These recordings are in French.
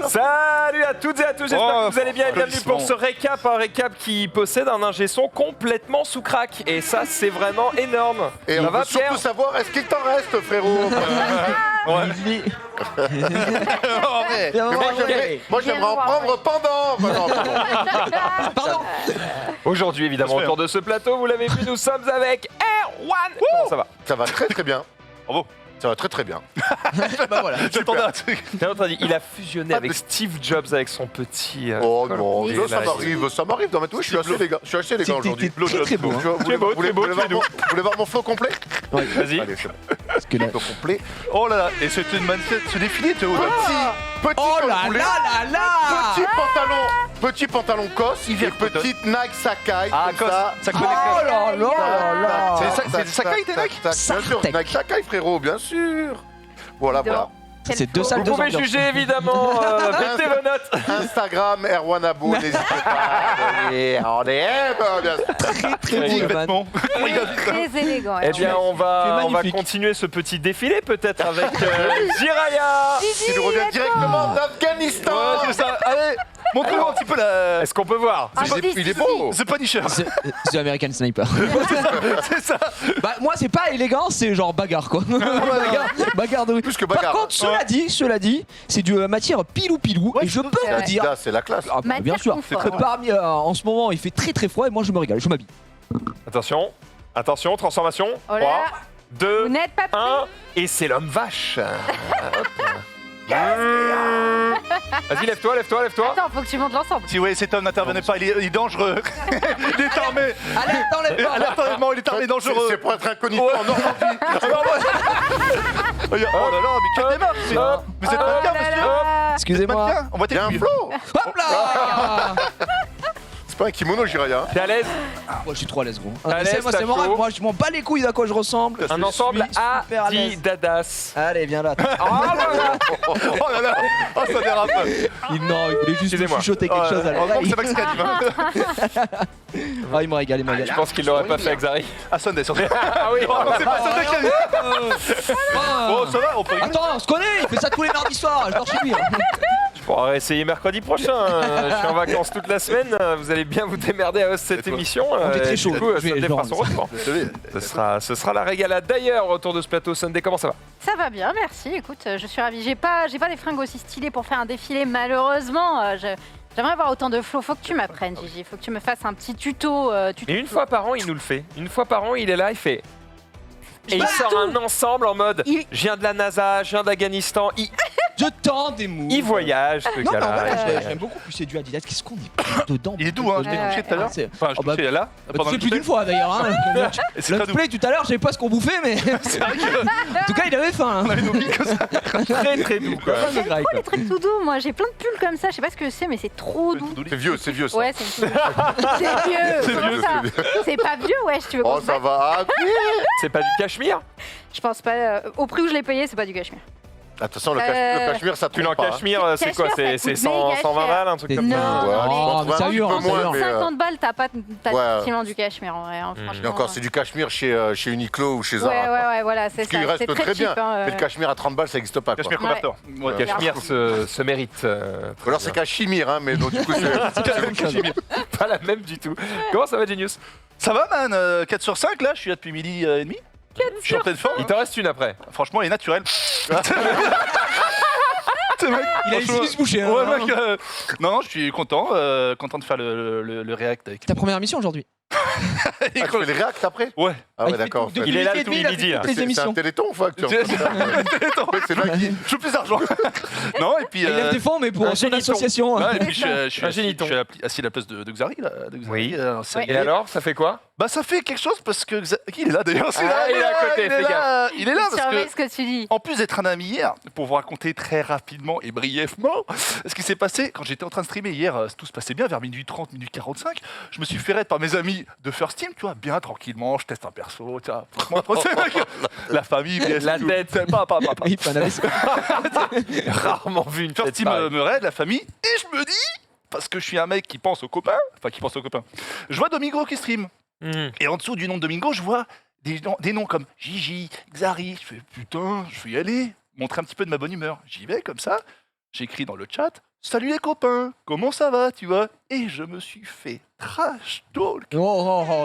Salut à toutes et à tous, j'espère que vous allez bien et bienvenue pour ce récap, un récap qui possède un ingé son complètement sous crack et ça c'est vraiment énorme. Et Ça on va, veut surtout Pierre savoir, est-ce qu'il t'en reste, frérot? Moi j'aimerais en prendre pendant. Pardon. Aujourd'hui évidemment autour de ce plateau, vous l'avez vu, nous sommes avec Erwan. Comment ça va? Ça va très très bien. Bravo. Ça va très très bien. Bah voilà, j'attendais un truc. Bien entendu, il a fusionné avec Steve Jobs avec son petit... Oh col. non, Et ça là, m'arrive dans ma touche. Je suis assez élégant. Je suis assez élégant aujourd'hui. Très très beau. Vous Tu es beau, voulez tu es voir doux. vous voulez voir mon flow complet? Vas-y. Allez, c'est bon. Parce que là... Flow complet. Oh là là, et c'était une manette, ce défilé, Théo. Petit Oh col là roulé, là là là. petit pantalon Cos et petite Nike Sakai. Ah, comme ça. ça Oh connecte. là là là. C'est Sakai, tes Nike? Bien sûr, Sartec. Nike Sakai, frérot, bien sûr. Voilà, voilà. C'est deux salles, Vous deux pouvez ambiances. juger évidemment, mettez vos notes. Instagram, Erwan Abo, n'hésitez pas. On est bien sûr. Très très Ouais, beau, Les Evan. vêtements. Très élégant. Eh bien, on Tu va es magnifique. continuer ce petit défilé peut-être avec Jiraya. Il nous revient directement d'Afghanistan. Ouais, c'est ça. Allez, montre-moi un petit peu la... Est-ce qu'on peut voir? Il est beau. The Punisher. The American Sniper. C'est ça. Bah moi c'est pas élégant, c'est genre bagarre quoi. Bagarre de... Plus que bagarre. Par contre cela dit, c'est du matière pilou et je peux C'est vous dire... Adidas, c'est la classe. Ah, bah, bien sûr, confort, que parmi, en ce moment il fait très très froid et moi je me régale, je m'habille. Attention, attention, transformation. Oh là 3, là. 2, Vous n'êtes pas 1, et c'est l'homme vache. Vas-y, lève-toi. Attends, faut que tu montes l'ensemble. Si ouais, cet homme n'intervenait pas, il est dangereux. Il est armé. Allez, t'enlèves pas. Alerte enlèvement, il est armé dangereux. C'est pour être incognito en Normandie. Oh là là, mais quelle démarche. Vous êtes mannequin, monsieur? Excusez-moi. Mannequin. On voit tes Il y a un couilles. flow. Hop là. C'est pas un kimono, Jiraya. T'es à l'aise? Moi je suis trop à l'aise gros. À l'aise, Moi t'as c'est moral, chaud. moi je m'en bats les couilles à quoi je ressemble. Un Je ensemble suis super à l'aise. Adidas. Allez viens là. Ah voilà. Oh là là. Oh, ça dérape. Non, il voulait juste Excusez-moi. me chuchoter quelque chose. Allez, Heureusement que là, c'est Max qui anime. Ah il me régale, il me Je régale. pense qu'il l'aurait pas fait avec Zari. Ah, Sunday, surtout. Ah oui. Oh, c'est pas Sunday qui a dit. Bon, ça va, on peut rigoler. Attends, on se connaît, il fait ça tous les mardis soirs, je dors chez lui. Je pourrais réessayer mercredi prochain. Je suis en vacances toute la semaine. Vous allez bien vous démerder à cette émission. On est très Et chaud. du coup, Je vais- Sunday je fera vais son rendre retour. Ce sera la régalade. D'ailleurs, autour de ce plateau, Sunday, comment ça va? Ça va bien, merci. Écoute, je suis ravie. J'ai pas des fringues aussi stylées pour faire un défilé, malheureusement. J'aimerais avoir autant de flow. Faut que tu m'apprennes, Gigi. Faut que tu me fasses un petit tuto. Mais une fois par an, il nous le fait. Une fois par an, il est là, il fait. Et il Pas sort tout. un ensemble en mode Il- je viens de la NASA, je viens d'Afghanistan, Je tends des mots. il voyage ce Non, mais en gars-là. vrai, j'aime beaucoup plus c'est du Adidas. Qu'est-ce qu'on est dedans? Il est doux, hein. Je l'ai touché tout à l'heure. C'est- Enfin, je Oh, bah, touché là. Bah, pendant tu sais le plus tuto. d'une fois d'ailleurs. Hein. Et c'est très Let's doux. play tout à l'heure, je savais pas ce qu'on bouffait, mais en tout cas, il avait faim. Hein. Très très doux quoi. Pas de graille, quoi. Les trucs tout doux, moi j'ai plein de pulls comme ça. Je sais pas ce que c'est, mais c'est trop doux. C'est vieux ça. Ouais, c'est vieux. Comment ça C'est pas vieux, wesh. Tu veux qu'on Oh, se ça batte va. Ah, oui. C'est pas du cachemire? Je pense pas. Au prix où je l'ai payé, c'est pas du cachemire. Attention, le cachemire, ça Puis trompe en pas. cachemire, c'est quoi? Cachemire, ça C'est coûte 100, méga 120 cher. balles, un truc comme Non. ça? Ouais, Oh, je mais pense ça un y est, peu ça y est. moins, mais, 50 balles, t'as Ouais. effectivement du cachemire en vrai. Hein, Et franchement. encore, c'est du cachemire chez Uniqlo ou chez Zara. Ouais, quoi. ouais, ouais, voilà, c'est Ce qui ça. reste C'est très très cheap. bien. Hein, Mais le cachemire à 30 balles, ça n'existe pas. Quoi. Cachemire Ou converteur. Le Ouais, cachemire se mérite. alors c'est cachemire, hein, mais donc du coup, c'est Pas la même du tout. Comment ça va, Genius? Ça va, man? 4 sur 5, là. Je suis là depuis midi et demi. Je suis en pleine forme. Il t'en reste une après. Franchement, il est naturel. C'est vrai. Il a essayé de se boucher. Hein. Ouais, mec, non, je suis content, content de faire le react avec. Ta première émission aujourd'hui. Ah, tu fais les réacts après? Ouais. Ah ouais, d'accord. Depuis Il est là midi et tout demi, il a midi, fait là. toutes les C'est un émissions. téléthon ou facture? Attends, C'est là qui... je veux plus d'argent. Non, et puis. Il lève des fonds, mais pour un son géniton. association. Ouais, et puis je suis Un assis, géniton. assis à la place de Xari, là. De Xari, Oui. ça Ouais. y Et est. alors, ça fait quoi? Bah, ça fait quelque chose parce que. Il est là d'ailleurs, c'est Ah, là, il est à côté, il fais est là, il est là parce Surveille que. ce que tu dis. En plus d'être un ami hier, pour vous raconter très rapidement et brièvement ce qui s'est passé quand j'étais en train de streamer hier, tout se passait bien vers minuit 30, minuit 45. Je me suis fait raid par mes amis de First Team, tu vois, bien tranquillement, je teste un perso, tu vois. Franchement, c'est vrai que la famille, bien La sûr, tête. c'est pas. Il fait un AVC. Rarement vu une First tête Team pareille. me raid, la famille, et je me dis, parce que je suis un mec qui pense aux copains, je vois Domingo qui stream. Mhm. Et en dessous du nom de Domingo, je vois des noms comme Gigi, Xari. Je fais putain, je vais y aller, montrer un petit peu de ma bonne humeur. J'y vais comme ça. j'écris dans le chat « Salut les copains, comment ça va, tu vois ?» Et je me suis fait trash talk.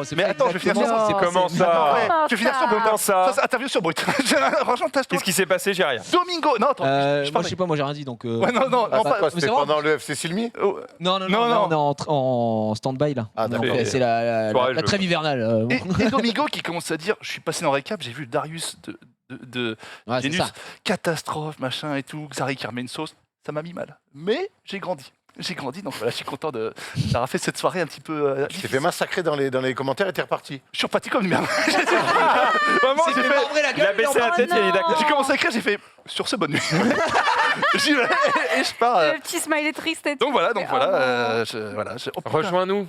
C'est Mais pas attends, je vais finir exactement sur ça. C'est comment ça Ouais, Oh, je vais finir sur ça. Brut. Comment ça Ça, c'est interview sur Brut. Franchement, trash Qu'est-ce talk. qui s'est passé? J'ai rien. Domingo. Non, attends, je Moi, parle. je sais pas, moi j'ai rien dit donc. Ouais, non, Ah, pas. quoi, c'était c'est vrai. pendant le FC Silmi Oh, Non, Non, là, on est en stand-by là. Ah, Donc, d'accord. c'est la Soirée, je- trêve hivernale. Et Domingo qui commence à dire, je suis passé dans le récap, j'ai vu Darius de Ouais, c'est Genius, ça. catastrophe, machin et tout, Xari qui remet une sauce, ça m'a mis mal. Mais j'ai grandi. Donc voilà, je suis content d'avoir fait cette soirée un petit peu. Tu t'es fait massacrer dans les commentaires et t'es reparti. Je suis reparti comme une merde. Vraiment, C'est fait marrer la Il a gueule. baissé la tête, il est d'accord. j'ai commencé à écrire, j'ai fait sur ce bonne nuit. J'y vais et je pars. Le petit smiley triste et tout. Donc voilà, Oh non. Rejoins-nous.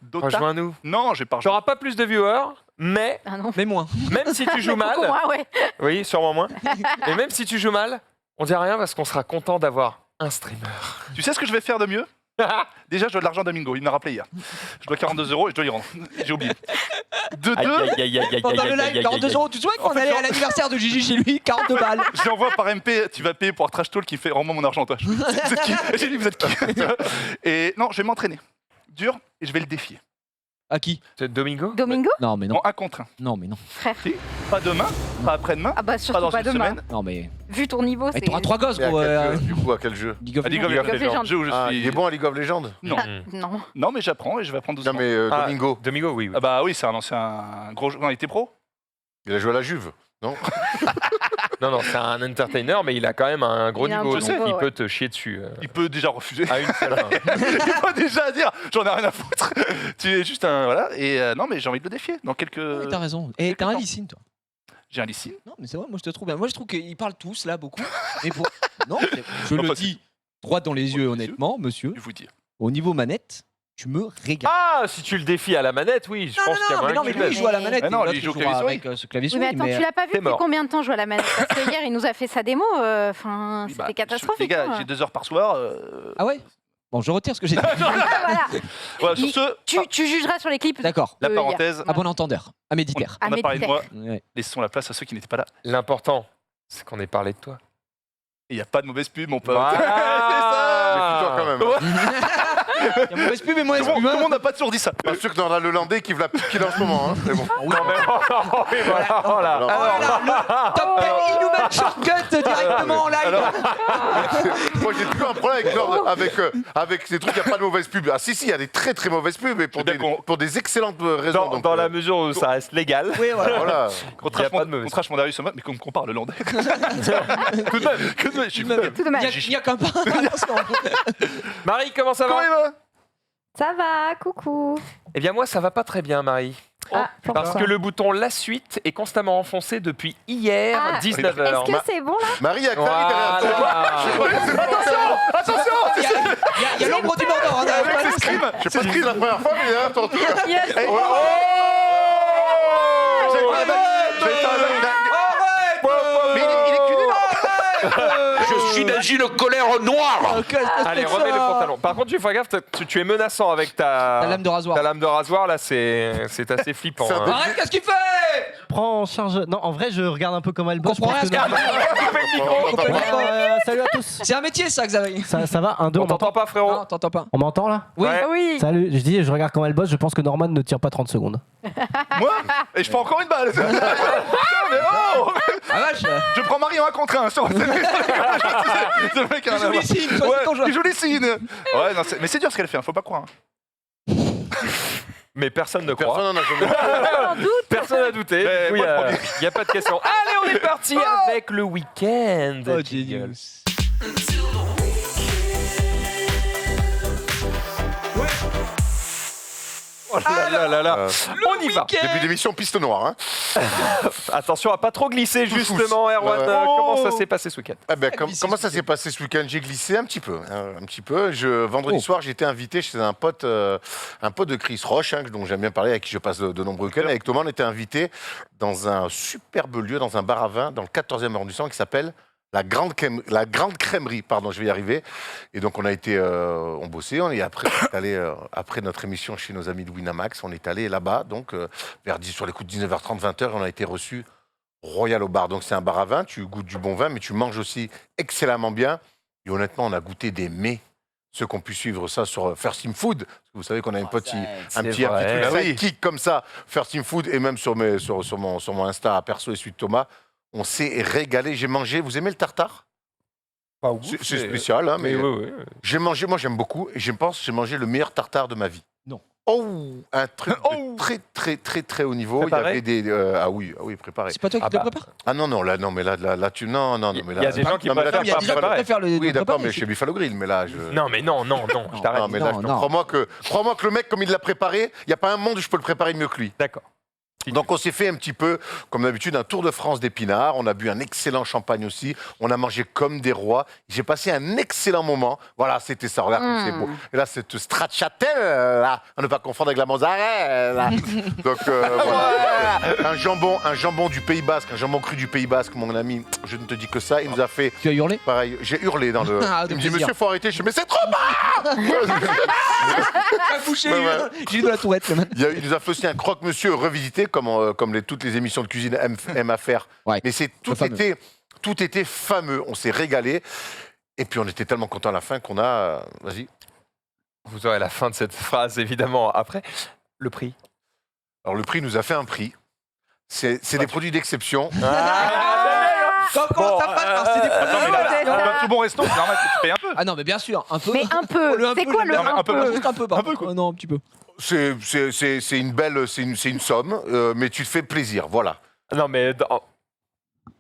Dota. Rejoins-nous. Non, j'ai pas Tu n'auras pas plus de viewers, mais Ah non. Mais moins. même si tu joues mal, Beaucoup moins, ouais. oui, sûrement moins, et même si tu joues mal, on dit rien parce qu'on sera content d'avoir un streamer. Tu sais ce que je vais faire de mieux Déjà, je dois de l'argent à Domingo, il me l'a rappelé hier. Je dois 42 € et je dois y rendre. J'ai oublié. De Aïe, deux, aïe, aïe, aïe, aïe, Pendant aïe, le aïe, live, aïe, 42 aïe, euros. Tu te souviens En qu'on fait, allait genre- à l'anniversaire de Gigi chez lui 42 balles. je l'envoie par MP, tu vas payer pour Trash Talk qui fait rends-moi mon argent, toi. Vous êtes qui J'ai dit, vous êtes qui Et non, je vais m'entraîner. Dur, et je vais le défier. À qui? C'est Domingo? Domingo? Non, mais non. En 1 contre 1. Non, mais non. Frère. Pas demain, pas après-demain, Ah bah pas surtout dans pas une demain. semaine. Non, mais. Vu ton niveau, Et c'est... t'auras 3 gosses, Et à gros. quel jeu, du coup, à quel jeu League of À League of Legends. League of Legends. Legends. Jeu où je Ah, suis. il est bon à League of Legends Non. Non. Non, mais j'apprends et je vais apprendre doucement. Non, mais Ah, Domingo, Domingo, oui. oui. Ah bah oui, c'est un ancien gros joueur. Non, il était pro. il a joué à la Juve, non? Non, c'est un entertainer, mais il a quand même un gros Il a un niveau, bon donc niveau, il ouais. peut te chier dessus. Il peut déjà refuser. À une seule main. Il peut déjà dire j'en ai rien à foutre. Tu es juste un. Voilà. Et non, mais j'ai envie de le défier. Dans quelques. Ouais, t'as raison. Et t'as un Lysine, toi. J'ai un lycée. Non, mais c'est vrai, moi je te trouve bien. Moi je trouve qu'ils parlent tous là beaucoup. Mais pour. Non, je Non, le pas- dis droit dans les yeux, honnêtement, monsieur. Je vous dire. Au niveau manette, tu me régales. Ah, si tu le défies à la manette, oui, je pense qu'il y a mais moyen non, que mais tu lui le il fasses. joue à la manette. Ah non, et lui, l'autre, il joue au jouera clavier avec ce clavier Oui, souris. mais attends, tu l'as pas vu T'es depuis mort. combien de temps jouer à la manette? Parce que hier, il nous a fait sa démo. Enfin, Oui, c'était bah, Les catastrophique. gars, hein. j'ai 2 heures par soir. Ah ouais. Bon, je retire ce que j'ai dit. Ah, voilà. Voilà, sur ce, Tu jugeras sur les clips. D'accord. la hier. parenthèse. À bon entendeur. À méditaire. À On a parlé de moi. Ouais. Laissons la place à ceux qui n'étaient pas là. L'important, c'est qu'on ait parlé de toi. Et il n'y a pas de mauvaise pub, mon pote. Voilà. Mais putain, quand même. Il y a mauvaise pub et mauvaise Tout le pub. monde- tout le monde n'a pas toujours dit ça. Pas sûr que dans le Hollandais qui la pub qu'il a en ce moment. Hein. Mais bon. Non, mais oui, voilà, voilà. Alors, Oh là là, le top 10 Inhuman Shortcut directement en live. Alors, moi, j'ai toujours un problème avec ces trucs, il n'y a pas de mauvaise pub. Ah, si, il y a des très très mauvaises pubs, mais Je veux bien pour des excellentes raisons. Dans, donc, dans la mesure où ça reste légal. Oui, voilà. Voilà. qu'on Il y a pas de mauvaise. trash mon Darius, mais qu'on parle hollandais. Tout de même, je suis Tout de même. Tout de même. Il n'y a qu'un pas. Marie, comment ça Comment va il va Ça va, coucou. Eh bien, moi, ça va pas très bien, Marie. Ah, Parce que le bouton La Suite est constamment enfoncé depuis hier, Ah. 19h. Est-ce que c'est bon là? Marie a Clary derrière toi. Attention Il y a l'ombre du Mordor. hein, Avec dans- ses scrims Je sais pas qui c'est la première fois, mais là, ton truc. Yes. Mais il est culé, là. Je suis dans une colère noire. Allez, remets le pantalon. Par contre, tu fais gaffe, tu es menaçant avec ta La lame de rasoir. ta lame de rasoir. Là, c'est assez flippant. C'est un hein. Arrête, qu'est-ce qu'il fait? Prends en charge. Non, en vrai, je regarde un peu comment elle bosse. Comprends rien à ce parce qu'il que- fait. Salut à tous. C'est un métier, ça, Xavier. Ça va? 1, 2, On on m'entend? t'entend pas, frérot. Non, t'entends pas. On m'entend là? Oui. Ouais. Oui. Salut, je dis, je regarde comment elle bosse. Je pense que Norman ne tire pas 30 secondes. Moi Et je prends encore une balle. Putain, mais oh Ah vache. Je prends Marie en 1 contre 1. C'est le mec a Il joue les signes, toi, c'est ton joueur. il joue les signes. Ouais, non, mais c'est dur ce qu'elle fait, hein, faut pas croire. hein. Mais personne ne croit. Personne n'en a jamais. Sans doute. Personne n'a douté. Eh, Du coup, moi, le il n'y a pas de question. Allez, on est parti avec le week-end. Oh, Jingle. genius. Oh là là là. Euh, On y va. Début d'émission, piste noire. Hein. Attention à pas trop glisser, justement, Erwan. Ouais. Comment ça s'est passé ce week-end? Eh ben, Ah, glissé comment ce ça week-end. s'est passé ce week-end? J'ai glissé un petit peu. Vendredi Oh. soir, j'ai été invité chez un pote de Chris Roche, hein, dont j'aime bien parler, avec qui je passe de nombreux week-ends. Avec Thomas, on était invité dans un superbe lieu, dans un bar à vin, dans le 14e arrondissement, qui s'appelle la Grande Crèmerie. Pardon, je vais y arriver. Et donc, on a été, on bossait. Après, on est allé, après notre émission chez nos amis de Winamax, on est allé là-bas, donc sur les coups de 19h30, 20h, on a été reçus Royal au bar. Donc c'est un bar à vin, tu goûtes du bon vin, mais tu manges aussi excellemment bien. Et honnêtement, on a goûté des mets. Ceux qui ont pu suivre ça sur First Team Food, parce que vous savez qu'on a un petit vrai. truc Oui. sidekick comme ça, First Team Food, et même sur mon Insta perso et celui de Thomas, on s'est régalé. J'ai mangé. Vous aimez le tartare? Pas ouf, C'est spécial, hein, mais oui. j'ai mangé. Moi, j'aime beaucoup, et je pense que j'ai mangé le meilleur tartare de ma vie. Non. Oh, un truc de très très très très haut niveau. Préparé? Il y avait des ah oui, préparé. C'est pas toi qui Ah te bah. prépares? Ah non non là mais tu non mais Il là. y a des gens qui non, mais là, préfèrent Il y a pas des gens qui préparer. préfèrent le Oui, d'accord, préparer, mais c'est- chez Buffalo Grill, mais là je. Non, mais non, je t'arrête. Non, mais là, Non, je- non. crois-moi que le mec, comme il l'a préparé, il n'y a pas un monde où je peux le préparer mieux que lui. D'accord. Donc on s'est fait un petit peu, comme d'habitude, un tour de France d'épinards. On a bu un excellent champagne aussi. On a mangé comme des rois. J'ai passé un excellent moment. Voilà, c'était ça. Regarde comme c'est beau. Et là, cette stracciatelle, là, à ne pas confondre avec la mozzarella. Donc voilà. Un jambon du Pays Basque, un jambon cru du Pays Basque, mon ami. Je ne te dis que ça. Il nous a fait Tu as hurlé? pareil. J'ai hurlé dans le. Ah, de Il me dit, plaisir. monsieur, faut arrêter. Je dis, mais c'est trop bas. Ah, bouché, Ouais, ouais. j'ai eu de la tourette, le man. Il nous a fait aussi un croque-monsieur revisité, comme toutes les émissions de cuisine aiment à faire. Ouais, Mais fameux. tout était fameux. On s'est régalé. Et puis on était tellement contents à la fin qu'on a. Vas-y. Vous aurez la fin de cette phrase, évidemment, après. Le prix. Alors le prix nous a fait un prix. C'est des produits d'exception. Comment ça passe par ces Attends, mais là, c'est ça. comme tout bon resto, c'est normal que tu payes un peu. Ah non, mais bien sûr, un peu. Mais un peu. Le un C'est peu, quoi j'aime le bien. un peu? Juste un peu, par Un peu, contre. quoi. Non, un petit peu. C'est une belle, c'est une somme, mais tu te fais plaisir. Voilà. Non, mais.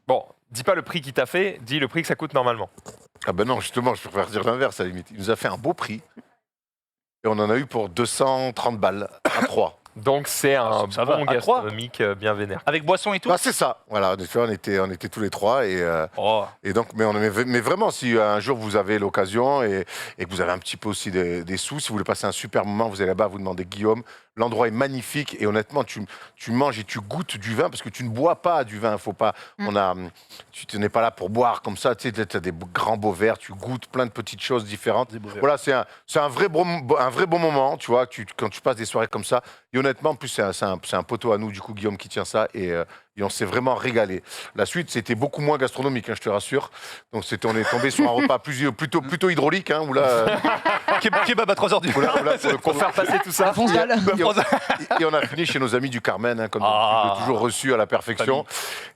Bon, dis pas le prix qu'il t'a fait, dis le prix que ça coûte normalement. Ah ben non, justement, je préfère dire l'inverse à la limite. Il nous a fait un beau prix. Et on en a eu pour 230 balles à 3. Donc c'est un Ça va, bon à trois. gastronomique bien vénère. Avec boisson et tout. Bah, c'est ça. Voilà, on était tous les trois. Oh. Et donc, mais vraiment, si un jour vous avez l'occasion et que vous avez un petit peu aussi des sous, si vous voulez passer un super moment, vous allez là-bas, vous demandez Guillaume. L'endroit est magnifique et honnêtement, tu manges et tu goûtes du vin parce que tu ne bois pas du vin. Faut pas. Tu n'es pas là pour boire comme ça. Tu sais, as des grands beaux verres, tu goûtes plein de petites choses différentes. Des beaux verres. Voilà, c'est un vrai bon moment, tu vois, quand tu passes des soirées comme ça. Et honnêtement, en plus, c'est un poteau à nous, du coup, Guillaume, qui tient ça. Et on s'est vraiment régalé. La suite, c'était beaucoup moins gastronomique, hein, je te rassure. Donc, on est tombé sur un repas plutôt hydraulique, hein, où là, Kebab à 3h du matin. Pour faire passer tout ça. Fonce dalle. et on a fini chez nos amis du Carmen, hein, comme Ah. d'habitude, toujours reçus à la perfection.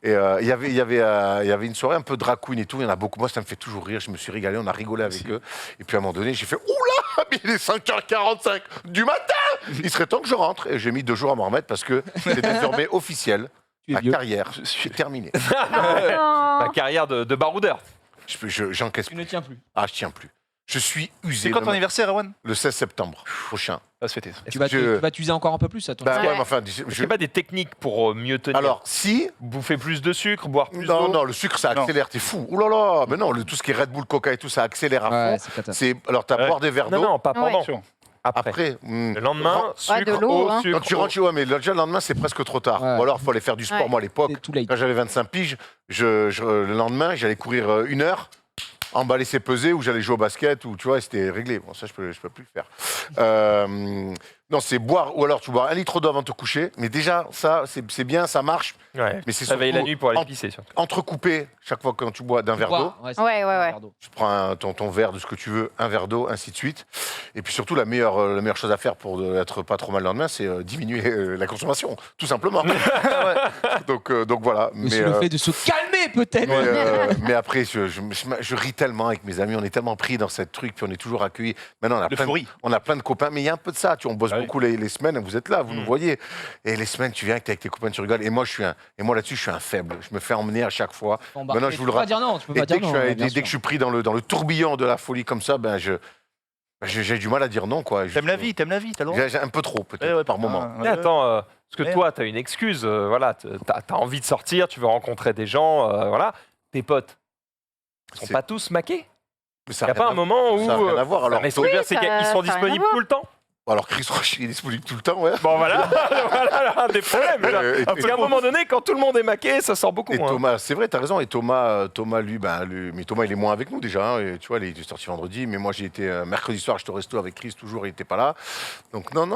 Et il y avait une soirée un peu drag queen et tout. Il y en a beaucoup. Moi, ça me fait toujours rire. Je me suis régalé. On a rigolé avec eux. Et puis à un moment donné, j'ai fait oula, mais il est 5h45 du matin. Il serait temps que je rentre. Et j'ai mis 2 jours à m'en remettre parce que c'est désormais officiel. Tu es Ma vieux. carrière est terminée. Ma carrière de baroudeur. J'encaisse Tu plus. ne tiens plus. Ah, je tiens plus. Je suis usé. C'est quand ton anniversaire, Erwan? Le 16 septembre prochain. Ça va se fêter. Tu vas t'user encore un peu plus, attends. Bah, Ouais. ouais, mais enfin, Est-ce qu'il y a pas des techniques pour mieux tenir? alors, si. Bouffer plus de sucre, boire plus Non, d'eau. non, le sucre, ça Non. accélère. T'es fou. Ouh là là. Mais non, tout ce qui est Red Bull, Coca et tout, ça accélère à fond. Ouais, c'est catastrophique. Alors, t'as Ouais. boire des verres Non, d'eau. non, pas pendant. Attention. Après. Après, Le lendemain, Ouais, de sucre, l'eau, eau, hein. sucre. quand tu rentres, ouais, mais déjà le lendemain, c'est presque trop tard. Ouais. Ou alors, il faut aller faire du sport. Ouais. Moi, à l'époque, C'est too late. quand j'avais 25 piges, le lendemain, j'allais courir 1 heure, emballer ses pesées, ou j'allais jouer au basket, ou tu vois, c'était réglé. Bon, ça, je peux plus le faire. Non, c'est boire, ou alors tu bois 1 litre d'eau avant de te coucher. Mais déjà, ça, c'est bien, ça marche. Ouais. Mais c'est Ça veille la surtout nuit pour aller en- pisser, surtout. Entrecoupé, chaque fois quand tu bois d'un verre d'eau. Ouais. Tu prends ton verre de ce que tu veux, un verre d'eau, ainsi de suite. Et puis surtout, la meilleure chose à faire pour être pas trop mal le lendemain, c'est diminuer la consommation, tout simplement. donc voilà. Mais c'est le fait de se calmer, peut-être. Mais après, je ris tellement avec mes amis, on est tellement pris dans cette truc, puis on est toujours accueillis. Maintenant, L'euphorie. on a plein de copains, mais il y a un peu de ça. On bosse Ah oui. beaucoup les semaines, vous êtes là, vous nous voyez. Et les semaines, tu viens avec tes copains, tu rigoles. Et moi, là-dessus, je suis un faible. Je me fais emmener à chaque fois. Maintenant, je vous le Tu peux pas rappelle. dire non, tu peux Et pas dire dès que, non. je, bien dès que je suis pris dans le tourbillon de la folie comme ça, ben j'ai du mal à dire non, quoi. T'aimes la vie, t'as le droit. J'ai un peu trop, peut-être, Ouais, par putain, moment. Mais attends, parce que toi, t'as une excuse, voilà, t'as envie de sortir, tu veux rencontrer des gens, voilà. Tes potes, ils sont C'est- pas tous maqués. Mais ça Il n'y a pas un moment où. ça a rien à voir. Alors, mais ce que je veux dire, c'est ça- qu'ils ça sont a rien à disponibles voir. tout le temps. alors Chris Roche, il est disponible tout le temps, ouais. Bon, voilà, voilà un des problèmes. là. Et Parce qu'à un moment donné, quand tout le monde est maqué, ça sort beaucoup Et moins. Thomas, c'est vrai, t'as raison. Et Thomas, lui, mais Thomas, il est moins avec nous déjà. Hein, et tu vois, il est sorti vendredi, mais moi, j'ai été mercredi soir, j'étais au resto avec Chris, toujours, il n'était pas là. Donc non,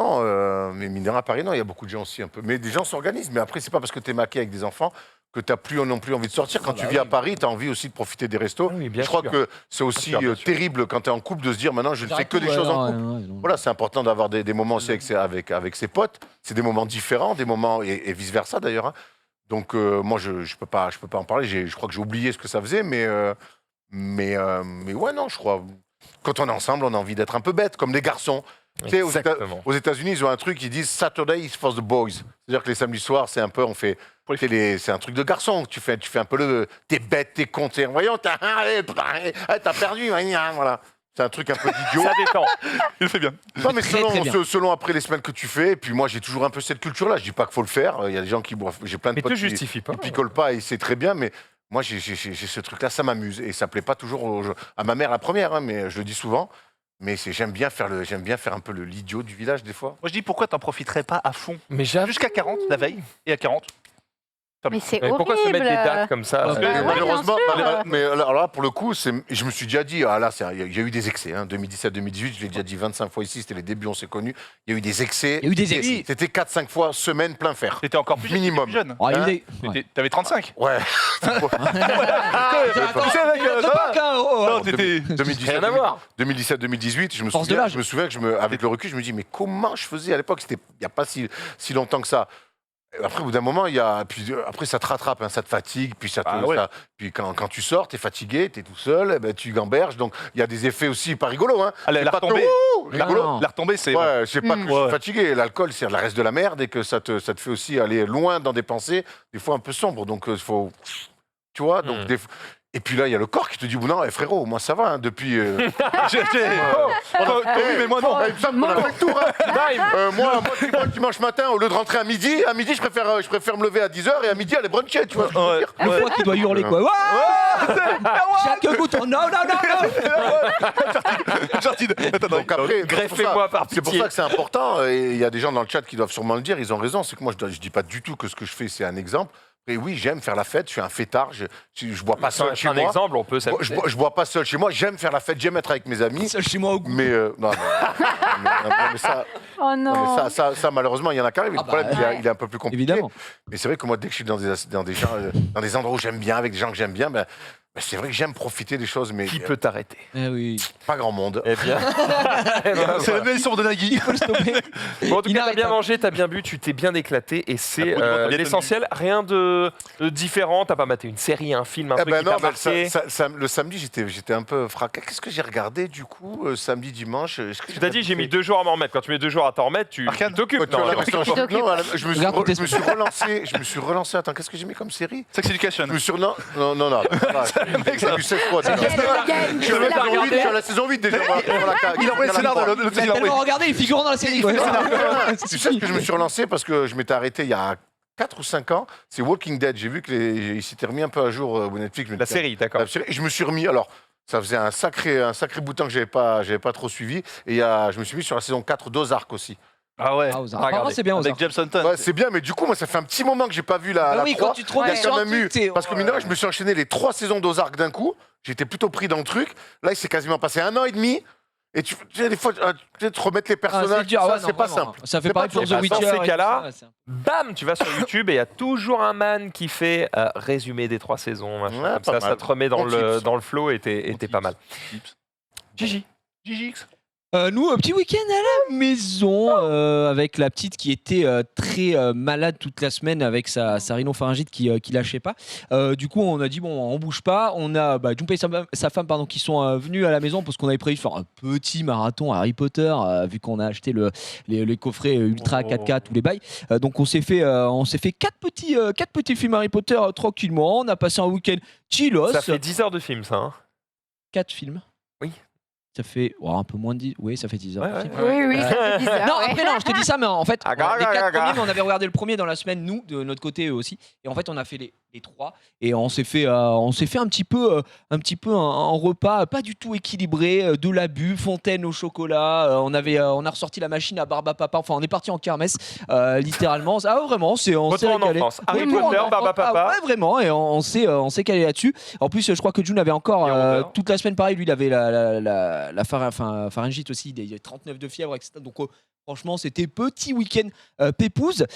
mais mine de rien, à Paris, non, il y a beaucoup de gens aussi un peu. Mais des gens s'organisent. Mais après, c'est pas parce que t'es maqué avec des enfants que tu n'as plus non plus envie de sortir. Quand tu vis à Paris, tu as envie aussi de profiter des restos. Ah oui, bien je crois sûr. que c'est aussi bien sûr. terrible quand tu es en couple de se dire maintenant je ne fais que des choses en couple. Voilà, c'est important d'avoir des moments aussi avec ses potes. C'est des moments différents, des moments et vice versa d'ailleurs. Hein. Donc moi je peux pas en parler. Je crois que j'ai oublié ce que ça faisait, mais ouais non, je crois. Quand on est ensemble, on a envie d'être un peu bête, comme des garçons. Tu sais, Exactement. aux États-Unis, ils ont un truc, ils disent Saturday is for the boys. C'est-à-dire que les samedis soirs, c'est un peu, c'est un truc de garçon. Tu fais un peu t'es bête, t'es con, voyons, t'as perdu, voilà. C'est un truc un peu d'idiot. Ça détend. Il le fait bien. Non, mais Très, très bien. selon après les semaines que tu fais, et puis moi j'ai toujours un peu cette culture-là. Je dis pas qu'il faut le faire. Il y a des gens qui boivent. J'ai plein de Mais potes te justifie pas. qui picolent pas et c'est très bien, mais moi j'ai ce truc-là, ça m'amuse et ça plaît pas toujours à ma mère la première, hein, mais je le dis souvent. Mais j'aime bien faire un peu l'idiot du village des fois. Moi, je dis pourquoi t'en profiterais pas à fond Mais j'avoue. jusqu'à 40 la veille et à 40. Mais c'est Mais horrible. pourquoi se mettre des dates comme ça Parce que, ouais, bien malheureusement, sûr. mais alors là, pour le coup, je me suis déjà dit, ah là, il y a eu des excès. Hein, 2017-2018, je l'ai déjà dit 25 fois ici, c'était les débuts, on s'est connus. Il y a eu des excès. Il y a eu des excès. C'était 4-5 fois semaine plein fer. T'étais encore plus jeune. Minimum. Plus jeune. Oh, il y a eu Hein des- ouais. T'avais 35. Ouais. Attends, C'est avec, notre époque, hein, oh, Non, oh. t'étais. 'Rien à voir. 2017-2018, je me Force de souviens, l'âge. avec le recul, je me dis, mais comment je faisais à l'époque? Il n'y a pas si longtemps que ça. Après, au bout d'un moment, après ça te rattrape, hein, ça te fatigue, puis puis quand tu sors, t'es fatigué, t'es tout seul, eh ben, tu gamberges, donc il y a des effets aussi pas rigolos. Hein. Ah, la C'est pas retombée. tout, Non, rigolo. non. La retombée, c'est. Ouais, je sais pas que je Ouais. suis fatigué. L'alcool, c'est le reste de la merde et que ça te fait aussi aller loin dans des pensées, des fois un peu sombres. Donc, il faut. Tu vois, donc et puis là, il y a le corps qui te dit, bon, non, frérot, moi ça va, hein, depuis. Mais moi, non. Il me semble qu'on a fait le tour. Hein. Moi, dimanche matin, au lieu de rentrer à midi, je préfère me lever à 10h et à midi aller bruncher, tu vois. Ce que je veux dire. Le foie qui doit hurler quoi. Chaque bouton. Non, non, non, non. Jardine. Attends, non. Donc après, Greffez-moi par c'est pour pitié. ça que c'est important. Et il y a des gens dans le chat qui doivent sûrement le dire. Ils ont raison. C'est que moi, je dis pas du tout que ce que je fais, c'est un exemple. Et oui, j'aime faire la fête. Je suis un fêtard. Je bois pas seul chez un moi. exemple, on peut s'amuser. Je bois pas seul chez moi. J'aime faire la fête. J'aime être avec mes amis. Seul chez moi au goût. Mais mais ça, Oh non. non, mais ça, malheureusement, il y en a qui arrivent. Ah Le problème, bah, il est un peu plus compliqué. Évidemment. Mais c'est vrai que moi, dès que je suis dans des endroits où j'aime bien, avec des gens que j'aime bien, c'est vrai que j'aime profiter des choses, mais Qui peut t'arrêter? Eh oui. pas grand monde. Eh bien. C'est la maison de Nagui. Faut le stopper. Bon, en tout cas, t'as Inarrêtable. bien mangé, t'as bien bu, tu t'es bien éclaté et c'est Ah, bon, t'as bien l'essentiel. Rien de différent. T'as pas maté une série, un film, un Eh truc ben qui t'a non, marqué. le samedi, j'étais un peu fracassé. Qu'est-ce que j'ai regardé du coup, samedi, dimanche Tu t'as dit, j'ai mis 2 jours à m'en remettre. Quand tu mets 2 jours à t'en remettre, tu Arcane. t'occupes. Ouais, tu vois, Non, la question, Tu t'occupes. non, je me Regarde tes je me suis relancé. Attends, qu'est-ce que j'ai mis comme série? Sex Education. Je me suis non. J'ai du sexe, quoi, déjà. Je suis à la saison 8 déjà. Il a envoyé le scénar de l'autre. Il a tellement regardé, il est figurant dans la série. Ouais. Tu sais que je me suis relancé parce que je m'étais arrêté il y a 4 ou 5 ans. C'est Walking Dead. J'ai vu qu'il s'était remis un peu à jour au Netflix. La série, d'accord. La série. Et je me suis remis. Alors, ça faisait un sacré bout de temps que j'avais pas trop suivi. Et je me suis mis sur la saison 4 d'Ozark aussi. Ah ouais. Ah, Ozark. Regardez. Apparemment, c'est bien Avec Ozark. James Hutton. Ouais, c'est bien, mais du coup, moi, ça fait un petit moment que j'ai pas vu la. Ah la oui, 3. quand tu te trompes Il y a sur quand un même eu. truc, t'es- Parce que mine de rien, je me suis enchaîné les 3 saisons d'Ozark d'un coup. J'étais plutôt pris dans le truc. Là, il s'est quasiment passé 1 an et demi. Et tu sais, des fois, tu sais, te remettre les Ah, personnages, c'est dur, tout ça, ouais, non, c'est pas vraiment. simple. Ça fait C'est pareil pas pour toujours The simple. Witcher. Dans ces et tout cas-là, ça, c'est- Bam, tu vas sur YouTube et il y a toujours un man qui fait résumé des 3 saisons. Machin, Ouais, comme pas ça mal. te remet dans Bon le tips. flow et t'es pas mal. Gigi. GGX. Nous, un petit week-end à la maison avec la petite qui était très malade toute la semaine avec sa rhinopharyngite qui lâchait pas. Du coup, on a dit bon, on bouge pas. On a Junpei et sa femme qui sont venus à la maison parce qu'on avait prévu de faire un petit marathon Harry Potter vu qu'on a acheté les coffrets Ultra 4K tous les bails. Donc on s'est fait 4 petits films Harry Potter tranquillement. On a passé un week-end chillos. Ça fait 10 heures de film, ça. Hein. 4 films. Oui. Ça fait un peu moins de 10. Oui, ça fait 10 heures. Ouais, de ouais. film. Oui, oui, ça fait bizarre. Non, ouais. après non, je te dis ça, mais en fait, Aga, les 4 aga, aga. premiers, mais on avait regardé le premier dans la semaine, nous, de notre côté, eux aussi. Et en fait, on a fait les 3. Et on s'est fait un petit peu un repas pas du tout équilibré, de l'abus, fontaine au chocolat. On a ressorti la machine à barbe à papa. Enfin, on est parti en kermesse, littéralement. Ah, vraiment, on s'est Retour en régalé. enfance. Harry Retour en Potter, enfance. barbe à papa. Ah, ouais, vraiment. Et on s'est calé là-dessus. En plus, je crois que June avait encore Et Rondeur. toute la semaine, pareil. Lui, il avait pharyngite aussi, des 39 de fièvre, etc. Donc franchement, c'était petit week-end pépouze.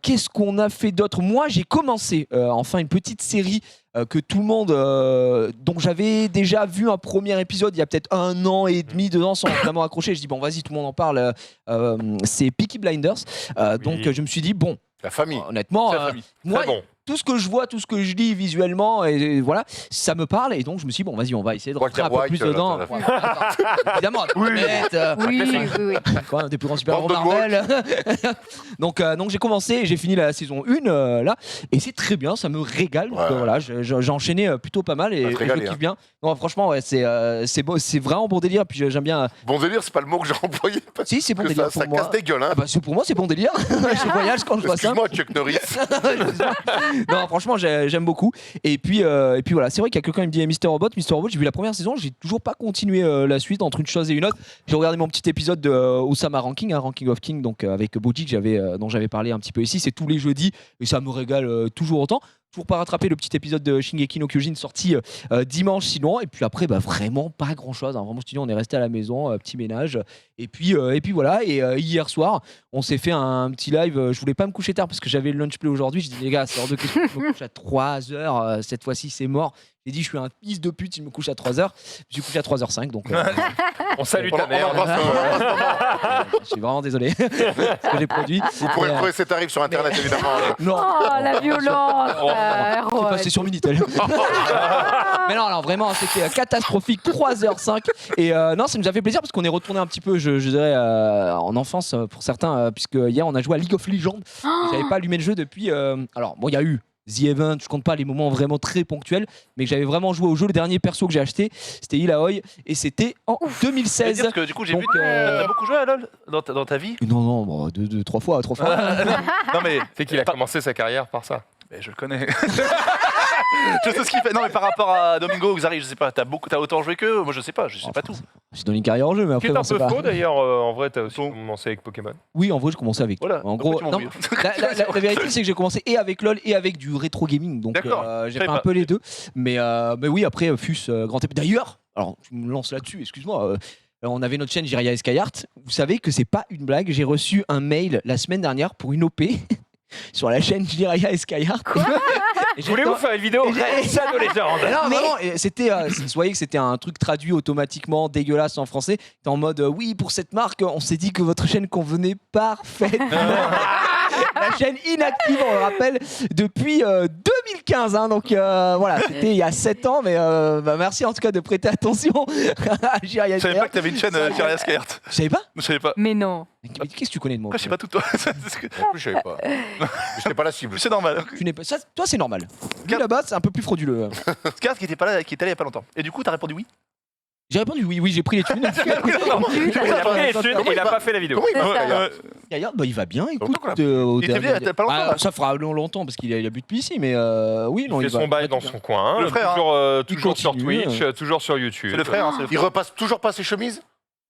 Qu'est-ce qu'on a fait d'autre? Moi, j'ai commencé enfin une petite série que tout le monde, dont j'avais déjà vu un premier épisode il y a peut-être 1 an et demi, 2 ans sans vraiment accrocher. Je dis bon, vas-y, tout le monde en parle. C'est Peaky Blinders. Donc je me suis dit bon, La famille. honnêtement, C'est la famille. moi, Très bon. tout ce que je vois, tout ce que je lis visuellement, et voilà, ça me parle. Et donc je me suis dit bon, vas-y, on va essayer de rentrer Walter un peu White, plus dedans. là, Voilà. Évidemment, Oui. quand même des plus grands super-héros Brandon Marvel. donc j'ai commencé et j'ai fini la saison 1 là, et c'est très bien, ça me régale. Donc Ouais. voilà, j'ai enchaîné plutôt pas mal et, Ça te et je régale, kiffe hein. bien. Non, franchement, ouais, c'est beau, c'est vraiment bon délire. Puis j'aime bien. Bon délire, c'est pas le mot que j'ai employé. Parce Si, c'est bon que délire ça pour moi. casse des gueules. Hein. Ah bah, pour moi, c'est bon délire. Je voyage quand je vois ça. Excuse-moi, Chuck Norris. Non, franchement, j'aime beaucoup. Et puis voilà, c'est vrai qu'il y a quelqu'un qui me dit Mr. Robot, j'ai vu la première saison, j'ai toujours pas continué la suite entre une chose et une autre. J'ai regardé mon petit épisode de Osama Ranking, Ranking of King, donc avec Boji dont j'avais parlé un petit peu ici. C'est tous les jeudis et ça me régale toujours autant. Toujours pas rattraper le petit épisode de Shingeki no Kyojin sorti dimanche sinon. Et puis après, vraiment pas grand chose. Vraiment, je te dis, on est resté à la maison, petit ménage. Et puis voilà. Et hier soir, on s'est fait un petit live. Je voulais pas me coucher tard parce que j'avais le lunch play aujourd'hui. J'ai dit, les gars, c'est hors de question. Je me couche à 3h. Cette fois-ci, c'est mort. J'ai dit, je suis un fils de pute, il me couche à 3h. Je suis couché à 3h05. Donc, On salue ta mère. je suis vraiment désolé. Ce que j'ai produit. Vous pourrez Mais, trouver ces tarifs sur Internet, évidemment. non. Oh, la violence. C'est passé sur Minitel. Mais non, vraiment, c'était catastrophique. 3h05. Et non, ça nous a fait plaisir parce qu'on est retourné un petit peu, je dirais, en enfance pour certains, puisque hier, on a joué à League of Legends. J'avais pas allumé le jeu depuis. Alors, bon, il y a eu The Event, je compte pas les moments vraiment très ponctuels, mais que j'avais vraiment joué au jeu. Le dernier perso que j'ai acheté, c'était Ilaoi, et c'était en 2016. Parce que du coup, j'ai Donc, vu que t'as beaucoup joué à LoL dans ta vie. Non, bon, trois fois. Non mais C'est qu'il a commencé sa carrière par ça. je le connais. Je sais ce qu'il fait. Non mais par rapport à Domingo, Xari, je sais pas, t'as autant joué qu'eux. Moi je sais pas pas tout. J'ai donné une carrière en jeu, mais Qui après, est un bon, c'est peu pas... faux d'ailleurs. En vrai, t'as aussi Bon. commencé avec Pokémon. Oui, en vrai, je commençais avec. Voilà. En gros, Pourquoi tu non, m'embrouilles la vérité, c'est que j'ai commencé et avec LoL et avec du rétro gaming. Donc, D'accord, j'ai je fait savais un pas. peu les deux. Mais oui, après, FUS, Grand Épée. D'ailleurs, alors, tu me lances là-dessus, excuse-moi. On avait notre chaîne Jiria Skyheart. Vous savez que c'est pas une blague. J'ai reçu un mail la semaine dernière pour une OP sur la chaîne Jiria Skyheart. Voulez-vous faire une vidéo Reza de légende? Non, vraiment, et c'était, vous voyez que c'était un truc traduit automatiquement, dégueulasse en français. T'es en mode, oui, pour cette marque, on s'est dit que votre chaîne convenait parfaitement. La chaîne inactive, on le rappelle, depuis 2015. Hein, donc voilà, c'était il y a 7 ans. Mais merci en tout cas de prêter attention à Jiria Je savais pas Skyheart. que t'avais une chaîne Jiria Skyheart. Je savais pas. Je savais pas. Mais non. Mais qu'est-ce que tu connais de moi? Pourquoi je sais pas tout toi. En plus, je savais pas. J'étais pas la cible. C'est normal. Tu n'es pas... ça, toi, c'est normal. Lui là-bas, c'est un peu plus frauduleux. Skyheart qui était pas là, qui est allé il y a pas longtemps. Et du coup, t'as répondu oui. J'ai répondu oui, j'ai pris les thunes. Il a pris les thunes, il a pas fait la vidéo. Comment il va, C'est ça. Gaillard Skyheart, il va bien, écoute. Longtemps qu'on l'a Il était venu il y a pas longtemps, là. Ça fera longtemps parce qu'il a bu depuis ici, mais oui, non, Il il fait va. son bail dans son coin. Le frère, Toujours sur continue, Twitch, toujours sur YouTube. C'est le frère, hein, c'est le Il frère. repasse toujours pas ses chemises.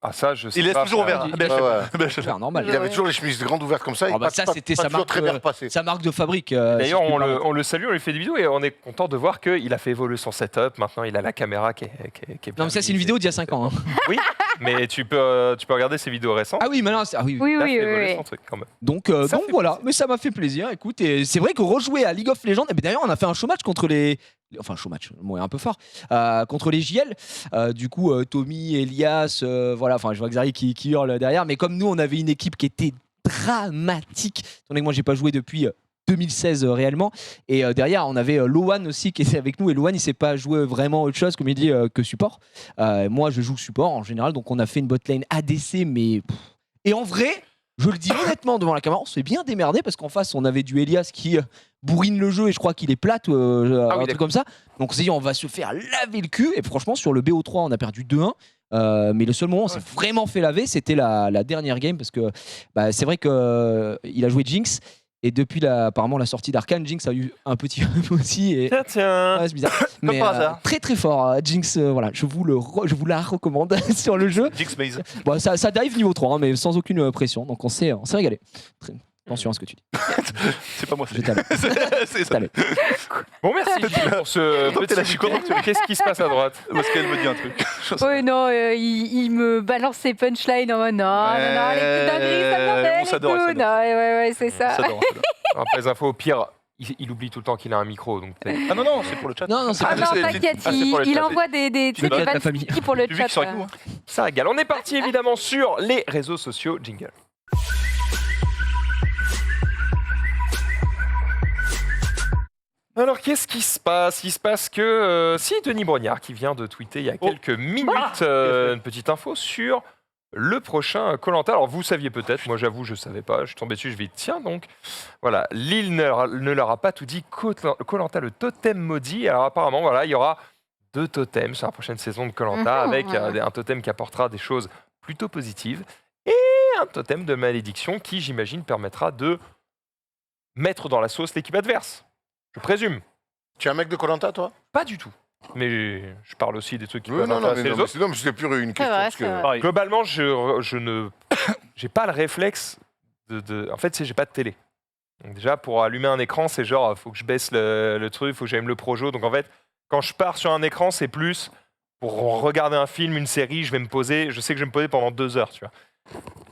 Ah ça, je sais Il laisse pas. toujours ouvert. il- Ben, je sais Ouais, pas. ouais. Ben, je sais Frère, pas. normal. Il avait toujours les chemises grandes ouvertes comme ça. Ah bah ça, c'était sa toujours marque, très bien repassé. Sa marque de fabrique. D'ailleurs, si je puis me permettre. on le salue, on lui fait des vidéos et on est content de voir qu'il a fait évoluer son setup. Maintenant, il a la caméra qui est bien. Non, mais ça, c'est une vidéo d'il y a 5 ans. Hein. Oui, mais tu peux regarder ses vidéos récentes. Ah oui, maintenant, oui. Oui, Il a oui, fait évoluer oui. son truc quand même. Donc, Ça donc fait voilà, plaisir. mais ça m'a fait plaisir. Écoute, et c'est vrai que rejouer à League of Legends, et d'ailleurs, on a fait un show match contre les. Enfin, show match, le mot est un peu fort. Contre les JL. Du coup, Tommy, Elias, voilà, enfin, je vois Xari qui hurle derrière. Mais comme nous, on avait une équipe qui était dramatique. Étant donné que moi, j'ai pas joué depuis 2016 réellement. Et derrière, on avait Loan aussi qui était avec nous. Et Loan, il sait pas jouer vraiment autre chose, comme il dit, que support. Moi, je joue support en général. Donc, on a fait une botlane ADC, mais. Et en vrai. Je le dis honnêtement devant la caméra, on s'est bien démerdé parce qu'en face on avait du Elias qui bourrine le jeu et je crois qu'il est plate, un truc comme ça. Donc on s'est dit on va se faire laver le cul et franchement sur le BO3 on a perdu 2-1. Mais le seul moment où on s'est vraiment fait laver c'était la dernière game parce que c'est vrai qu'il a joué Jinx et depuis apparemment la sortie d'Arcane, Jinx a eu un petit aussi et Tiens. ouais, c'est bizarre. Mais par hasard. très très fort Jinx, voilà, je vous la recommande sur le jeu. Jinx Maze. Bon, ça dive niveau 3, hein, mais sans aucune pression. Donc on s'est régalé. Attention à ce que tu dis. C'est pas moi, Je t'aime. c'est ça. Bon, merci Gigi pour ce t'es là, je suis content. Qu'est-ce qui se passe à droite? Parce qu'elle me dit un truc. Oui, non, il me balance ses punchlines en mode non, les petites dingueries, ça m'embête on et s'adore, tout. on s'adore. Non, ouais, c'est ça. Ça dort. Alors, pour les infos, au pire, il oublie tout le temps qu'il a un micro. Donc Ah non, c'est pour le chat. Non, c'est Ah pas non, c'est- t'inquiète, c'est pour le il chat, envoie des le chat de la vannes famille. sticky pour le Tu chat. veux qu'ils sont avec nous, hein. ça régale. On est parti évidemment sur les réseaux sociaux. Jingle. Alors, qu'est-ce qui se passe? Il se passe que si Denis Brognard qui vient de tweeter il y a quelques minutes une petite info sur le prochain Koh-Lanta. Alors, vous saviez peut-être, moi j'avoue, je ne savais pas, je suis tombé dessus, je vais tiens donc. Voilà, Lille ne leur a pas tout dit. Koh-Lanta, le totem maudit. Alors, apparemment, voilà, il y aura 2 totems sur la prochaine saison de Koh-Lanta avec un totem qui apportera des choses plutôt positives et un totem de malédiction qui, j'imagine, permettra de mettre dans la sauce l'équipe adverse. Je présume. Tu es un mec de Koh-Lanta, toi? Pas du tout. Mais je parle aussi des trucs qui Oui, peuvent non, intéresser mais les autres. mais c'était plus une question. vrai, parce c'est que... vrai. Pareil. Globalement, je ne j'ai pas le réflexe de... En fait, j'ai pas de télé. Donc déjà, pour allumer un écran, c'est genre, faut que je baisse le truc, faut que j'aime le projo. Donc en fait, quand je pars sur un écran, c'est plus pour regarder un film, une série, je vais me poser, je sais que je vais me poser pendant 2 heures, tu vois.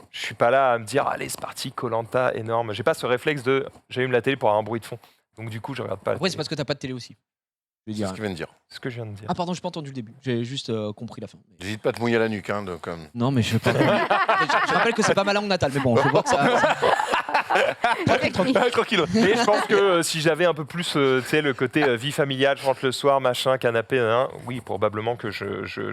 Je suis pas là à me dire, allez, c'est parti, Koh-Lanta, énorme. J'ai pas ce réflexe de, j'allume la télé pour avoir un bruit de fond. Donc du coup, je regarde pas la Après, c'est télé. parce que t'as pas de télé aussi. Je veux C'est dire. ce qu'il vient de dire. C'est ce que je viens de dire. Ah, pardon, j'ai pas entendu le début. J'ai juste compris la fin. N'hésite pas à te mouiller la nuque. Hein, donc, Non, mais je sais pas. Je rappelle que c'est pas ma langue natale, mais bon, je vois que ça. Tranquille. Et je pense que si j'avais un peu plus tu sais, le côté vie familiale, je rentre le soir, machin, canapé, hein, oui, probablement que je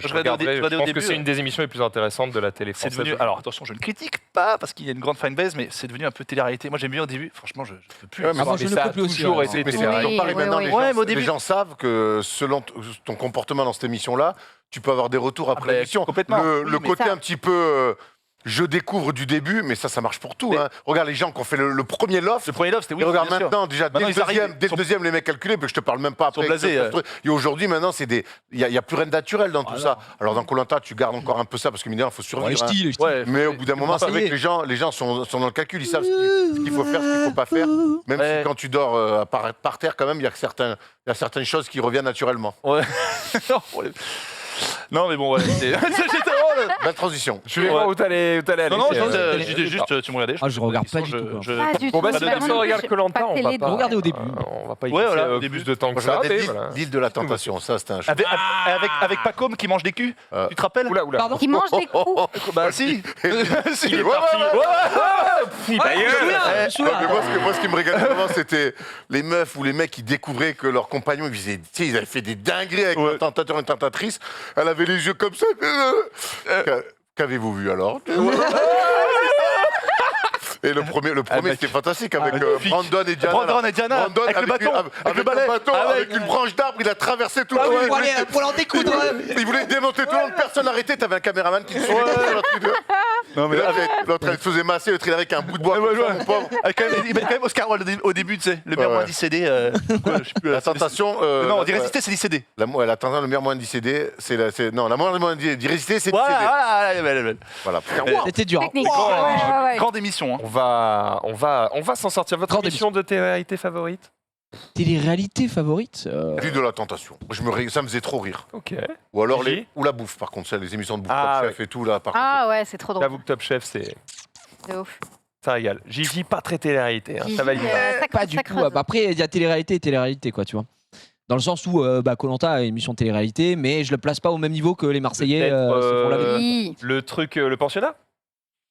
regardais regarderais. Je au pense que début, c'est une des émissions les plus intéressantes de la télé C'est française. devenu. Alors attention, je ne critique pas parce qu'il y a une grande fanbase, mais c'est devenu un peu télé-réalité. Moi j'aime bien au début. Franchement, je peux plus. Ouais, mais Ah, moi, Mais je ne ça peux a plus aussi. toujours alors. été mais c'est télé. toujours pareil. oui, Maintenant, oui. les gens, Ouais, mais au début- les gens savent que selon ton comportement dans cette émission-là, tu peux avoir des retours après bah, l'émission. complètement. Le Oui, mais côté ça- un petit peu je découvre du début, mais ça marche pour tout. Mais- Hein. Regarde les gens qui ont fait le premier loft. Le premier love, c'était oui. Et regarde bien sûr. maintenant, déjà, dès Maintenant, le ils arrivent, dès ils sont- le deuxième, les mecs calculés, mais je te parle même pas sont après. blasés, Et aujourd'hui, maintenant, il n'y a plus rien de naturel dans tout Ah, ça. Alors dans Koh-Lanta, tu gardes encore un peu ça, parce que, mine de rien, il faut Ouais, les survivre. hein. styles, les styles. Ouais, Mais au bout d'un moment, c'est vrai Marseillais. que les gens sont dans le calcul, ils savent ce qu'il faut faire, ce qu'il ne faut pas faire. Même Ouais. si quand tu dors par terre, quand même, il y a certaines choses qui reviennent naturellement. Ouais. Non, mais bon, ouais. J'étais drôle. Belle transition. Je voulais voir où t'allais aller. Non, non, c'est, j'étais juste. Tu me regardais. Ah, je regarde pas du tout, quoi. Pas du Bon, bah, tout. si Bah, personne non, regarde j'ai Koh-Lanta, pas on de va télé, pas. donc. Regardez au début. On va pas y Ouais, passer voilà, au début. plus de temps Moi, que je ça. regardais mais l'île voilà. l'île de la tentation. Ça, c'était un choix. Avec Pacôme qui mange des culs. Tu te rappelles? Oula, oula. Pardon. Qui mange des coups. Bah si. Si. Il est Ouais, parti. ouais, ouais. D'ailleurs. Je me souviens. Ouais, mais moi, ce qui me régalait vraiment, c'était les meufs ou les mecs qui découvraient que leurs compagnons, ils avaient fait des dingueries avec Ouais. un tentateur et une tentatrice. Elle avait les yeux comme ça. Qu'avez-vous vu alors? Et le premier c'était fantastique avec magnifique. Brandon et Diana. Brandon et Diana, Brandon avec le bâton, avec le balai. un bâton, Ah ouais. avec une branche d'arbre, il a traversé tout le Ah oui, monde. pour aller- pour l'en découdre. Il voulait démonter tout le monde, personne n'arrêtait. T'avais un caméraman qui te suivait. Non, Mais l'autre, elle se faisait masser, l'autre, il avait un bout de bois. Ouais, comme ça, ouais. mon pauvre. Il met quand même Oscar Wilde au début, tu sais. Le meilleur Ouais, moyen ouais. d'y céder. Quoi, je sais plus. La tentation. Non, d'y résister, c'est d'y céder. La tentation, le meilleur moyen d'y céder, non, la meilleure moyen d'y résister, c'est d'y Voilà, céder. voilà, elle est belle, elle est belle. Voilà. C'était dur. hein. Technique. Ouais. Grande émission. Hein. On va s'en sortir. Votre Grande émission de télé-réalité favorite? Télé-réalité favorite Plus de la tentation. Ça me faisait trop rire. Ok. Ou alors Gigi ou la bouffe, par contre, ça, les émissions de bouffe, Ah, Top Chef et tout, là, par contre. Ah ouais, c'est trop drôle. J'avoue que Top Chef, c'est De ouf. ça régale. Gigi, pas très télé-réalité. Hein. Ça va Gigi, vite. ça Pas creuse, du ça tout. creuse. Bah, après, il y a télé-réalité et télé-réalité, quoi, tu vois. Dans le sens où Koh-Lanta a une émission de télé-réalité, mais je le place pas au même niveau que les Marseillais Peut-être, se font laver. Oui. Le truc, le pensionnat?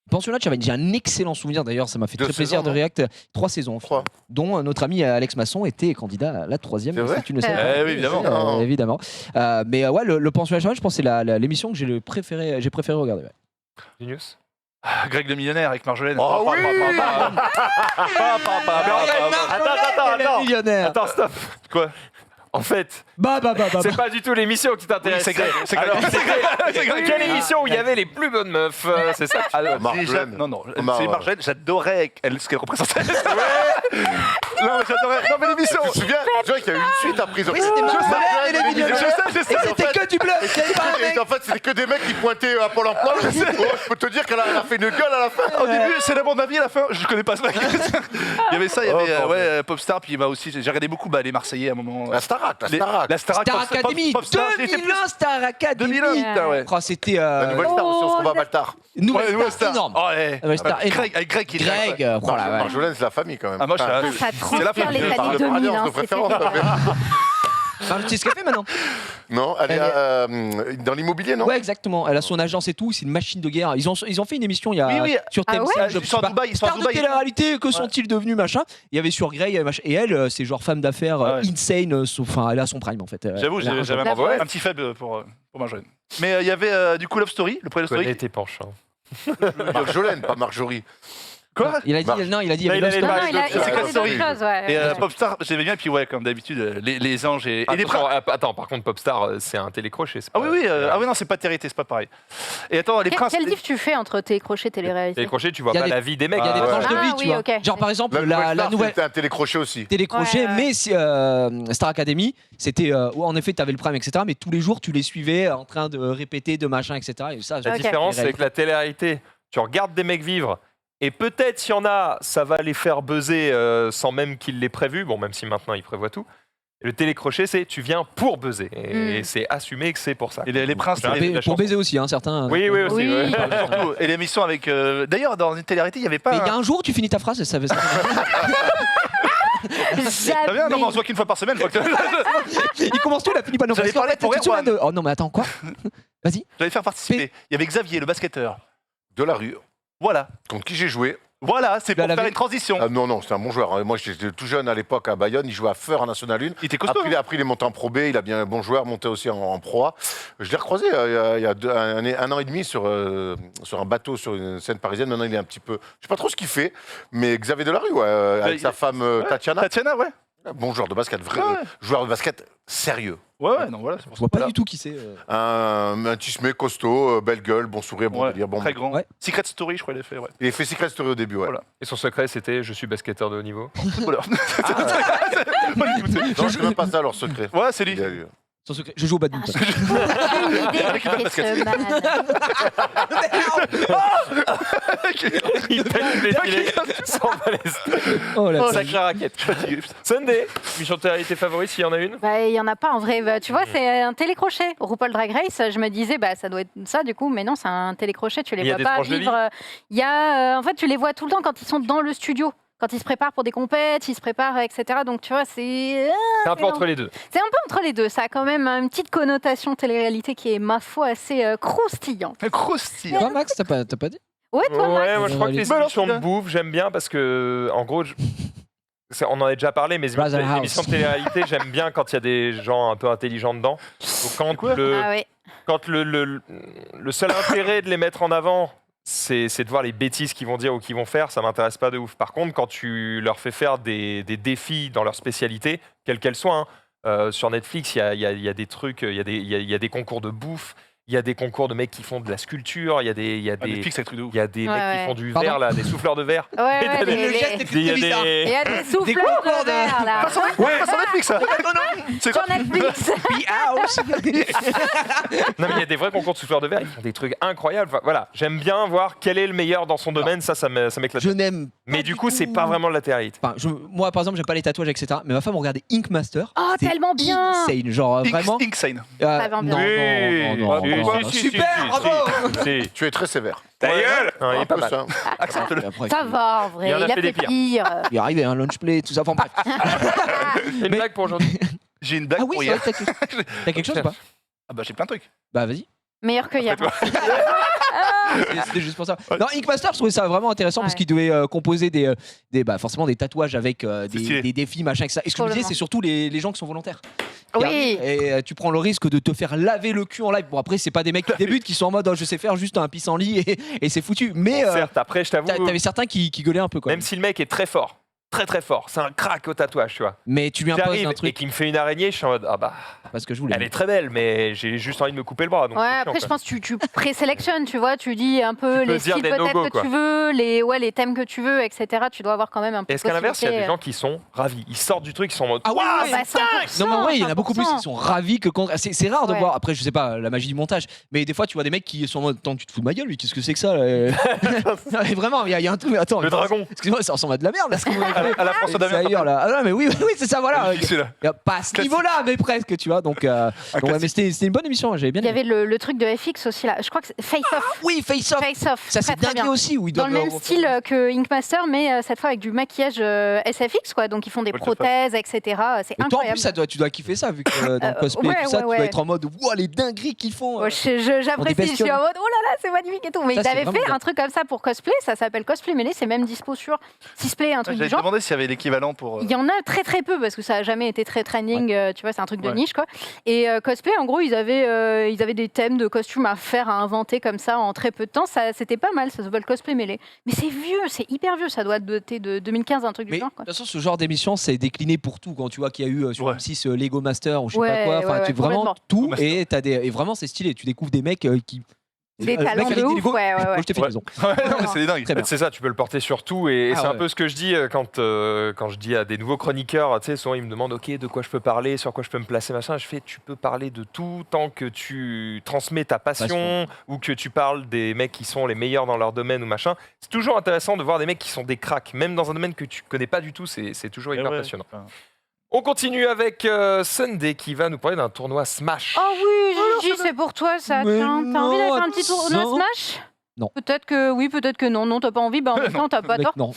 Pensionnat, j'ai un excellent souvenir d'ailleurs, ça m'a fait 2 très plaisir saisons, de React. 3 saisons, au final, dont notre ami Alex Masson était candidat à la 3e. C'est vrai si tu ne sais Eh pas. oui, évidemment. Non. Évidemment. Mais ouais, le pensionnat cheval, je pense que c'est l'émission que j'ai préféré regarder. Ouais. Genius. Greg le millionnaire avec Marjolaine. Oh oui. Attends. Millionnaire. Attends, stop. Quoi? En fait, Bah. c'est pas du tout l'émission qui t'intéresse. Oui, c'est Greg, c'est Greg. Alors, c'est Greg. quelle émission où il y avait les plus bonnes meufs? C'est ça que tu Alors, Marjolaine. déjà, non, Omar, c'est Marjolaine, j'adorais ce qu'elle représentait. Non, mais j'adorais. Non, mais l'émission. Tu te souviens, je vois qu'il y a eu une suite à prison. Oui, c'était Marcel et les mignons. Je sais. Et c'était que du bluff. Il y avait pas un mec. Et en fait, c'était que des mecs qui pointaient à Pôle emploi. Oh, je peux te dire qu'elle a fait une gueule à la fin. Au début, c'est l'amour de ma vie, à la fin, je connais pas ce mec. Il y avait ça, il y avait Popstar, puis aussi, j'ai regardé beaucoup les Marseillais à un moment. La Starac, la Les- Starac. La Starac, Star Academy. Popstar, j'ai été 2001 Star Academy. 2001, putain, ouais. Oh, c'était La nouvelle star aussi, on se retrouve à Oh, Baltar. nouvelle Ouais, star énorme. Oh, ouais. Nouvelle star énorme. Greg, avec Greg qui est là, ouais. Greg, oh là, ouais. Marjolaine, c'est la famille quand même. Ah, moi, je suis Enfin, là. Ça C'est la transfère les famille, années de 2000. alliance hein, de c'est préférence. Enfin, tu sais ce qu'elle fait maintenant? Non, elle est dans l'immobilier, non? Ouais, exactement. Elle a son agence et tout. C'est une machine de guerre. Ils ont fait une émission il y a Oui, oui. sur Ah TMC. ouais je Ils sais sont à pas. Dubaï, ils sont à Star de Dubaï. télé-réalité, que sont-ils devenus, machin. Il y avait sur Grey, machin. Et elle, c'est genre femme d'affaires Ah ouais. insane. Enfin, elle a son prime en fait. J'avoue, Elle a un j'avais La un voix. petit faible pour Marjolaine. Mais il y avait du coup Love Story, le premier Love Connais Story. tes penchants. Marjolaine, pas Marjorie. Quoi Il a dit, non, il a dit. Non, il a Love les Story. Non, non, il a C'est parlé Secret d'autres Story. choses, ouais. Et Popstar, j'aimais bien, et puis ouais, comme d'habitude, les anges et les princes. Attends, par contre, Popstar, c'est un télécrochet. c'est Ah pas- oui, oui, ah oui, non, c'est pas Térité, c'est pas pareil. Et attends, les princes. Quel diff tu fais entre tes crochets télé-réalité? Télécrochet, tu vois Il y a pas des- la vie des mecs. Il y a des Ah, tranches de ouais. vie, Ah, tu oui, vois. ok. Genre par exemple La la nouvelle c'était un télécrochet aussi. télécrochet, Ouais, ouais. mais Star Academy, c'était en effet, tu avais le prime, etc. Mais tous les jours, tu les suivais en train de répéter, de machin, etc. Et ça, La Ok. différence, c'est que la télé-réalité, tu regardes des mecs vivre, et peut-être s'il y en a, ça va les faire buzzer sans même qu'ils l'aient prévu. Bon, même si maintenant ils prévoient tout. Et le télécrochet, c'est tu viens pour buzzer. Et c'est assumé que c'est pour ça. Et les princes. J'ai les- la pour chanson. baiser aussi, hein, certains. Oui, oui, aussi. Oui. ouais. Surtout, et l'émission avec. D'ailleurs, dans une télé-réalité, il n'y avait pas. Mais il y a un jour, tu finis ta phrase, ça veut. Très bien, non, mais on se voit qu'une fois par semaine. Il commence tout, il a fini pas non J'allais parce qu'en parler fait, pour tu te souviens Erwan. de- Oh non, mais attends, quoi? Vas-y. J'allais faire participer. Il y avait Xavier, le basketteur. De la rue, Voilà. contre qui j'ai joué. Voilà, c'est Tu l'as pour faire lavé une transition. Ah, non, c'est un bon joueur. Moi, j'étais tout jeune à l'époque à Bayonne. Il jouait à Feur en National 1. Il était costaud. Après, il est monté en Pro B. Il a bien un bon joueur, monté aussi en Pro A. Je l'ai recroisé il y a un an et demi sur un bateau sur une scène parisienne. Maintenant, il est un petit peu. Je sais pas trop ce qu'il fait, mais Xavier Delarue, ouais, avec il- sa femme Tatiana. Tatiana, ouais. Bon joueur de basket, vrai Ouais. joueur de basket sérieux. Ouais, non, voilà, c'est pour Je ça. vois pas Voilà. du tout qui c'est. Un tismé costaud, belle gueule, bon sourire, bon Ouais, délire. Bon, très grand. Ouais. Secret Story, je crois, il a fait, ouais. il a fait Secret Story au début, ouais. Voilà. Et son secret, c'était je suis basketteur de haut niveau. Footballeur. Pas du tout. Non, c'est même pas ça leur secret. Ouais, c'est lui. Il a- Son secret. Je joue au badminton. J'ai une idée de Chris Man. Il pète les filets sans balèze. Oh là, Sacrée raquette. Sunday, mission de télé-réalité favorite, s'il y en a une. Bah, il y en a pas en vrai. Bah, tu vois, c'est un télécrochet. RuPaul Drag Race, je me disais, bah, ça doit être ça du coup, mais non, c'est un télécrochet. Tu les Il y a vois des pas tranches de vivre. Il y a, en fait, tu les vois tout le temps quand ils sont dans le studio. Quand ils se préparent pour des compètes, ils se préparent, etc. Donc, tu vois, c'est C'est un peu entre les deux. c'est un peu entre les deux. Ça a quand même une petite connotation télé-réalité qui est, ma foi, assez croustillante. Croustillant. Toi, Max, t'as pas dit? Ouais, toi, Max Ouais, moi je crois que les Bah alors, émissions de celui-là. bouffe, j'aime bien parce que, en gros, on en a déjà parlé, mais les Brother House. émissions de télé-réalité, j'aime bien quand il y a des gens un peu intelligents dedans. Donc Ah ouais. quand le seul intérêt de les mettre en avant, c'est de voir les bêtises qu'ils vont dire ou qu'ils vont faire, ça m'intéresse pas de ouf. Par contre, quand tu leur fais faire des défis dans leur spécialité, quelles qu'elles soient, hein, sur Netflix, il y a des trucs, il y a des concours de bouffe, il y a des concours de mecs qui font de la sculpture, il y a des Netflix, c'est un truc de ouf. il y a des Ouais, mecs ouais. qui font du Pardon verre, là, des souffleurs de verre. Ouais, ouais, des- les- Le geste est les- plus Il y a bizarre. Il y des... a des souffleurs concours de verre, là. Sur Netflix, ça. C'est Sur quoi Netflix. Non, mais il y a des vrais concours de souffleurs de verre, ils font des trucs incroyables. Enfin, voilà, j'aime bien voir quel est le meilleur dans son domaine, ça m'éclate. Je n'aime. Mais pas du coup, c'est tout. pas vraiment de la télé-réalité. Enfin, moi, par exemple, j'aime pas les tatouages, etc. Mais ma femme regardait Ink Master. Oh, C'est tellement bien. insane, genre vraiment. Insane. Vraiment bien. Non, super, bravo. Si. Tu es très sévère. Ta gueule Non, il est Un pas peu mal. ça. Accepte-le. Après, Ça va, en vrai. Il y en a Il a fait des fait pire. il est arrivé un lunch play, tout ça. Enfin bref. Une blague pour aujourd'hui. J'ai une blague Ah oui, pour c'est hier. vrai que t'as quelque chose ou pas? Ah bah j'ai plein de trucs. Bah vas-y. Meilleur que hier. C'était juste pour ça. Non, Ink Master, je trouvais ça vraiment intéressant parce Ouais. qu'il devait composer forcément des tatouages avec stylé. des défis, machin, etc. Et ce que je me disais, Complètement. c'est surtout les gens qui sont volontaires. Oui. Et tu prends le risque de te faire laver le cul en live. Bon, après, c'est pas des mecs qui débutent, qui sont en mode oh, je sais faire juste un pissenlit et c'est foutu. Mais Certes, après, je t'avoue, t'avais certains qui gueulaient un peu, quoi. même si le mec est très fort, très très fort. C'est un crack au tatouage, tu vois. Mais tu lui imposes J'arrive un et truc, qui me fait une araignée, je suis en mode ah bah parce que je voulais. elle est très belle, mais j'ai juste envie de me couper le bras. Donc Ouais, c'est chiant, après, quoi. je pense que tu présélectionnes, tu vois, tu dis un peu Tu peux les dire styles des peut-être no-go, que quoi. tu veux, les thèmes que tu veux, etc. Tu dois avoir quand même un peu Est-ce qu'à l'inverse, il y a des possibilité, gens qui sont ravis, ils sortent du truc, ils sont en mode Ah ouais, Waouh, ouais, bah, c'est dingue 100%, Non mais en vrai, il y en a beaucoup plus 100%. qui sont ravis que contre. C'est rare de Ouais. voir. Après, je sais pas la magie du montage, mais des fois, tu vois des mecs qui sont en mode attends, tu te fous de ma gueule, lui. Qu'est-ce que c'est que ça là Non, mais vraiment, il y a un truc. Mais attends, Le dragon. excuse-moi, ça ressemble à de la merde là. Ce que vous avez fait. À la France C'est Damien. ailleurs, là. Ah non, mais oui, oui, c'est ça, voilà. Magnifique, celui-là. Y a pas à ce niveau-là, mais presque, tu vois. Donc, ouais, mais c'était une bonne émission, j'avais bien Il y aimé. avait le truc de FX aussi là. Je crois que c'est Face Off. Oui, Face Off. Face Off. Ça, c'est très, très dingue bien. aussi. Où ils Dans doivent le même style que Ink Master, mais cette fois avec du maquillage SFX, quoi. Donc ils font des What the fuck. prothèses, etc. C'est Mais toi, en incroyable. plus, tu dois kiffer ça, vu que dans le cosplay ouais, et tout ça, ouais, tu dois ouais. être en mode wow, les dingueries qu'ils font. Ouais, j'apprécie, je suis bestioles. en mode oh là là, c'est magnifique et tout. Mais Ça, ils c'est avaient vraiment fait bien. un truc comme ça pour cosplay, ça s'appelle Cosplay Mêlé, c'est même dispo sur Sisplay, un truc du J'avais genre. demandé s'il y avait l'équivalent pour. Il y en a très très peu parce que ça a jamais été très trending, tu vois, c'est un truc de Ouais. niche quoi. Et cosplay, en gros, ils avaient des thèmes de costumes à faire, à inventer comme ça en très peu de temps. Ça, c'était pas mal, ça s'appelle Cosplay Mêlé. Mais c'est vieux, c'est hyper vieux, ça doit dater de 2015, un truc Mais du genre de quoi. toute façon, ce genre d'émission, c'est décliné pour tout. Quand tu vois qu'il y a eu sur Ouais. M6 Lego Master ou je sais Ouais, pas quoi, enfin, ouais, tu ouais, vraiment complètement. tout Master. et vraiment c'est stylé. Tu découvres des mecs qui. Des le mec talents avec de des ouf, Lego, ouais, ouais, moi, ouais. je te fais Ouais. raison. Ouais, non, mais c'est dingue. Très bien. C'est ça, tu peux le porter sur tout et Ah c'est un ouais. peu ce que je dis quand je dis à des nouveaux chroniqueurs, tu sais, souvent ils me demandent ok de quoi je peux parler, sur quoi je peux me placer, machin. Je fais tu peux parler de tout tant que tu transmets ta passion ou que tu parles des mecs qui sont les meilleurs dans leur domaine ou machin. C'est toujours intéressant de voir des mecs qui sont des cracks, même dans un domaine que tu connais pas du tout, c'est toujours Et hyper ouais. passionnant. Enfin, On continue avec Sunday qui va nous parler d'un tournoi Smash. Oh oui, Gigi, c'est pour toi ça. Mais Tiens, t'as envie d'aller non, faire un petit tournoi attends. Smash Non. Peut-être que oui, peut-être que non. Non, t'as pas envie, bah en même temps, t'as pas Mec, tort. non.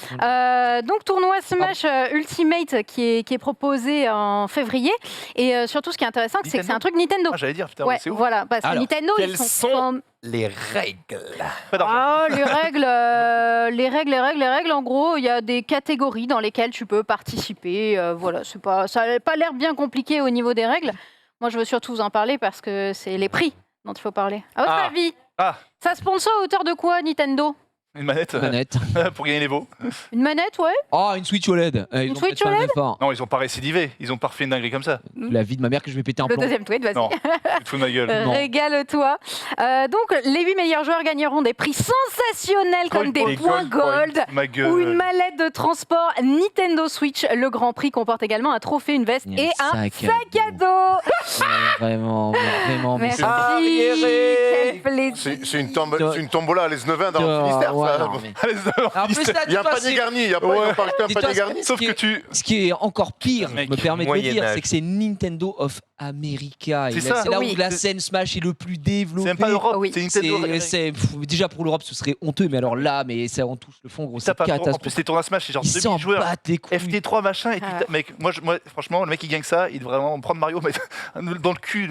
Donc tournoi Smash Ultimate qui est proposé en février et surtout ce qui est intéressant c'est que c'est Nintendo. un truc Nintendo. Ah, j'allais dire, putain, Ouais, c'est ouf. voilà, parce que Alors, Nintendo quelles ils sont sont comme- Les règles. Pas d'argent. Ah, les règles. En gros, il y a des catégories dans lesquelles tu peux participer. Voilà, ça n'a pas l'air bien compliqué au niveau des règles. Moi, je veux surtout vous en parler parce que c'est les prix dont il faut parler. À votre Ah. avis, Ah, ça sponsor à hauteur de quoi, Nintendo? une manette Manette. pour gagner les veaux. Une manette, ouais. Oh, une Switch OLED. Ils Une ont Switch peut-être fait un OLED effort. Non, ils ont pas récidivé. Ils ont pas refait une dinguerie comme ça. La vie de ma mère que je vais péter un Le plomb. deuxième tweet, vas-y. Non, tu te fous de ma gueule. Non. Régale-toi. Donc, les 8 meilleurs joueurs gagneront des prix sensationnels comme des Des points gold points. gold. Ma gueule. Ou une mallette de transport Nintendo Switch. Le Grand Prix comporte également un trophée, une veste Il y a et un un sac sac à dos. Vraiment. mais Merci. c'est- Arriéré. Quel plaisir. C'est une tombola à l'Esnevin dans le Finistère, Ouais, ça. non, mais- Allez, En plus, là, Il y a un dis-toi, panier c'est- garni, il y a pas, Ouais. ils ont pas acheté un Dis-toi, panier c'est- garni. Sauf que tu. Ce qui est encore pire, Mec, je me permets de le Moyen dire, Âge. c'est que c'est Nintendo of America. Et C'est là, ça. c'est là Oui. où la scène Smash est le plus développée. C'est même pas l'Europe, Oui. c'est Nintendo. Déjà pour l'Europe, ce serait honteux, mais alors là, mais ça on touche le fond, gros, T'as c'est pas trop- En plus, catastrophique. les tournois Smash, c'est genre Ils s'en 2000 joueurs. battent les couilles. FT3 machin et tout. Ah. Mec, moi, franchement, le mec qui gagne ça, il devrait vraiment prendre Mario, mettre dans le cul.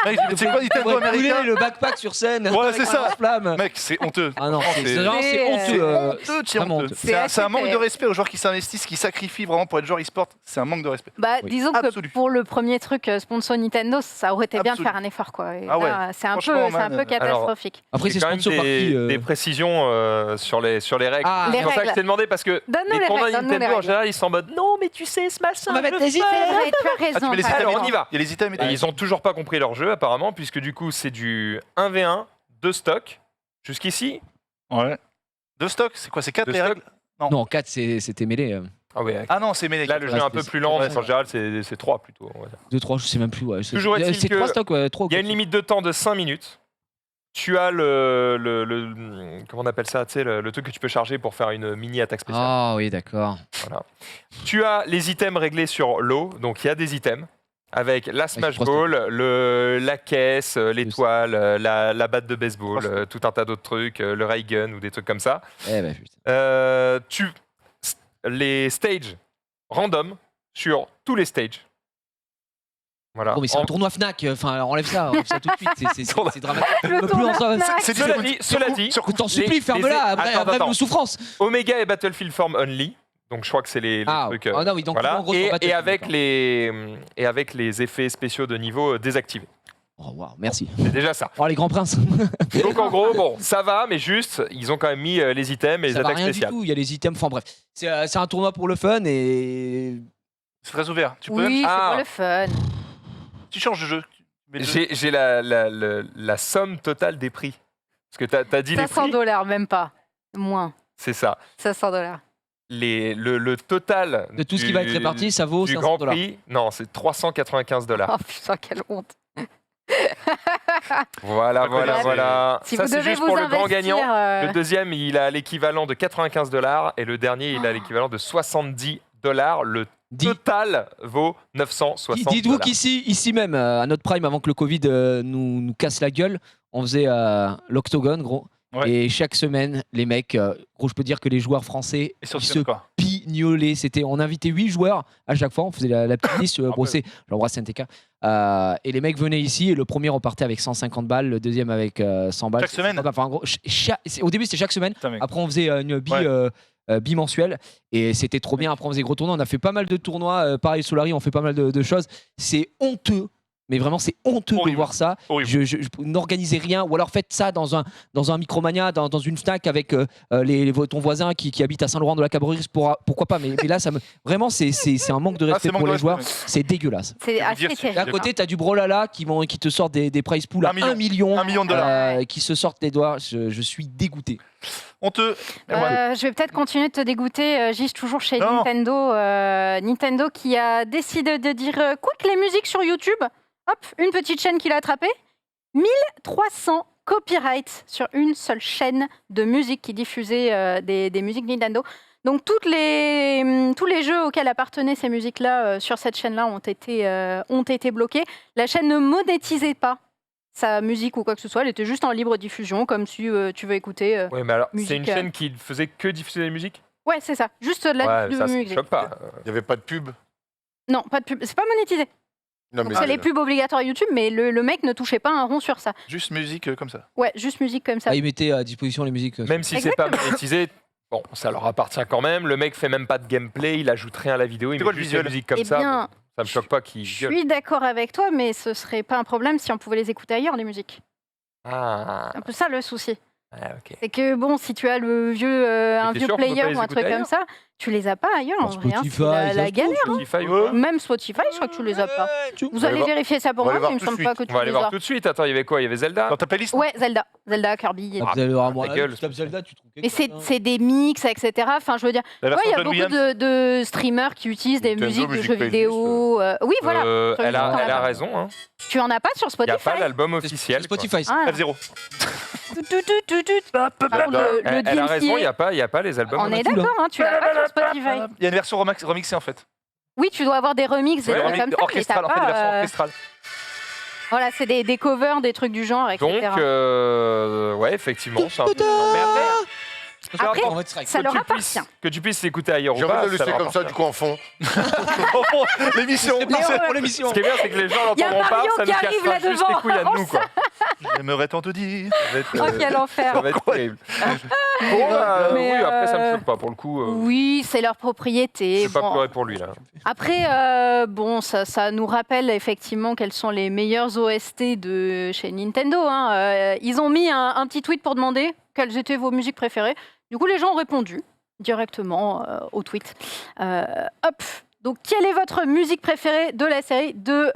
Mec, c'est quoi Nintendo Ouais, brûler américain? le backpack sur scène. Ouais, avec c'est un ça. flamme. Mec, c'est honteux. Ah non, Franchement, c'est vraiment, c'est C'est, honteux. honteux, c'est vraiment honteux. honteux. C'est un assez manque de fait. respect aux joueurs qui s'investissent, qui sacrifient vraiment pour être joueurs e-sport. C'est un manque de respect. Bah, Oui. disons Absolu. que pour le premier truc sponsor Nintendo, ça aurait été bien de Absolu. faire un effort, quoi. Et Ah ouais. là, c'est un peu, Franchement, c'est un man. peu catastrophique. Après, J'ai c'est quand même sponsor par qui des précisions sur les règles. Ah, Les c'est pour ça que règles. je t'ai demandé parce que Donne-nous les les tournois règles, donne-nous les Nintendo en règles. général ils sont en mode non mais tu sais Smash On va je mettre le les fais. items. C'est vrai, tu as Ah, raison. tu mets les t'as items Alors, raison. on y va. Il y a les items et Et ils ont toujours pas compris leur jeu apparemment puisque du coup c'est du 1v1 de stock jusqu'ici. Ouais. Deux stocks, c'est quoi? C'est 4 Deux les stocks. règles? Non, 4, c'était mêlé. Ah ouais. Ah non, c'est mêlé. Là le jeu est un peu plus lent, mais en général c'est 3 plutôt. On va dire. 2, 3, je sais même plus. Ouais. Toujours est-il C'est que 3 stocks, ouais, 3 Il y a une limite de temps de 5 minutes. Tu as comment on appelle ça, tu sais, le truc que tu peux charger pour faire une mini attaque spéciale. Ah oui, d'accord. Tu as les items réglés sur l'eau, donc il y a des items avec la Smash trois Ball, la caisse, l'étoile, la batte de baseball, tout un tas d'autres trucs, le ray gun ou des trucs comme ça. Eh ben, putain. Les stages random sur tous les stages. Voilà. Oh, mais c'est un tournoi Fnac. Enfin, enlève ça tout de suite. C'est dramatique. Le On peut plus tournoi en savoir. Fnac. Cela dit, Je t'en supplie, ferme-la. Après, Attends, après attends. nos souffrances. Omega et Battlefield Form Only. Donc je crois que c'est les Ah, trucs. ah non, oui, donc voilà. en gros, et, sur Battlefield, avec d'accord. les effets spéciaux de niveau désactivés. Oh, wow, merci. C'est déjà ça. Oh, les grands princes. Donc en gros, bon, ça va, mais juste, ils ont quand même mis les items et les Ça va attaques rien du spéciales. tout. Il y a les items. Enfin bref, c'est un tournoi pour le fun et C'est très ouvert. Tu peux Oui, c'est Ah. pour le fun. tu changes de jeu. Tu mets le jeu. J'ai la somme totale des prix. Parce que t'as dit les 500 prix, dollars, même pas. Moins. c'est ça. 500 dollars. Le total de tout ce qui va être réparti, ça vaut du 500 Grand dollars. Prix, non, c'est 395 $. Oh putain, quelle honte. Voilà, voilà, c'est- voilà. Si Ça, vous c'est devez juste vous pour le grand investir, gagnant. Le deuxième, il a l'équivalent de 95 $ et le dernier, il a l'équivalent de 70 $. Le total vaut 960 Dites-vous $. qu'ici même, à notre prime, avant que le Covid nous casse la gueule, on faisait l'octogone, gros. Ouais. Et chaque semaine, les mecs, gros, je peux dire que les joueurs français, Et sur ils le se quoi. pignolaient. On invitait 8 joueurs à chaque fois. On faisait la petite liste. Gros, peu. j'embrasse NTK. Et les mecs venaient ici. Et le premier repartait avec 150 balles. Le deuxième avec 100 balles. Chaque semaine Enfin, en gros, au début, c'était chaque semaine. Putain, mec. Après, on faisait une bimensuelle. Et c'était trop bien. Après, on faisait gros tournois. On a fait pas mal de tournois. Pareil, Solari, on fait pas mal de choses. C'est honteux. Mais vraiment, c'est honteux de Horrible. voir ça. Horrible. Je n'organisez rien. Ou alors faites ça dans un Micromania, dans une Fnac avec ton voisin qui habite à Saint-Laurent de la Cabrerie. Pourquoi pas, mais là, vraiment, c'est un manque de Ah, respect c'est manque pour de les joueurs. respect, C'est dégueulasse. C'est veux assez dire, Et à terrible. côté, tu as du Brolala qui te sort des prize pools à 1 million. 1 million de dollars. Qui se sortent les doigts. Je suis dégoûté. Honteux. Et voilà. Je vais peut-être continuer de te dégoûter. J'y suis toujours chez Non. Nintendo. Nintendo qui a décidé de dire quick les musiques sur YouTube. Hop, une petite chaîne qu'il a attrapée. 1300 copyrights sur une seule chaîne de musique qui diffusait des musiques Nintendo. Donc tous les jeux auxquels appartenaient ces musiques-là sur cette chaîne-là ont été bloqués. La chaîne ne monétisait pas sa musique ou quoi que ce soit. Elle était juste en libre diffusion, comme si tu veux écouter. Ouais, mais alors, c'est Musique, une chaîne qui faisait que diffuser des musiques. Ouais, c'est ça. Juste de la Ouais, ça, ça me musique. choque pas. Il n'y avait pas de pub. Non, pas de pub. C'est pas monétisé. Non, Donc, c'est les pubs obligatoires YouTube, mais le mec ne touchait pas un rond sur ça. Juste musique comme ça. Ouais, juste musique comme ça. Ils mettaient à disposition les musiques. Même si c'est pas monétisé, bon, ça leur appartient quand même. Le mec fait même pas de gameplay, il ajoute rien à la vidéo, il C'est met quoi le juste la visuel musique comme Eh ça. bien, Bon, ça me choque pas qu'il Je gueule. suis d'accord avec toi, mais ce serait pas un problème si on pouvait les écouter ailleurs, les musiques. Ah, C'est un peu ça le souci. ok. C'est que bon, si tu as un t'es vieux sûr qu'on peut pas player les ou un écouter truc comme ça, tu les as pas ailleurs en Sur vrai. Hein, Spotify, c'est ça la se galère. Spotify ou Ouais. pas Même Spotify, je crois que tu les as pas. Vous allez vérifier ça pour on va moi, aller mais il me voir semble tout pas de que tu On va aller les voir as. tout de suite. Attends, il y avait quoi? Il y avait Zelda. Dans ta playlist Ouais, Zelda, Kirby. Ah, vous allez voir, ta gueule. tu tapes Zelda, tu trouves quelque Mais chose, hein. c'est des mix, etc. Enfin, je veux dire, La ouais, version il y a John beaucoup Williams. de streamers qui utilisent des Nintendo musiques de Music jeux Playlist, vidéo. Oui, voilà. Elle T'en as a pas. raison. Hein. Tu en as pas sur Il n'y a Spotify. pas l'album C'est officiel. quoi. Spotify. ça. Ah, F0. Par contre, le Elle a raison, il DMCA, n'y a pas les albums. on est tout, là. d'accord, hein, tu l'as pas sur Spotify. Il y a une version remixée en fait. Oui, tu dois avoir des remixes, des Ouais, trucs comme ça, mais t'as Orchestrale, en fait, des pas. versions orchestrales. Voilà, c'est des covers, des trucs du genre, etc. Donc, ouais, effectivement, c'est un peu. Mais Après, On va te strike. ça leur appartient. que tu puisses l'écouter ailleurs J'ai ou pas. envie de le ça laisser leur comme ça, appartient. du coup, en fond. L'émission. Pour l'émission. Ce qui est bien, c'est que les gens Il y a l'entendront pas, Mario ça qui nous arrive cassera là juste les devant. couilles à nous, quoi. J'aimerais tant te dire. Ça va être, Oh, quel ça enfer. va être terrible. Bon, Mais, oui, après, ça me choque pas. Pour le coup, Oui, c'est leur propriété. je vais pas Bon. pleurer pour lui, là. Après, bon, ça nous rappelle effectivement quels sont les meilleurs OST de chez Nintendo. Hein. Ils ont mis un petit tweet pour demander quelles étaient vos musiques préférées. Du coup, les gens ont répondu directement au tweet. Hop. Donc, quelle est votre musique préférée de la série de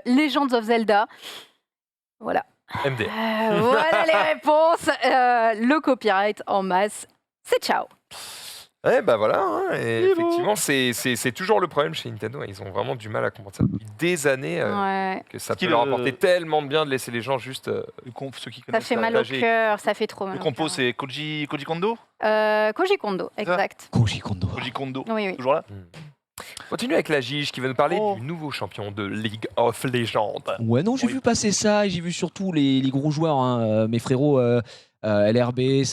Legends of Zelda? Voilà. MD. Voilà les réponses. Le copyright en masse, c'est ciao. Ouais, bah voilà. Hein, et effectivement, c'est toujours le problème chez Nintendo. Ils ont vraiment du mal à comprendre ça depuis des années. Ouais. Que ça Qui peut leur le- apporter tellement de bien de laisser les gens juste. Ceux qui Ça connaissent fait mal au Magique. cœur, ça fait trop mal. Le au compo, cœur. c'est Koji Kondo. Koji Kondo, exact. Koji Kondo. Koji Kondo. Oui, oui. Toujours là. Continue avec la Gige qui va nous parler Oh. du nouveau champion de League of Legends. Ouais, non, j'ai Oui. vu passer ça et j'ai vu surtout les gros joueurs, hein, mes frérots LRB,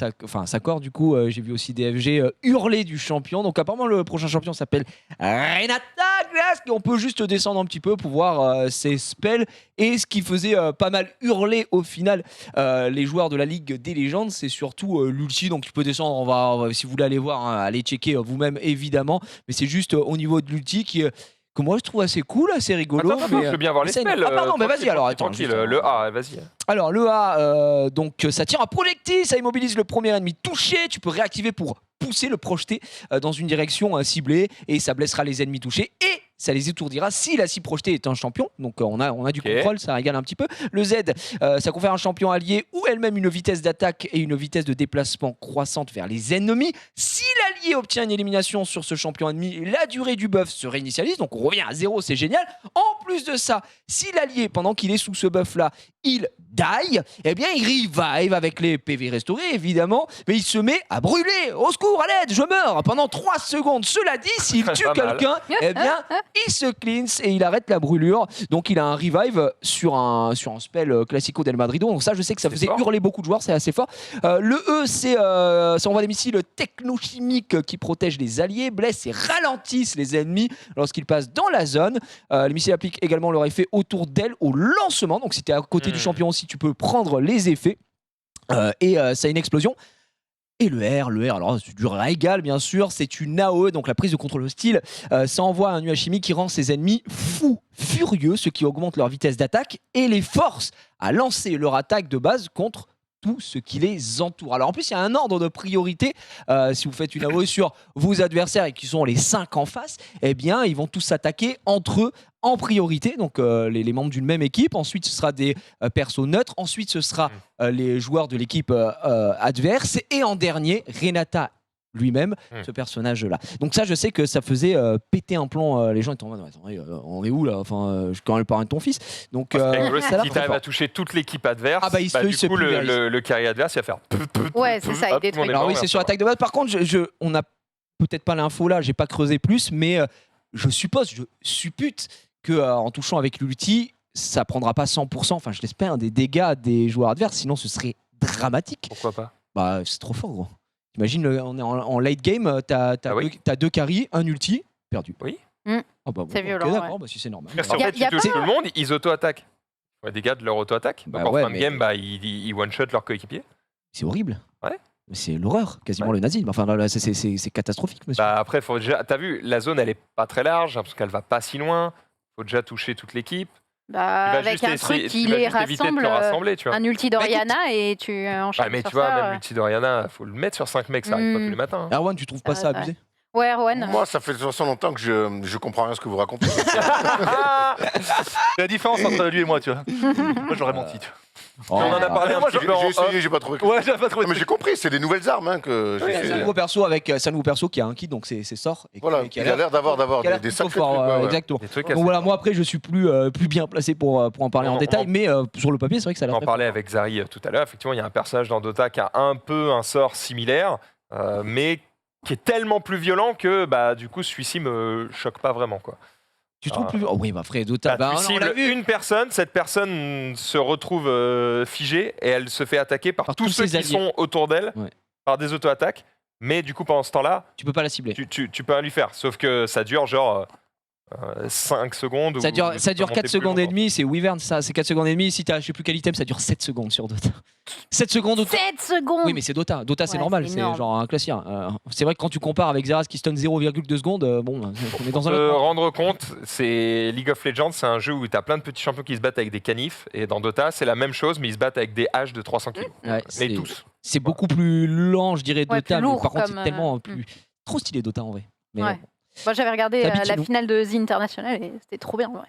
Sakor, du coup, j'ai vu aussi DFG hurler du champion. Donc, apparemment, le prochain champion s'appelle Renata Glass. Et on peut juste descendre un petit peu pour voir ses spells. Et ce qui faisait pas mal hurler au final les joueurs de la Ligue des légendes, c'est surtout l'ulti. Donc, tu peux descendre, si vous voulez aller voir, hein, allez checker vous-même évidemment. Mais c'est juste au niveau de l'ulti que moi je trouve assez cool, assez rigolo. Attends, mais, je veux bien voir les c'est- spells. Ah pardon, mais vas-y alors, attends. Tranquille, juste, le A, vas-y. Alors le A, donc ça tire un projectile, ça immobilise le premier ennemi touché. Tu peux réactiver pour pousser, le projeter dans une direction ciblée et ça blessera les ennemis touchés et ça les étourdira si la cible projetée est un champion. Donc on a du contrôle, ça régale un petit peu. Le Z, ça confère un champion allié ou elle-même une vitesse d'attaque et une vitesse de déplacement croissante vers les ennemis. Si l'allié obtient une élimination sur ce champion ennemi, la durée du buff se réinitialise. Donc on revient à 0, c'est génial. En plus de ça, si l'allié, pendant qu'il est sous ce buff-là, il die, eh bien il revive avec les PV restaurés évidemment, mais il se met à brûler. Au secours, à l'aide, je meurs pendant 3 secondes. Cela dit, s'il tue Pas mal. quelqu'un, eh bien il se cleanse et il arrête la brûlure. Donc il a un revive sur un spell classico del Madrido. Donc ça, je sais que ça C'est faisait fort. hurler beaucoup de joueurs, c'est assez fort. Le E, c'est ça envoie des missiles technochimiques qui protègent les alliés, blessent et ralentissent les ennemis lorsqu'ils passent dans la zone. Les missiles appliquent également leur effet autour d'elle au lancement. Donc si tu es à côté du champion aussi, tu peux prendre les effets. Et ça a une explosion. Et le R, alors c'est du régal bien sûr, c'est une AOE, donc la prise de contrôle hostile. Ça envoie un nuage chimique qui rend ses ennemis fous, furieux, ce qui augmente leur vitesse d'attaque et les force à lancer leur attaque de base contre tout ce qui les entoure. Alors en plus, il y a un ordre de priorité. Si vous faites une AOE sur vos adversaires et qui sont les 5 en face, eh bien, ils vont tous s'attaquer entre eux en priorité, donc les membres d'une même équipe. Ensuite, ce sera des persos neutres. Ensuite, ce sera les joueurs de l'équipe adverse. Et en dernier, Renata lui-même, ce personnage-là. Donc ça, je sais que ça faisait péter un plomb. Les gens étaient en mode, attendez, on est où là? Enfin, je suis quand même le parrain de ton fils. Donc, Parce qu'avec le ça a l'air si très t'arrives fort. à toucher toute l'équipe adverse, Ah bah, il du se coup, pulvérise. le carré adverse, il va faire. Ouais, c'est ça, il Hop, détruit. tout le monde est Alors mort, oui, c'est merci, sur attaque de base. Par contre, on n'a peut-être pas l'info là, j'ai pas creusé plus, mais je suppute que en touchant avec l'ulti, ça prendra pas 100%, enfin je l'espère, des dégâts des joueurs adverses, sinon ce serait dramatique. Pourquoi pas? Bah c'est trop fort gros. Imagine, on est en late game, t'as oui. deux carries, un ulti, perdu. Oui. Mm. Ah bah bon, C'est ok, violent, d'accord, ouais. bah si c'est normal. Parce qu'en Y a- fait, y a tu touches pas- tout le monde, ils auto-attaquent. Ouais, des gars de leur auto-attaque. Donc Bah en ouais, fin de mais- game, ils one-shot leur coéquipier. C'est horrible. Ouais. Mais c'est l'horreur, quasiment le nazisme. Enfin là, c'est catastrophique, monsieur. Bah après, faut déjà. T'as vu, la zone, elle est pas très large, parce qu'elle va pas si loin. Faut déjà toucher toute l'équipe. Bah, Tu vas avec juste un essayer- truc tu qui vas les juste éviter de rassemble, te rassembler, tu vois. un ulti d'Oriana et tu enchaînes Ah, mais sur tu vois, ça. même l'ulti d'Oriana, faut le mettre sur 5 mecs, ça arrive pas tous les matins. hein. Erwan, tu trouves pas Ah, ça ouais. abusé? Ouais, Erwan. Moi, ça fait de toute façon longtemps que je comprends rien à ce que vous racontez. C'est la différence entre lui et moi, tu vois. Moi, j'aurais menti. Tu On en a parlé un Moi, petit j'ai peu en j'ai off. essayé, j'ai pas trouvé. vois. Ouais, j'avais pas trouvé. Mais j'ai compris, c'est des nouvelles armes hein, que j'ai C'est fait. un nouveau perso avec c'est un nouveau perso qui a un kit, donc c'est sort. Et Voilà, qui il a l'air d'avoir qui a l'air des plutôt sacrés fort, trucs. ouais, ouais. exactement. Des trucs Donc assez voilà, forts. moi après je suis plus bien placé pour en parler en On- détail, mais sur le papier c'est vrai que ça a On l'air en très parlait fort. avec Zari tout à l'heure. Effectivement, il y a un personnage dans Dota qui a un peu un sort similaire, mais qui est tellement plus violent que bah, du coup, celui-ci me choque pas vraiment. Quoi. Tu trouves plus oh oui, bah frère Dota, Bah, bah, tu on l'a cibles vu. une personne, cette personne se retrouve figée et elle se fait attaquer par Par tous tous ceux ses qui alliés. sont autour d'elle, Ouais. par des auto-attaques. Mais du coup, pendant ce temps-là, Tu peux pas la cibler. tu peux rien lui faire. Sauf que ça dure genre 5 secondes. Ça ou dure, tu ça peux dure monter 4 plus secondes et longtemps. demie, c'est Wyvern ça, c'est 4 secondes et demie. Si t'as je sais plus quel item, ça dure 7 secondes sur Dota. 7 secondes au 7 secondes. Oui, mais c'est Dota. Dota, c'est Ouais, normal, c'est c'est énorme. genre un classique. C'est vrai que quand tu compares avec Zeras qui stun 0,2 secondes, bon, on est dans un Pour te autre monde. rendre compte, c'est League of Legends, c'est un jeu où tu as plein de petits champions qui se battent avec des canifs. Et dans Dota, c'est la même chose, mais ils se battent avec des haches de 300 kg. Ouais, Mais c'est- tous. C'est beaucoup plus lent, je dirais, Ouais, Dota, plus mais lourd par contre, comme, c'est tellement plus. Trop stylé Dota en vrai. Mais Ouais. Moi, j'avais regardé Ça habite chez la nous. finale de The International et c'était trop bien, en vrai.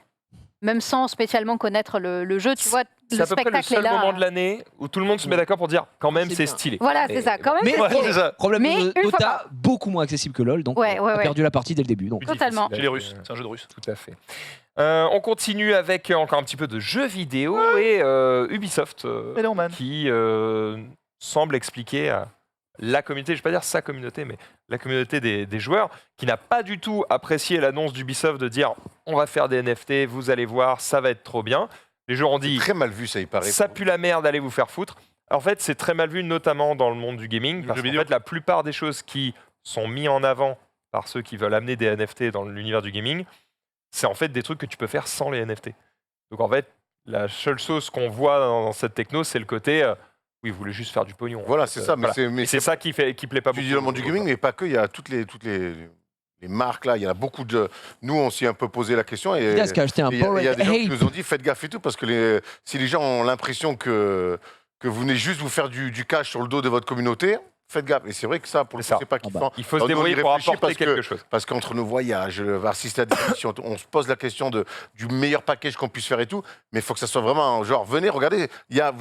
Même sans spécialement connaître le jeu, tu vois, C'est le à peu près le spectacle est seul là. moment de l'année où tout le monde se met d'accord pour dire quand même C'est c'est bien. stylé. Voilà, Et- c'est ça. Quand même, Mais- c'est Ouais, stylé. c'est ça. problème Mais de une fois Dota, beaucoup moins accessible que LoL, donc Ouais, ouais, a ouais. perdu la partie dès le début. Donc. Plus Totalement. difficile Chez les à- Russes, c'est un jeu de Russes. Tout à fait. On continue avec encore un petit peu de jeux vidéo et Ubisoft Mais non, man. qui semble expliquer à la communauté, je ne vais pas dire sa communauté, mais la communauté des joueurs, qui n'a pas du tout apprécié l'annonce d'Ubisoft de dire on va faire des NFT, vous allez voir, ça va être trop bien. Les joueurs ont dit Très mal vu, ça, il paraît. ça pue la merde, allez vous faire foutre. En fait, c'est très mal vu, notamment dans le monde du gaming, Du parce jeu qu'en vidéo. fait, la plupart des choses qui sont mises en avant par ceux qui veulent amener des NFT dans l'univers du gaming, c'est en fait des trucs que tu peux faire sans les NFT. Donc en fait, la seule chose qu'on voit dans cette techno, c'est le côté oui, vous voulez juste faire du pognon. Voilà, Donc, c'est ça. Mais voilà. c'est mais Et c'est ça qui plaît pas tu beaucoup. dis dans le monde du gaming, mais pas que. Il y a toutes les les marques, là, il y en a beaucoup de... Nous, on s'y est un peu posé la question. Et Adidas qui a acheté un il y a des gens qui Powerade. nous ont dit, faites gaffe et tout, parce que si les gens ont l'impression que vous venez juste vous faire du cash sur le dos de votre communauté, faites gaffe. Et c'est vrai que ça, pour le C'est coup, ça. c'est pas kiffant. Il faut se Nous, on y débrouiller pour réfléchit apporter parce que- quelque chose. Parce qu'entre nos voyages, assister à des émissions, on se pose la question du meilleur package qu'on puisse faire et tout, mais il faut que ça soit vraiment genre, venez, regardez,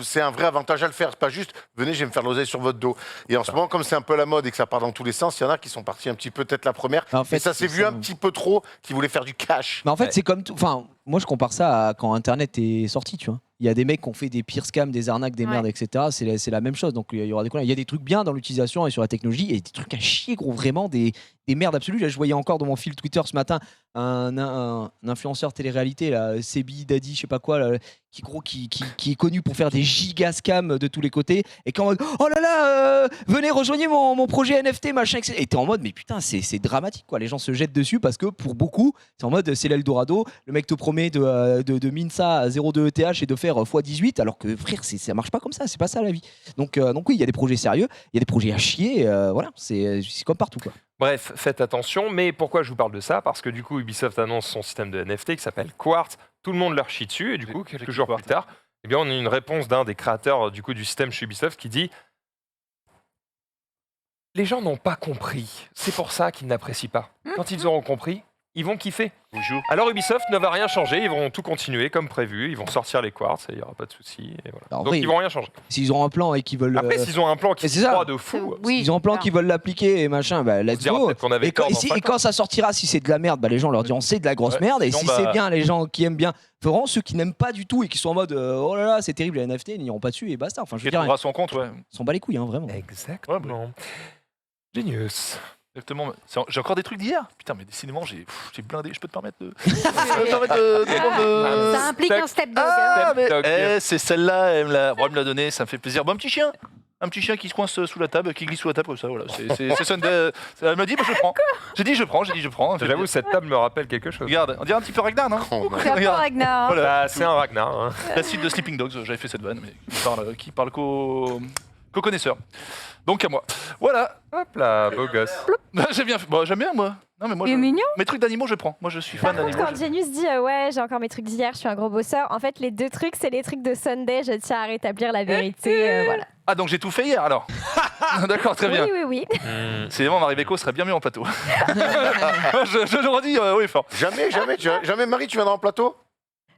c'est un vrai avantage à le faire, c'est pas juste, venez, je vais me faire l'oseille sur votre dos. Et en ce moment, comme c'est un peu la mode et que ça part dans tous les sens, il y en a qui sont partis un petit peu, peut-être la première, En fait, et ça s'est c'est vu ça. un petit peu trop, qui voulaient faire du cash. Mais en fait, Ouais. c'est comme tout. Enfin, moi, je compare ça à quand Internet est sorti, tu vois. Il y a des mecs qui ont fait des pires scams, des arnaques, des Ouais. merdes, etc. C'est la même chose. Donc, il y aura des problèmes. Il y a des trucs bien dans l'utilisation et sur la technologie et des trucs à chier, gros. Vraiment des merdes absolues. Là, je voyais encore dans mon fil Twitter ce matin un influenceur télé-réalité, là, Sebi, Daddy, je sais pas quoi, là, qui est connu pour faire des giga scams de tous les côtés et qui est en mode oh là là, venez rejoignez mon projet NFT machin, etc. Et t'es en mode mais putain c'est dramatique quoi. Les gens se jettent dessus parce que pour beaucoup c'est en mode c'est l'Eldorado. Le mec te promet de mine ça à 0,2 ETH et de faire x18 alors que frère ça marche pas comme ça, c'est pas ça la vie. Donc oui il y a des projets sérieux, il y a des projets à chier, voilà c'est comme partout quoi. Bref, faites attention. Mais pourquoi je vous parle de ça? Parce que du coup, Ubisoft annonce son système de NFT qui s'appelle Quartz. Tout le monde leur chie dessus. Et du coup, quelques jours plus tard, eh bien, on a une réponse d'un des créateurs du système chez Ubisoft qui dit les gens n'ont pas compris. C'est pour ça qu'ils n'apprécient pas. Quand ils auront compris, ils vont kiffer. Alors Ubisoft ne va rien changer, ils vont tout continuer comme prévu, ils vont sortir les quartz et il n'y aura pas de souci. Et voilà. Alors, Donc oui, ils vont rien changer. S'ils ont un plan et qu'ils veulent Après, s'ils ont un plan qui mais c'est se ça. croit de fou, Oui, ils ont un plan clair. qu'ils veulent l'appliquer et machin, bah on se let's dira go. peut-être qu'on avait Et quand, tort dans 5 quand ça sortira, si c'est de la merde, bah, les gens leur diront c'est de la grosse Ouais, merde. Et sinon, si bah- c'est bien, les gens qui aiment bien feront. Ceux qui n'aiment pas du tout et qui sont en mode oh là là, c'est terrible les NFT, ils n'iront pas dessus et basta. Enfin, je veux Il dire, trouvera son compte, ouais. ils s'en bat les couilles, hein, vraiment. Exactement. Genius. Exactement. J'ai encore des trucs d'hier. Putain, mais décidément, j'ai blindé. Je peux te permettre de. Je peux te permettre de- Ça implique un step dog. hein. Ah, mais Step dog. c'est celle-là, elle me l'a donnée, ça me fait plaisir. Bon, un petit chien. Un petit chien qui se coince sous la table, qui glisse sous la table comme ça, voilà. C'est Sunday. Elle m'a dit, bah, je prends. J'ai dit, je prends. J'avoue, cette table me rappelle quelque chose. Regarde, on dirait un petit peu Ragnar, non Oh, man. C'est un peu Regarde. Ragnar. Voilà. Bah, c'est un Ragnar. Hein. La suite de Sleeping Dogs, j'avais fait cette vanne, mais qui parle qu'aux connaisseurs. Donc à moi. Voilà. Hop là, beau gosse. J'aime bien. Bon, j'aime bien, moi. Non, mais moi, Il est mignon. mes trucs d'animaux, je prends. Moi, je suis Par fan contre, d'animaux. quand Genius dit ouais, j'ai encore mes trucs d'hier, je suis un gros bosseur, en fait, les deux trucs, c'est les trucs de Sunday, je tiens à rétablir la vérité. Voilà. Ah, donc j'ai tout fait hier alors. D'accord, très bien. Oui, oui, oui. Hmm. Vraiment, Marie-Beko serait bien mieux en plateau. je le redis, oui, fort. Jamais, Marie, tu viendras en plateau?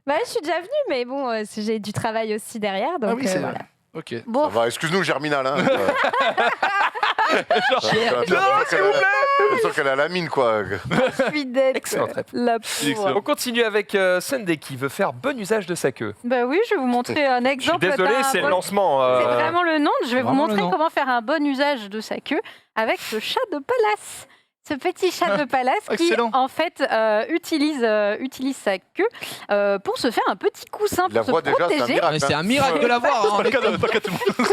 Bah, je suis déjà venue, mais bon, j'ai du travail aussi derrière, donc Ah oui, c'est voilà. Ok. Bon, Ça va, excuse-nous, Germinal. Hein. Non, s'il vous plaît. Je sens qu'elle est à la mine, quoi. je suis dead. Excellente réponse. La Excellent. pauvre. On continue avec Sunday qui veut faire bon usage de sa queue. Bah oui, je vais vous montrer un Je suis exemple. désolé, d'un c'est le bon- lancement. C'est vraiment le nom. Je vais vous Vraiment le montrer nom. comment faire un bon usage de sa queue avec ce chat de palace. Ce petit chat de palace qui, Excellent. en fait, utilise sa queue pour se faire un petit coussin La pour se voix, déjà, c'est un protéger. miracle. Ouais, c'est un miracle de l'avoir. hein. Pas le cas de tout le monde.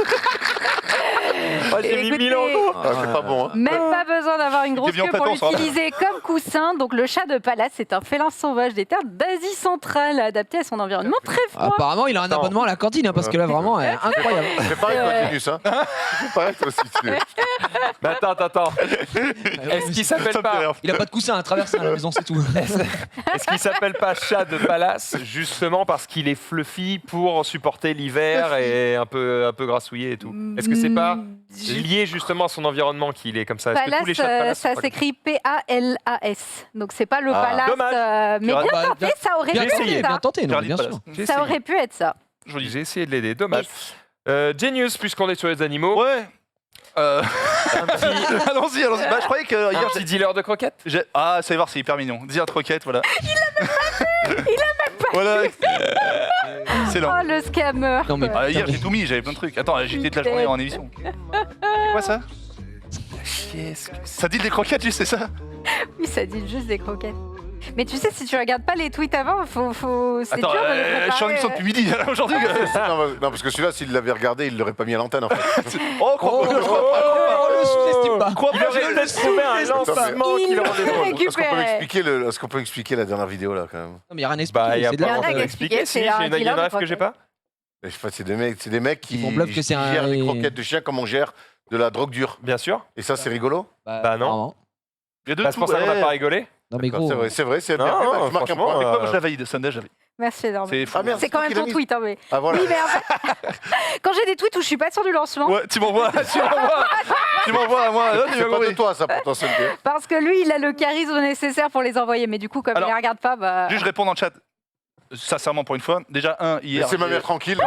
J'ai mis Écoutez, 1000 euros. Ah, c'est pas bon. Hein. Même pas besoin d'avoir une grosse bien queue pour platon, ça va. l'utiliser comme coussin. Donc le chat de palace, c'est un félin sauvage des terres d'Asie centrale, adapté à son environnement très froid. Apparemment, il a un Attends. abonnement à la cantine hein, parce que là, vraiment, incroyable. C'est pareil, toi, Genius. Hein. C'est pareil, toi aussi. Mais attends. Est-ce qu'il s'appelle Ça me fait pas rire. Il a pas de coussin à traverser à la maison, c'est tout. Est-ce qu'il s'appelle pas chat de palace justement parce qu'il est fluffy pour supporter l'hiver et un peu grassouillé et tout? Est-ce que c'est pas lié justement à son environnement qu'il est comme ça? Est-ce que tous les chats de Palace, palace ça sont pas comme s'écrit P-A-L-A-S. Donc c'est pas le Ah. palace. Dommage. Mais Ah, bien bah, tenté, ça aurait Bien pu tenté, être bien ça. tenté, non, Charlie bien Palace. sûr. J'ai Ça essayé. aurait pu être ça. Joli. J'ai essayé de l'aider, dommage. Genius, puisqu'on est sur les animaux, Ouais. Allons-y. Bah, je croyais que un hier. petit dealer de croquettes. Ah, ça va voir, c'est hyper mignon. Dire troquette, voilà. Il a même pas Voilà. Excellent. Oh le scammer. Non, mais Ah, hier, putain, j'ai tout mis, j'avais plein de trucs. Attends, j'étais toute la journée en émission. C'est quoi ça Ça dit des croquettes, juste, c'est ça Oui, ça dit juste des croquettes. Mais tu sais, si tu regardes pas les tweets avant, c'est Attends, dur de les je suis en préparer. émission depuis midi, aujourd'hui. Non, parce que celui-là, s'il l'avait regardé, il l'aurait pas mis à l'antenne, en fait. Oh, on le sous-estime pas. Crois Il pas, aurait je- peut-être trouvé un lancement Il qui le le rendait drôle. récupérait. Est-ce qu'on peut expliquer la dernière vidéo, là, quand même? Non, mais il n'y a rien à expliquer. Bah, il y a c'est de la pas vente. rien à à expliquer, expliquer. Si, c'est un il y a dealer une de ref que j'ai pas. Je sais pas, c'est des mecs qui font bluff que c'est un- gèrent les croquettes de chien comme on gère de la drogue dure. Bien sûr. Et ça, c'est rigolo? Bah non. apparemment. Il y a de Parce tout. qu'on ça, on n'a ouais. pas rigolé. Non, mais gros. C'est vrai, c'est Non, bien. non, Tu marques un franchement, point. Mais quoi, moi je la valide, Sunday, je la valide. Merci énormément. C'est fou. Ah, merde. C'est quand même qu'il a ton mis. tweet, hein, mais... Ah voilà. Oui, mais en fait, quand j'ai des tweets où je suis pas sûre du lancement, Ouais, tu m'envoies à moi. Là, tu C'est m'as pas de compris. toi ça pour ton Sunday. parce que lui, il a le charisme nécessaire pour les envoyer, mais du coup, comme Alors, il les regarde pas, bah... Juste, je réponds dans le chat. Sincèrement, pour une fois. Déjà, hier. Laissez ma mère tranquille.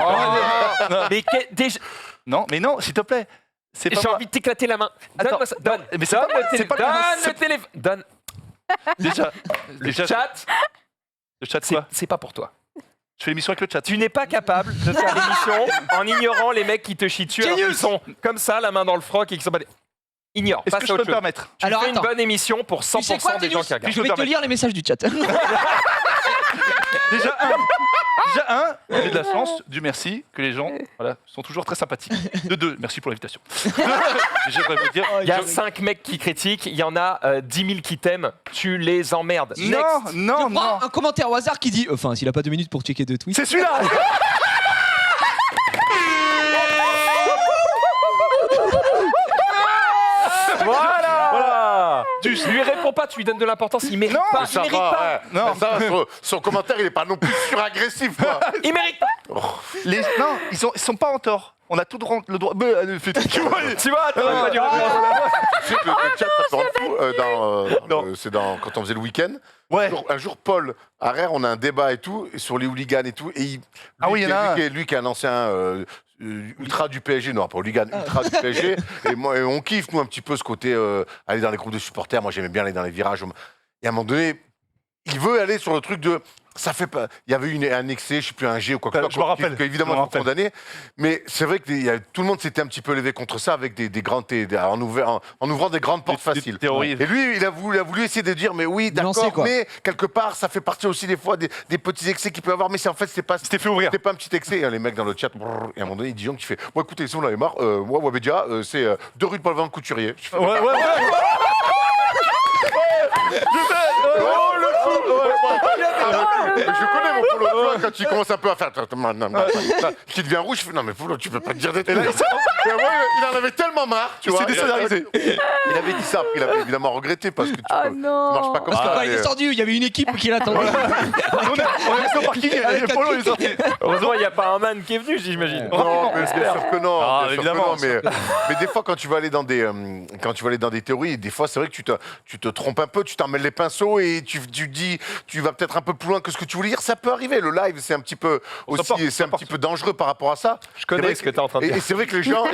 Mais déjà, Non, mais non, s'il te plaît. C'est pas j'ai moi. envie de t'éclater la main. Attends, Donne-moi ça. Donne. mais c'est Donne pas moi, le c'est téléphone. pas le- Donne c'est- le téléphone. Donne. Déjà. Le Déjà, chat, le chat, c'est quoi c'est pas pour toi. Je fais l'émission avec le chat. Tu n'es pas capable de faire l'émission en ignorant les mecs qui te chient dessus. Alors qu'ils sont comme ça, la main dans le froc et qui sont pas des... Ignore, Est-ce passe que je à peux autre me chose. permettre Tu Alors, fais une attends. bonne émission pour 100% Tu sais quoi, des gens Denis qui regardent. Je vais te lire les messages du chat. Déjà, j'ai de la chance, du merci, que les gens sont toujours très sympathiques. De deux, merci pour l'invitation. J'aimerais vous dire. Il y a 5 mecs qui critiquent, il y en a 10 000 qui t'aiment, tu les emmerdes. Non, Next. non, Je prends non. un commentaire au hasard qui dit enfin, s'il a pas 2 minutes pour checker 2 tweets. C'est celui-là. Voilà. Tu lui réponds pas, tu lui donnes de l'importance, il mérite Non, pas. Ça Il mérite va, pas. ouais. Non. Mais ça, son commentaire, il est pas non plus suragressif, quoi. Il mérite pas. Non, ils sont pas en tort. On a tout le droit. Tu vois, t'aurais pas dû répondre. Tu sais que le chat, ça te rend fou. Non. C'est quand on faisait le week-end. Ouais. Un jour, Paul, à Rère, on a un débat et tout, sur les hooligans et tout. Et Ah oui, il y en a un. lui qui est un ancien ultra du PSG, non, pas hooligan, ultra du PSG. Et on kiffe, nous, un petit peu ce côté, aller dans les groupes de supporters. Moi, j'aimais bien aller dans les virages. Et à un moment donné, il veut aller sur le truc de. Ça fait pas. Il y avait un excès, je sais plus, un G ou quoi que ce soit. Je me rappelle. Évidemment, Je me il faut condamner. Mais c'est vrai que tout le monde s'était un petit peu levé contre ça avec des grandes. En ouvrant des grandes portes faciles. Des théories. Et lui, il a voulu essayer de dire, mais oui, Nuancer, d'accord, quoi. mais quelque part, ça fait partie aussi des fois des petits excès qu'il peut y avoir. Mais en fait, c'était pas. C'était fait ouvrir. C'était pas un petit excès. Et les mecs dans le chat, brrr, et à un moment donné, Dijon qui fait bon, écoutez, si on en avait marre, moi, Wabédia, c'est 2 rue de Paul Van Couturier. Je fais, Ouais. oh, le fou Je connais mon Polo, tu vois, quand il commence un peu à faire. Qui devient rouge, je fais non, mais Polo, tu peux pas te dire des trucs. Mais moi, il en avait tellement marre, tu vois. s'est désolidarisé. Il avait dit ça, après, il avait évidemment regretté parce que tu Oh peux- non. ça marche pas comme Parce que ça. quand il est mais- descendu, il y avait une équipe qui l'attendait. On est resté au parking et Polo il est sorti. Heureusement, il n'y a pas un man qui est venu, j'imagine. Non, mais bien sûr que non. Ah, bien sûr que évidemment, non, mais des fois, quand tu vas aller dans des théories, des fois, c'est vrai que tu te trompes un peu, tu t'en mêles les pinceaux et tu dis, tu vas peut-être un peu plus loin que ce que tu voulais dire. Ça peut arriver. Le live, c'est un petit peu aussi, c'est un petit peu dangereux par rapport à ça. Je connais ce que tu es en train de Et dire. c'est vrai que les gens,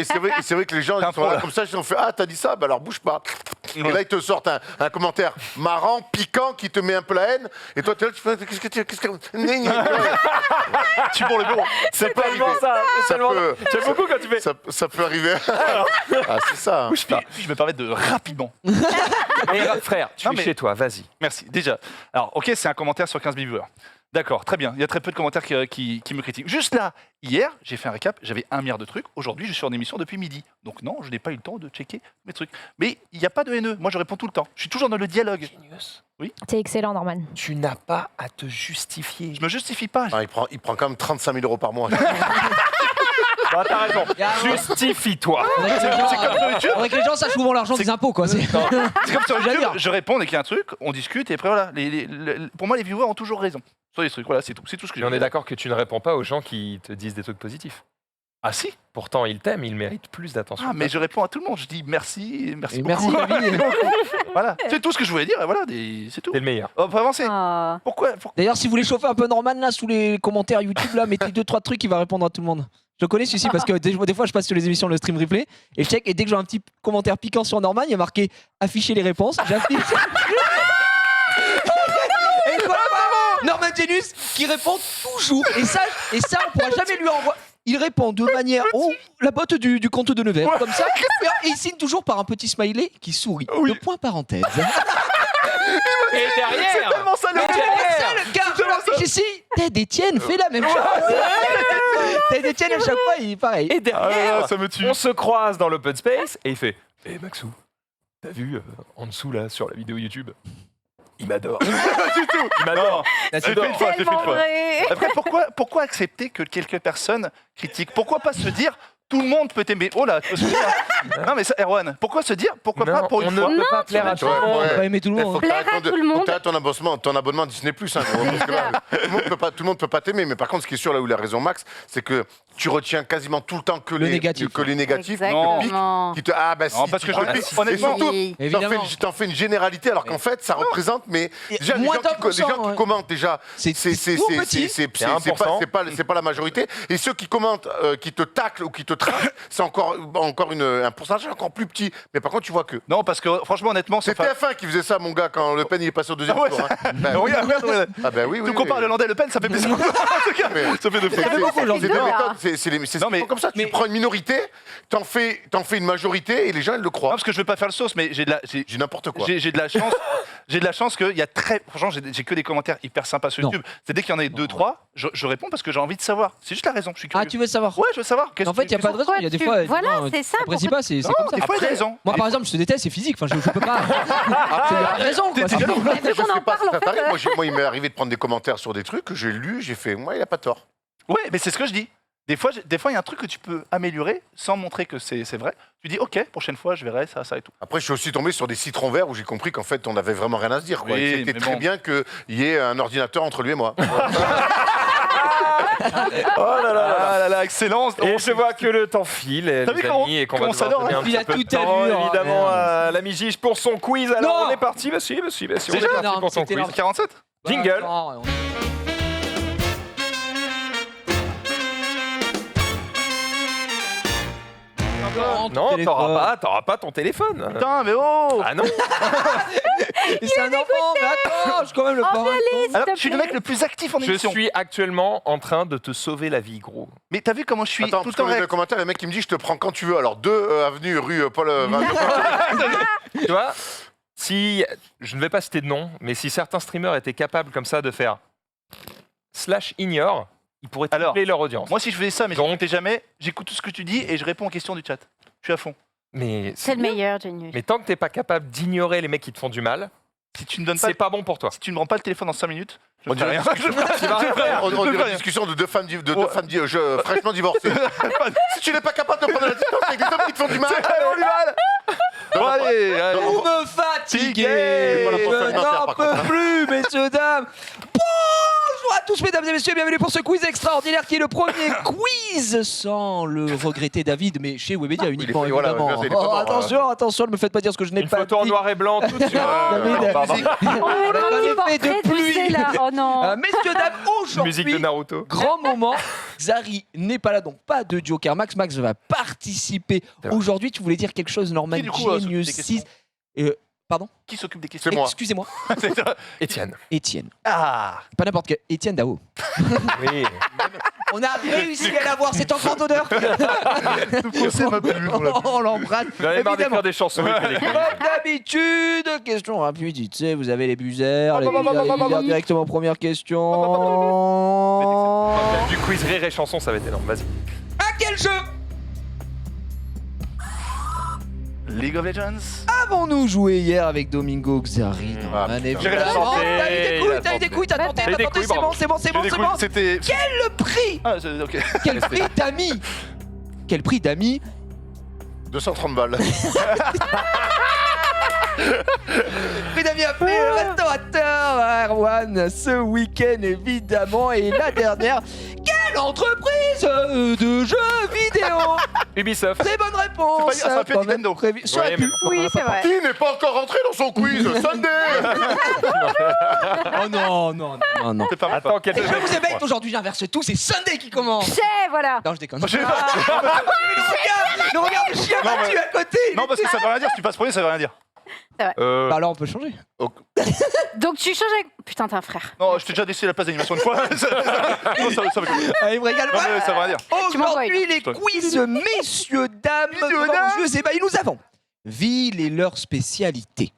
c'est vrai que les gens T'es un ils sont là pro, là. comme ça, ils ont fait ah t'as dit ça, bah alors bouge pas. Et là ils te sortent un commentaire marrant, piquant, qui te met un peu la haine. Et toi t'es là, tu fais qu'est-ce que Tu pour le bureau. C'est peut tellement arriver. ça. Ça peut- J'aime beaucoup quand tu fais. ça peut arriver. Ah c'est ça. hein. Puis je me permets de rapidement. Mais frère, tu Non, es mais- chez toi, vas-y. Merci. Déjà. Alors, ok, c'est un commentaire sur 15 000 viewers. D'accord, très bien. Il y a très peu de commentaires qui me critiquent. Juste là, hier, j'ai fait un récap, j'avais 1 milliard de trucs. Aujourd'hui, je suis en émission depuis midi. Donc non, je n'ai pas eu le temps de checker mes trucs. Mais il n'y a pas de haineux. Moi, je réponds tout le temps. Je suis toujours dans le dialogue. T'es excellent, Norman. Tu n'as pas à te justifier. Je me justifie pas. Ah, il prend quand même 35 000 euros par mois. Bah, t'as raison. Justifie-toi. Faudrait que les gens sachent où vont l'argent des impôts, quoi. C'est- C'est comme sur J'allais YouTube, dire. je réponds dès qu'il y a un truc, on discute et après voilà. Pour moi, les viewers ont toujours raison. Sur les trucs, voilà, c'est tout. C'est tout ce que Et j'ai. on est d'accord que tu ne réponds pas aux gens qui te disent des trucs positifs. Ah si. Pourtant, ils t'aiment, ils méritent plus d'attention. Ah, mais je réponds à tout le monde. Je dis merci, merci Et beaucoup. merci, David. Voilà, c'est tout ce que je voulais dire. Et voilà, c'est tout. T'es le meilleur. On peut avancer. Ah. Pourquoi D'ailleurs, si vous voulez chauffer un peu Norman, là, sous les commentaires YouTube, là, mettez 2-3 trucs, il va répondre à tout le monde. Je connais celui-ci parce que des fois je passe sur les émissions le stream replay et je check et dès que j'ai un petit commentaire piquant sur Norman, il y a marqué afficher les réponses. J'affiche. Et voilà, Norman Genius qui répond toujours. Et ça on pourra jamais lui envoyer. Il répond de manière la botte du compte de Nevers, comme ça. Et il signe toujours par un petit smiley qui sourit. Le point parenthèse. Et derrière, tellement ça le Mais tu es le seul car je l'affiche ici. Ted Etienne fait la même chose. Ted Etienne à chaque fois il est pareil. et derrière, ça me tue. on se croise dans l'open space et il fait hé Maxou, t'as vu en dessous là sur la vidéo YouTube, il m'adore. Il m'adore. J'ai fait une fois, j'ai fait une Tellement fois. vrai. Après, pourquoi accepter que quelques personnes critiquent? Pourquoi pas se dire Tout le monde peut t'aimer. Oh là, tu vois ce que je veux dire Non mais ça, Erwan, pourquoi se dire pourquoi pas pour on une ne fois peut pas plaire à tout le monde. On va aimer tout le Il monde. faut que Plaire à tout le monde. t'arrêtes ton abonnement Disney+, hein, gros, parce que là, tout le monde peut pas t'aimer, mais par contre, ce qui est sûr, là où il a raison Max, c'est que tu retiens quasiment tout le temps que Le les négatif. que les négatifs, Exactement. qui te ah bah si, Non, parce que tu je- critiques. honnêtement- Et surtout, Oui. Évidemment. t'en fais une généralité, alors qu'en fait, ça représente, mais déjà, les Moins gens qui d'1%, commentent déjà, C'est c'est tout petit. c'est 1%. pas la majorité. Et ceux qui commentent, qui te taclent ou qui te tracent, c'est encore un pourcentage encore plus petit. Mais par contre, tu vois que Non, parce que franchement, honnêtement, c'est ça TF1 qui faisait ça, mon gars, quand Le Pen il est passé au deuxième Ah ouais, tour. hein. Bah, Regarde, regarde. ah bah oui, oui. Tu compares oui. Lelandais et Le Pen, ça fait plaisir. En tout cas, Mais- ça fait de C'est fou. beaucoup, c'est des Jean-Pierre. méthodes, c'est Non, mais- comme ça. mais- Tu prends une minorité, t'en fais une majorité et les gens ils le Non, croient. parce que je veux pas faire le sauce, mais j'ai J'ai n'importe quoi. j'ai de la chance. J'ai de la chance qu'il y a franchement, j'ai que des commentaires hyper sympas sur Non. YouTube. C'est dès qu'il y en a 2-3, je réponds parce que j'ai envie de savoir. C'est juste la raison. Je suis curieux. Ah, tu veux savoir Ouais, je veux savoir. En fait, il n'y a pas de raison. Il y a des fois. Voilà, non, c'est ça. t'apprécies pas, c'est Non, comme ça. des fois, il y a raison. Moi, par exemple, je te déteste, c'est physique. Enfin, je peux pas. C'est la raison, quoi. t'es c'est jaloux. tout. Mais vu qu'on en parle, en Ça t'arrive, fait. moi, il m'est arrivé de prendre des commentaires sur des trucs que j'ai lus, j'ai fait, moi, il a pas tort. Ouais, mais c'est ce que je dis. Des fois, il y a un truc que tu peux améliorer sans montrer que c'est vrai. Tu dis, ok, prochaine fois, je verrai ça et tout. Après, je suis aussi tombé sur des citrons verts où j'ai compris qu'en fait, on avait vraiment rien à se dire. Quoi. Oui, Et c'était mais très bon. bien qu'il y ait un ordinateur entre lui et moi. Oh là là, excellence. Et je vois que le temps file, T'as les vu comment- amis, et qu'on va comment ça devoir dort, donner un Il petit a peu de tout temps, allure, évidemment, merde. à la Mijiche pour son quiz. Alors, Non. on est parti, on est parti Déjà pour son c'était quiz. énorme. 47 Jingle. Attends, Non, t'auras pas ton téléphone. Putain, mais oh Ah non. Et c'est un enfant, mais attends, je suis quand même le parrain. Alors, je suis le mec le plus actif en Je émission. suis actuellement en train de te sauver la vie, gros. Mais t'as vu comment je suis Attends, tout le parce que temps dans les réactif. commentaires, le mec qui me dit, je te prends quand tu veux. Alors, 2 avenue rue Paul. Tu vois, si je ne vais pas citer de nom, mais si certains streamers étaient capables comme ça de faire /ignore, ils pourraient Alors, tripler leur audience. Moi, si je faisais ça, mais Donc- j'écoutais jamais, j'écoute tout ce que tu dis et je réponds aux questions du chat. Je suis à fond. Mais C'est le meilleur, Genius. Mais tant que t'es pas capable d'ignorer les mecs qui te font du mal, Si tu ne donnes pas, c'est pas bon pour toi. si tu ne me rends pas le téléphone dans 5 minutes, je On ne fais dirait rien. Je fais rien. On Je dirait fais une rien. discussion de deux femmes, fraîchement divorcées. Si tu n'es pas capable de prendre la distance avec des hommes qui te font du mal. C'est vraiment du mal. Bon, allez, allez. Vous me fatiguez, J'ai pas la pensée je alimentaire, n'en par peux contre, hein. plus, messieurs, dames. Bonjour à tous, mesdames et messieurs, bienvenue pour ce quiz extraordinaire qui est le premier quiz sans le regretter David, mais chez Webedia uniquement, fait- voilà, évidemment. il est pas mort, Attention, attention, ne me faites pas dire ce que je n'ai Une pas photo en dit. noir et blanc tout de suite. David, Pardon. Oh, Avec un mon effet de portrait de pluie. lycée, là. Oh non. Messieurs, dames, Musique de aujourd'hui, Naruto. grand moment, Xari n'est pas là, donc pas de Joker. Max va participer C'est vrai. aujourd'hui. Tu voulais dire quelque chose, Norman Qui, du coup, Genius s'occupe des 6. Pardon Qui s'occupe des questions C'est moi. Excusez-moi, Étienne. Étienne. Ah Pas n'importe quel. Étienne Dao. Oui. On a réussi à l'avoir, c'est enfant d'honneur. On l'embrasse. J'en ai marre Évidemment. d'écrire des chansons. il fait des quiz. Comme d'habitude, question rapide, tu sais, vous avez les buzzers, les buzzers directement, première question. Du quiz rire et chanson, ça va être énorme. Vas-y. À quel jeu League of Legends. avons-nous joué hier avec Domingo Xari dans Ah, un putain. événement? Il a chanté, T'as eu des il couilles, a t'as eu des chanté. couilles, t'as tenté, T'as eu des couilles, c'est bon, bravo. c'est bon, c'est bon, c'est bon. C'était. Quel prix Ah, ok. Quel prix t'as mis Quel prix t'as mis 230 balles. Prix d'amis appelé le restaurateur Erwan ce week-end évidemment. Et la dernière, quelle entreprise de jeux vidéo? Ubisoft. Très bonne réponse. C'est pas- ça aurait pu être Quand même Nintendo. prévu. Ça aurait Ouais, pu. mais- Oui, c'est vrai. Qui n'est pas encore rentré dans son quiz Sunday. Oh non, non, non, non. C'est pas mal. Attends, quel Et je vous évite aujourd'hui, j'inverse tout, c'est Sunday qui commence. C'est, voilà. Non, je déconne. Je- Le regard de chien Non, mais- battu à côté. Non, parce que ça veut rien dire. Si tu passes premier, ça veut rien dire. Bah alors on peut changer. Donc tu changes avec... Putain, t'es un frère. Non, je t'ai déjà laissé la place d'animation une fois. Non, ça va comme ça. Allez, il me régale Non, pas. mais ça veut rien dire. Tu m'envoies Aujourd'hui, les quiz, messieurs, dames, vieux et baillis, nous avons ville et leur spécialité.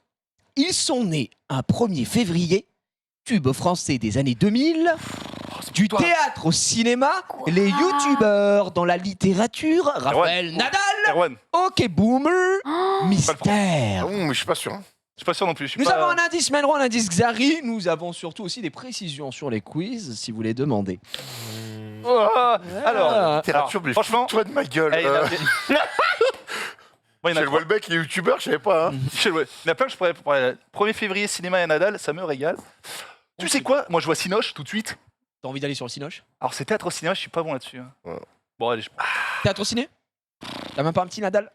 Ils sont nés un 1er février, tube français des années 2000, du théâtre au cinéma, les youtubeurs dans la littérature, Raphaël Nadal, Erwan, Ok Boomer, Mystère. Ah bon, mais je suis pas sûr. hein. je suis pas sûr non plus. Je suis Nous pas- avons un indice Menro, un indice Xari. Nous avons surtout aussi des précisions sur les quiz, si vous les demandez. Alors, Littérature, mais franchement, toi de ma gueule. il y en a- Moi, il y en a Michel trois. Houellebecq, il est youtubeur, je savais pas. Hein. Michel, ouais. Il y en a plein que je pourrais. 1er février, cinéma et Nadal, ça me régale. Tu sais quoi? Moi, je vois Cinoche tout de suite. T'as envie d'aller sur le Cinoche? Alors, c'est théâtre au cinéma, je suis pas bon là-dessus. Hein. Ouais. Bon, allez, Théâtre au ciné? T'as même pas un petit Nadal?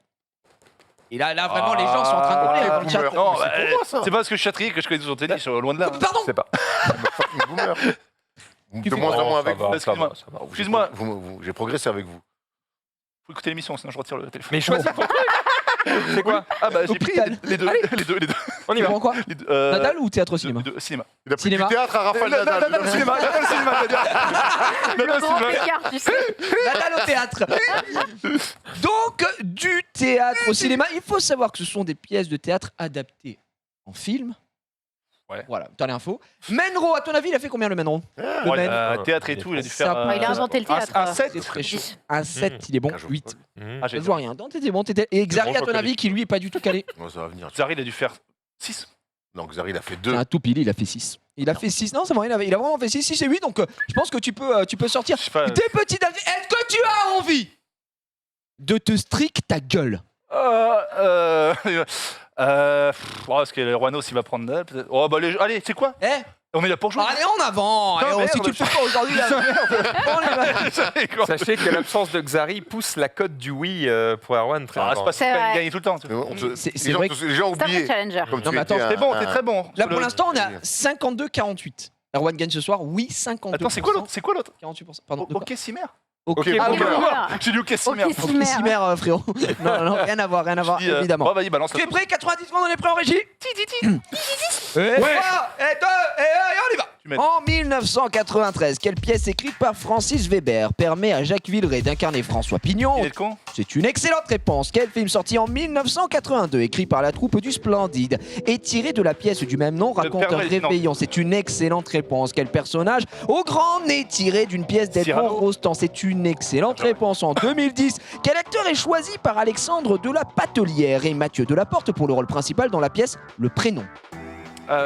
Et là, vraiment, les gens sont en train de parler dans le chat. Non, c'est pour moi, ça. c'est pas parce que je suis châtrier que je connais toujours tennis, je suis loin de là. hein. Pardon? C'est pas. Fucking boomer. Tu De fais- moins en moins ça avec va, vous. Excuse-moi. ça va. Excuse-moi. J'ai progressé avec vous. Faut écouter l'émission, sinon je retire le téléphone. Mais choisis ton truc. C'est quoi? Ah bah j'ai pris Hôpital. les deux. On y Tu va. prends quoi? Les deux, Nadal ou théâtre au cinéma? Cinéma. Il a pris Cinéma. du théâtre à Raphaël Nadal. Nadal, cinéma, Nadal, cinéma, c'est-à-dire. Le grand écart, tu sais. Nadal au théâtre. Donc, du théâtre au cinéma. Il faut savoir que ce sont des pièces de théâtre adaptées en film. Ouais. Voilà, t'as l'info. Menro, à ton avis, il a fait combien le Menro? Le Ouais, Men. théâtre et tout, il a dû Ça faire. part. Il a inventé le théâtre. Un 7. C'est très chaud. 10. Un 7, il est bon. 8. Mmh. Ah, Je j'ai vois rien. Non, t'étais bon. Et Xari, bon, à je ton avis, reconnais. qui lui est pas du tout calé. Ouais, ça va venir. Zari, il a dû faire 6. Donc Zari, il a fait C'est 2. un tout pile, il a fait 6. Il a fait 6. Non, c'est vrai, il a vraiment fait 6, 6 et 8. Donc, je pense que tu peux sortir. Je sais pas. Des petits avis. Est-ce que tu as envie de te strict ta gueule? Est-ce que le Roinos il va prendre Nadal peut-être. Oh bah allez, c'est quoi? Eh, On est là pour jouer. allez en avant. Putain, Allez, si merde. tu le fais pas aujourd'hui, là. On y va. Sachez que l'absence de Xari pousse la cote du oui pour Erwan très Ah, c'est longtemps. pas si C'est tu vrai. gagner tout le temps. C'est vrai que Les gens ont C'est un vrai oublié. challenger. Comme Non, tu mais étais attends, T'es bon, un- t'es très bon. là, pour l'instant, on a 52-48. Erwan gagne ce soir, oui, 52%. Attends, c'est quoi l'autre? C'est quoi l'autre? 48%. Pardon. de quoi Ok, Cimer. Ok, Ok, Ah, bon, oui, bah, voilà. J'ai dit ok, Cimer. Ok, Ok, Cimer. Cimer, frérot. non, rien à voir, évidemment. Bon, vas-y, balance. Tu es prêt? 90 secondes, on est prêt en régie? Et 3, et 2, et 1, et on y va. Tu m'aides. En 1993, quelle pièce écrite par Francis Weber permet à Jacques Villeray d'incarner François Pignon? Il est con. C'est une excellente réponse. Quel film sorti en 1982, écrit par la troupe du Splendide, et tiré de la pièce du même nom, raconte Père un Noël, non. réveillon? C'est une excellente réponse. Quel personnage au grand nez tiré d'une pièce d'Edmond Cyrano. Rostand? C'est une excellente réponse. En 2010, quel acteur est choisi par Alexandre de la Patelière et Mathieu Delaporte pour le rôle principal dans la pièce Le Prénom?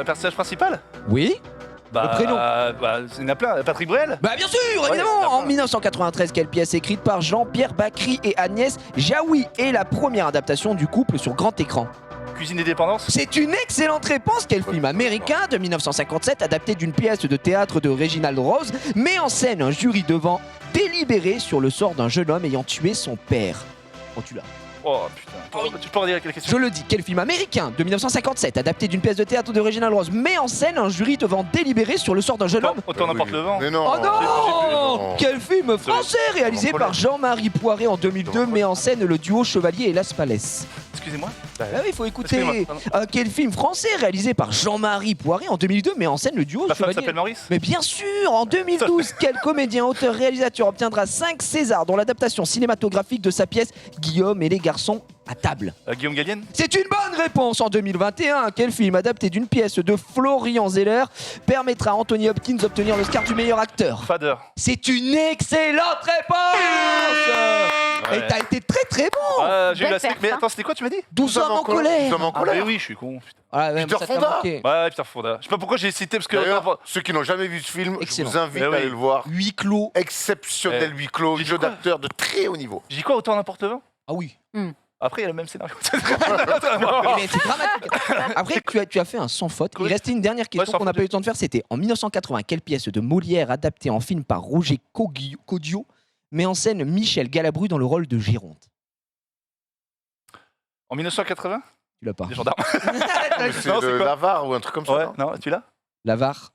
Personnage principal? Oui. Bah, prénom. Il y en a plein. Patrick Bruel? Bah bien sûr, évidemment. il y en a En plein. 1993, quelle pièce écrite par Jean-Pierre Bacry et Agnès Jaoui est la première adaptation du couple sur grand écran? Cuisine et dépendance? C'est une excellente réponse. Quel film américain de 1957, adapté d'une pièce de théâtre de Reginald Rose, met en scène un jury devant délibérer sur le sort d'un jeune homme ayant tué son père? Oh, tu l'as. Oh putain. Tu peux redire quelle question? Je le dis, quel film américain de 1957, adapté d'une pièce de théâtre de Reginald Rose, met en scène un jury devant délibérer sur le sort d'un jeune homme? Autant n'importe le vent. Mais non. Oh non! non. Quel film français réalisé par Jean-Marie Poiré en 2002 met en scène le duo Chevalier et Las Palais? Excusez-moi. Ah oui, il faut écouter. Excusez-moi, pardon. Quel film français réalisé par Jean-Marie Poiré en 2002 met en scène le duo La femme Chevalier? s'appelle Maurice? Mais bien sûr, en 2012, quel comédien, auteur, réalisateur obtiendra 5 Césars dans l'adaptation cinématographique de sa pièce Guillaume et les garçons à table? Guillaume Gallienne? C'est une bonne réponse. En 2021, quel film adapté d'une pièce de Florian Zeller permettra à Anthony Hopkins d'obtenir l'Oscar du meilleur acteur? Fader. C'est une excellente réponse. Et t'as été très très bon. J'ai eu Belle la perf, Mais hein. attends, c'était quoi tu m'as dit? 12 hommes en colère. 12 hommes en Ah, colère. mais oui, je suis con. Putain. Ah, ouais, Peter ça t'a Fonda. manqué. Ouais, Peter Fonda. Je sais pas pourquoi j'ai cité parce que. D'ailleurs, ceux qui n'ont jamais vu ce film, Excellent. je vous invite Mais à oui. aller le voir. Huis clos. Exceptionnel huis clos, J'ai dit jeu quoi d'acteur de très haut niveau. J'ai dit quoi, autant n'importe vent? Ah oui. Après, il y a le même scénario. Mais c'est dramatique. Après, tu as fait un sans faute. Il Oui. restait une dernière question sans qu'on n'a faute. pas eu le temps de faire. C'était en 1980, quelle pièce de Molière adaptée en film par Roger Caudio met en scène Michel Galabru dans le rôle de Géronte? En 1980? Tu l'as pas. Les gendarmes. C'est Non, de c'est quoi? l'avare ou un truc comme ça. Ouais, non non, tu l'as? L'avare.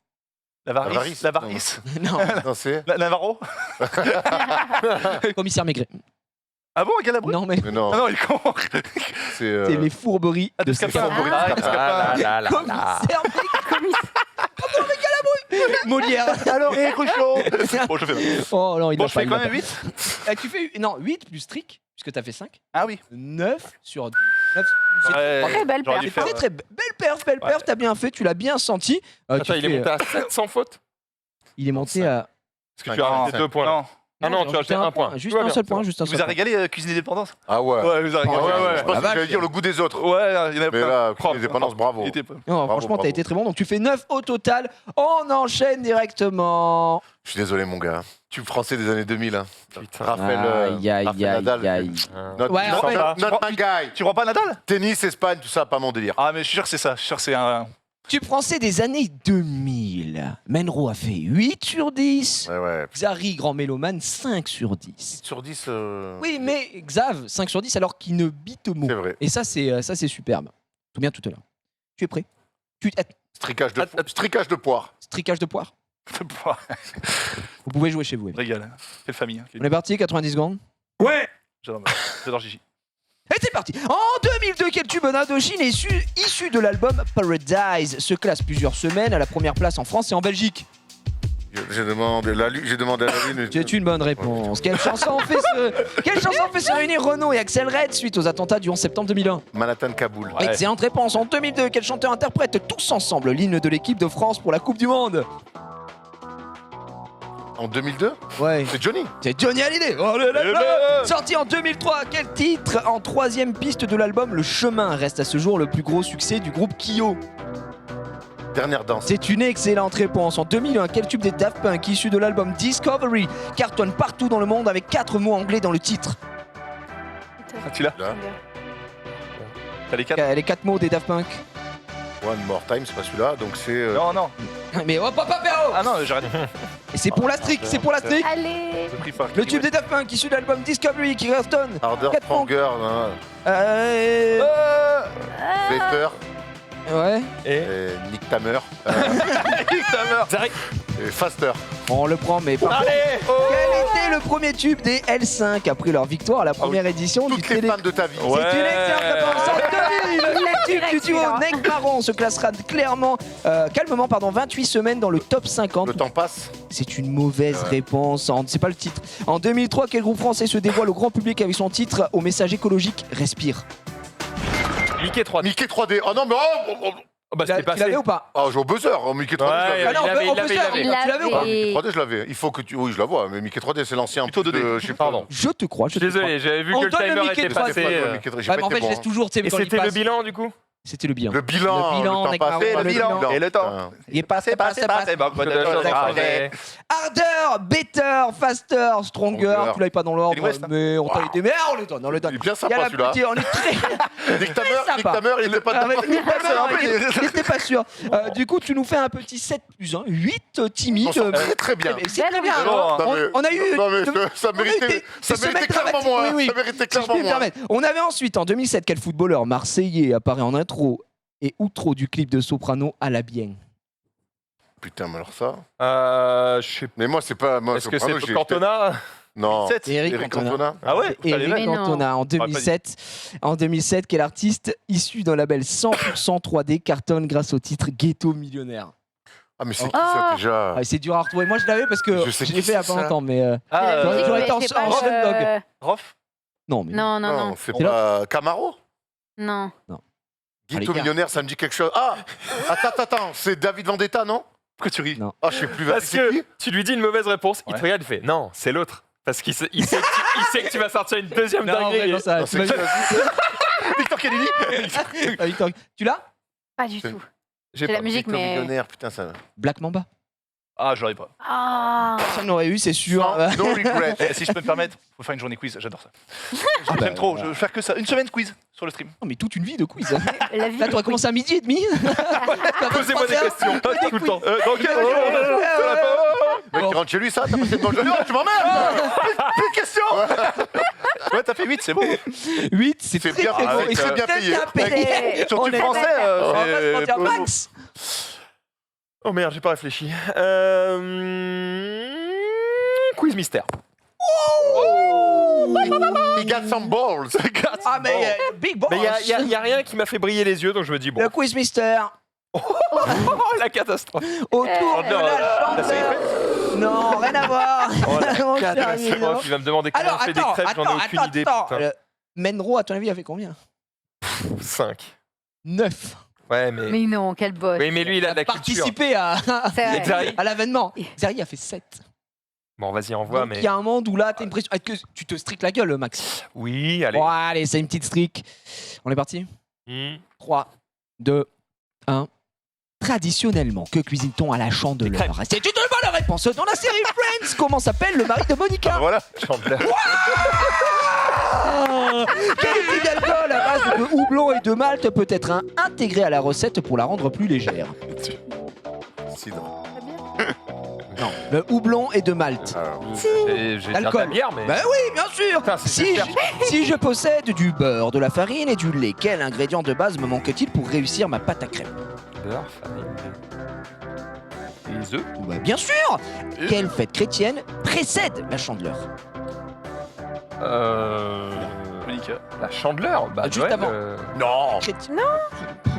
L'avarice. L'avarice. Non. Non, c'est. Navarro? Commissaire Maigret. Ah bon, Galabru? Non, mais Mais non, Ah non, il est con. c'est. c'est les fourberies Ah, de de Scapin. Scapin. Ah, Ah, Scapin. Ah là là là là. Commissaire Maigret. Molière. Alors, et Cruchot. Bon, je fais mal. Oh non, il Bon, l'a je pas. fais il quand l'a même pas. 8. Tu fais non 8 plus trick puisque t'as fait 5. Ah oui. 9 sur 9. C'est Ouais. Très belle J'aurais perf. dû faire. très très belle perf, t'as bien fait, tu l'as bien senti. Attends, Tu il est fais, monté à 7 sans faute? il est monté à Parce que tu as arrêté 2 points. là. Non. Ah non, tu as acheté un point. Juste Tout va un bien, seul ça point, va. juste un Vous seul a point. régalé Cuisine Indépendance. Ah ouais. Ouais, vous a régalé. Je pense La que j'allais vache. dire le goût des autres. Ouais, il y en a Mais plein. là, Propre, Indépendance, bravo. Il était pas- Non, Bravo, franchement, bravo. t'as été très bon. Donc tu fais 9 au total. On enchaîne directement. Je suis désolé, mon gars. Tube français des années 2000. Hein. Putain. Raphaël, Aïe, Nadal. aïe. Notre, Ouais, en fait, notre my guy. Tu crois pas Nadal? Tennis, Espagne, tout ça, pas mon délire. Ah, mais je suis sûr que c'est ça. Je suis sûr que c'est un. Tube français des années 2000. Menro a fait 8 sur 10. Ouais. Xari, grand mélomane, 5 sur 10. Sur 10. Oui, mais Xav, 5 sur 10 alors qu'il ne bite mot. C'est vrai. Et ça, c'est superbe. Tout bien tout à l'heure. Tu es prêt Stricage de poire. Stricage de poire. Vous pouvez jouer chez vous. Régale. Quelle famille. Hein. On est parti, 90 secondes. J'adore Gigi. Et c'est parti. En 2002, quel tube d'Indochine issu de l'album Paradise se classe plusieurs semaines à la première place en France et en Belgique? J'ai demandé à la lune. C'est une bonne réponse. Quelle chanson fait se réunir Renaud et Axel Red suite aux attentats du 11 septembre 2001? Manhattan, Kaboul. Ouais. Excellente réponse. En 2002, quel chanteur interprète tous ensemble l'hymne de l'équipe de France pour la Coupe du Monde? En 2002, Ouais. c'est Johnny. C'est Johnny Hallyday. Oh là là là. Sorti en 2003, quel titre en troisième piste de l'album Le Chemin reste à ce jour le plus gros succès du groupe Kyo? Dernière danse. C'est une excellente réponse. En 2001, quel tube des Daft Punk issu de l'album Discovery cartonne partout dans le monde avec 4 mots anglais dans le titre? Ah, tu l'as? Là. T'as les 4? Les 4 mots des Daft Punk. One More Time, c'est pas celui-là. Donc c'est. Non. Mais hop hop hop hop. Ah non, j'arrête. Et c'est pour la strict, c'est pour la strict. Allez. Je prie pas. Le tube des Daft Punk issu de l'album Discovery qui cartonne. Harder, 4 points. Stronger, Slater, Ouais. Et Nick Tamer, Zarek. et Faster. On le prend, mais par contre, Allez. quel était le premier tube des L5 après leur victoire à la première édition du Toutes les télé... fans de ta vie. Ouais. C'est une excellente réponse. En 2000, le tube du duo Excellent. Nec Marron se classera calmement 28 semaines dans le top 50. Le temps passe. C'est une mauvaise réponse. C'est pas le titre. En 2003, quel groupe français se dévoile au grand public avec son titre au message écologique Respire? Mickey 3D. Mickey 3D. Oh non, mais Oh, bah, Tu c'était passé. l'avais ou pas? j'ai au buzzer. Mickey 3D, Ouais, je l'avais. non, on peut- il on peut l'avait, se faire- il Il l'avait. Tu l'avais ou pas? l'avait. Mickey 3D, je l'avais. Il faut que tu. Oui, je la vois, mais Mickey 3D, c'est l'ancien. Plutôt 2D. Je sais pas. Pardon. Je te crois. Je suis désolé, j'avais vu On que le donne le timer Mickey était 3D. passé. Mickey 3D, j'ai Ouais, pas mais en été fait, je bon, laisse hein. toujours. tu sais, Et quand il c'était le passe. bilan du coup? C'était le bilan. Le bilan. Le bilan, le temps Nec passé, Marron, le le bilan. bilan. Et le temps. Putain. Il est passé. Harder, better, faster, stronger. Stronger. Tu l'avais pas dans l'ordre, Et West, hein. mais on t'a aidé. Mais on le donne, on le donne. Il est bien Il y a sympa la celui-là. petite- on est très. Nick Tamer, sympa. il était pas Avec dedans. Nick Tamer, il était pas sûr. Du coup, tu nous fais un petit 7+1, 8 timide. On s'en très très bien. Mais c'est très bien. Non, hein. Non, mais- On a eu. Non, mais on ça a eu méritait des clairement semaines dramatiques. moi. Oui, oui. Ça méritait Si je clairement puis me moi. permettre. On avait ensuite en 2007 quel footballeur marseillais apparaît en intro et outro du clip de Soprano à la bien? Putain, mais alors ça. Je sais pas. Mais moi, c'est pas. Moi, Est-ce que Soprano, c'est j'ai- Cantona? Non. 7. Eric Eric Cantona. Cantona. Ah ouais? Eric Mais non. Cantona en pas dit. 2007. En 2007, quel artiste issu d'un label 100% 3D cartonne grâce au titre Ghetto Millionnaire? Ah, mais c'est qui Ah. ça déjà C'est dur à retrouver. Moi, je l'avais parce que Je sais je qui l'ai fait il y a c'est, pas ça. longtemps, mais Ah, J'aurais Mais été en- c'est pas en Slumdog. Rof? non, mais Non, non, non. c'est C'est pas Camaro. Non. Ghetto les gars. millionnaire, ça me dit quelque chose. Ah, attends, c'est David Vendetta, non? Pourquoi tu ris? Non. Ah, je sais plus. Parce C'est que qui tu lui dis une mauvaise réponse, il te Ouais. regarde, il fait non, c'est l'autre. Parce qu'il sait, il sait que tu vas sortir une deuxième Non, en vrai, dinguerie. non, ça- Non, tu c'est m'as- qui, vas-y. Victor Kennedy? Ah, Victor, tu l'as? Pas du C'est- tout. J'ai C'est pas- la musique, Ghetto mais. millionnaire, putain, ça. Black Mamba. Ah, je l'aurais pas. Ah. Personne l'aurait eu, c'est sûr. No regret. Eh, si je peux me permettre, faut faire une journée quiz, j'adore ça. bah, J'aime trop, je veux faire que ça. Une semaine quiz sur le stream. Non, mais toute une vie de quiz. La vie. Là, tu aurais commencé à midi et demi. Posez-moi des questions tout le temps. Donc, Le mec qui rentre chez lui, ça, t'as passé une bonne journée. Oh, tu m'emmerdes. Plus de questions. Ouais, t'as fait 8, c'est bon. 8, c'est C'est très bien très payé, bon. Et c'est bien payé. payé. Sur On du est- français, On va pas se mentir, c'est- Max. Oh merde, j'ai pas réfléchi. Quiz mystère. He got some balls. Ah, mais Big Boss. Mais il y a rien qui m'a fait briller les yeux, donc je me dis bon. Le quiz mystère. Oh la catastrophe. Autour Oh, de non, la là, c'est chanteuse. Non, rien à voir. Oh la Mon cher catastrophe. Guido. Il va me demander comment Alors, on fait des attends, crêpes, j'en ai aucune idée. Putain. Menro, à ton avis, il a fait combien? 5. 9. Ouais, mais. Mais non, quel boss. Oui, mais lui, il a de la culture. Participé à C'est vrai. Et Xari l'avènement. Xari a fait 7. Bon, vas-y, envoie, Donc, mais. il y a un monde où là, t'as l'impression. Est-ce que tu te striques la gueule, Max? Oui, allez. Bon, allez, c'est une petite streak. On est parti? 3, 2, 1. Traditionnellement, que cuisine-t-on à la chandeleur? C'est une bonne réponse. Dans la série Friends, comment s'appelle le mari de Monica? Voilà. Chandler. Quel type d'alcool à base de houblon et de malt peut être intégré à la recette pour la rendre plus légère? Cidre. Non, le houblon et de malt. Alors, J'ai dit L'alcool. la bière, mais. Bah oui, bien sûr. Putain, c'est Si super. si je possède du beurre, de la farine et du lait, quel ingrédient de base me manque-t-il pour réussir ma pâte à crêpes? Beurre, farine, lait. Les œufs. Bah, bien sûr. Quelle fête chrétienne précède la chandeleur? Monica. La chandeleur. Bah, Juste Noël, avant. Non. Chrétienne.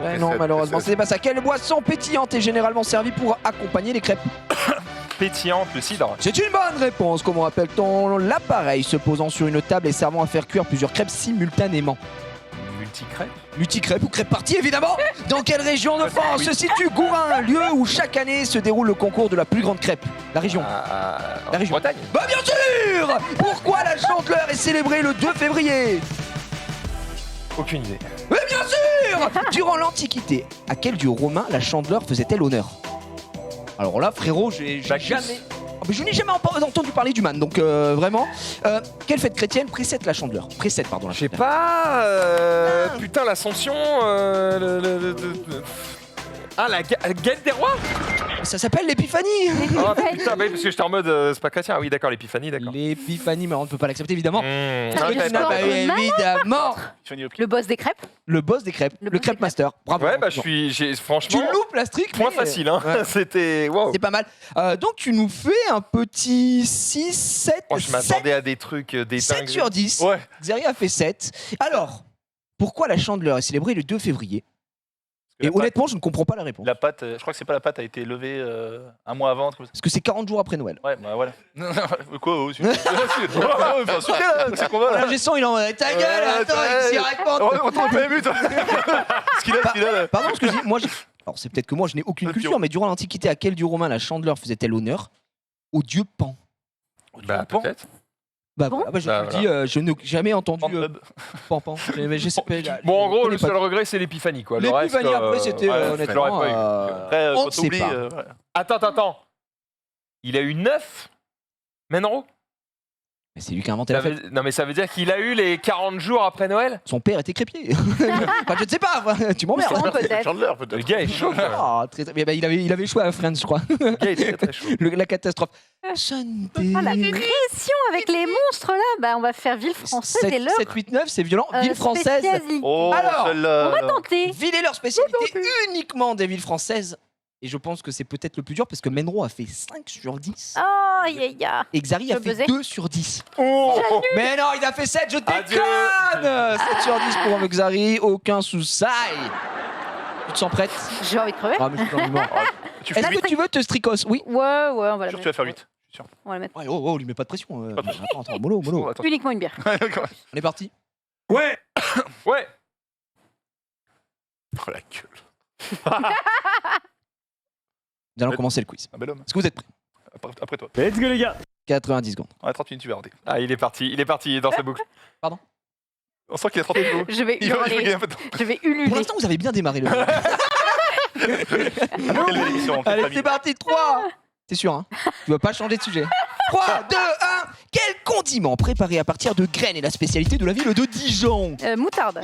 Ouais, non, malheureusement, c'est pas ça. Quelle boisson pétillante est généralement servie pour accompagner les crêpes? pétillante, le cidre. C'est une bonne réponse. Comment appelle-t-on l'appareil se posant sur une table et servant à faire cuire plusieurs crêpes simultanément? Multicrêpe. Multicrêpe ou crêpe partie, évidemment. Dans quelle région de France se situe Gourin, lieu où chaque année se déroule le concours de la plus grande crêpe? La région. En La région. Bretagne. Bah bien sûr. Pourquoi la chandeleur est célébrée le 2 février? Aucune idée. Mais bien sûr. Durant l'Antiquité, à quel dieu romain la chandeleur faisait-elle honneur? Alors là, frérot, j'ai Bacchus. jamais... Oh, mais je n'ai jamais entendu parler du man, donc vraiment. Quelle fête chrétienne précède la chandeleur? Précède, pardon, la Je sais chandeleur. pas. Putain, l'Ascension. Ah, la guette des rois. Ça s'appelle l'épiphanie. Oh putain, bah oui, parce que j'étais en mode c'est pas chrétien. Ah oui, d'accord, l'épiphanie, d'accord. L'épiphanie, mais on ne peut pas l'accepter, évidemment. Ah Ça oui, fait t'avais du pas- sport. Bah, évidemment. Tiffany Hopkins. Le boss des crêpes. Le boss des crêpes, Le le boss des crêpe crêpes. master. Bravo. Ouais, bah Bon. j'ai Tu franchement. loupes la streak. Point mais- facile, hein. Ouais. C'était. Waouh. C'est pas mal. Donc tu nous fais un petit 6, 7, Moi, je 7, m'attendais à des trucs, des 7 dingueries. sur 10. Ouais. Xeri a fait 7. Alors, pourquoi la chandeleur est célébrée le 2 février? Et La pâte- honnêtement, je ne comprends pas la réponse. La pâte, je crois que c'est pas la pâte a été levée un mois avant. un truc comme Parce que c'est 40 jours après Noël. ça. Ouais, bah voilà. Quoi aussi C'est qu'on va là. L'ingé son, il en ta gueule, attends, il s'y raconte. Attends, pas vu toi. Ce qu'il a, là. Pardon, ce que je dis, moi, alors c'est peut-être que moi je n'ai aucune culture, mais durant l'Antiquité, à quel dieu romain la chandeleur faisait-elle honneur? Au dieu Pan. Bah, peut-être. Bah, Bon. voilà, bah, je Bah, te dis, je n'ai jamais entendu Pan-pub. Pan. Je sais pas, Bon, en je gros, connais le pas. seul regret, c'est l'épiphanie, quoi. Le reste, L'épiphanie, après, c'était ouais, honnêtement. je l'aurais pas eu. Après, on ne quand sait t'oublies. pas. Voilà. Attends. Il a eu 9 Menro. Mais c'est lui qui a inventé la fête. Non, mais ça veut dire qu'il a eu les 40 jours après Noël. Son père était crépier. Enfin, je ne sais pas, tu m'emmerdes. Bon, peut-être. Chandler, Le peut-être. gars est chaud. quand même. Ah, mais bah, il avait échoué à Friends, je crois. Le gars est très très chaud. La catastrophe. Sunday. Ah, la pression avec les monstres là. Bah, on va faire ville française et l'heure. 7, 8, 9, c'est violent. Ville française. spécialité. Oh, Alors, celle-là. On va alors. tenter. Ville et leur spécialité uniquement des villes françaises. Et je pense que c'est peut-être le plus dur parce que Menro a fait 5 sur 10. Oh, ya. Et Xari a Je fait buzzais. 2 sur 10. Oh Mais non, il a fait 7, je Adieu. déconne 7 sur 10 pour Xari, aucun souci. Tu te sens prête? J'ai envie de crever. Ah, mais je suis dans l'humour. Tu fais Est-ce 8. que tu veux te stricos? Oui. Ouais, on va la Sûr, mettre. tu vas faire 8. Je suis sûr. On va la mettre. Ouais, oh, lui met pas de pression. Pas de pression. Attends, mollo. Oh, attends. Uniquement une bière. On est parti. Ouais. Oh la gueule. Nous allons commencer le quiz. Un bel homme. Est-ce que vous êtes prêts? Après toi. Let's go les gars. 90 secondes. On a 30 minutes, tu vas regarder. Ah, il est parti, il est dans sa boucle. On sent qu'il a 30 minutes. Je vais Il va hurler. gagner un peu de temps. Je vais Pour ululer. l'instant, vous avez bien démarré le. Quelle belle émission, en fait, Allez, famille. c'est parti. 3. T'es sûr, hein? Tu vas pas changer de sujet. 3, 2, 1. Quel condiment préparé à partir de graines est la spécialité de la ville de Dijon? Moutarde.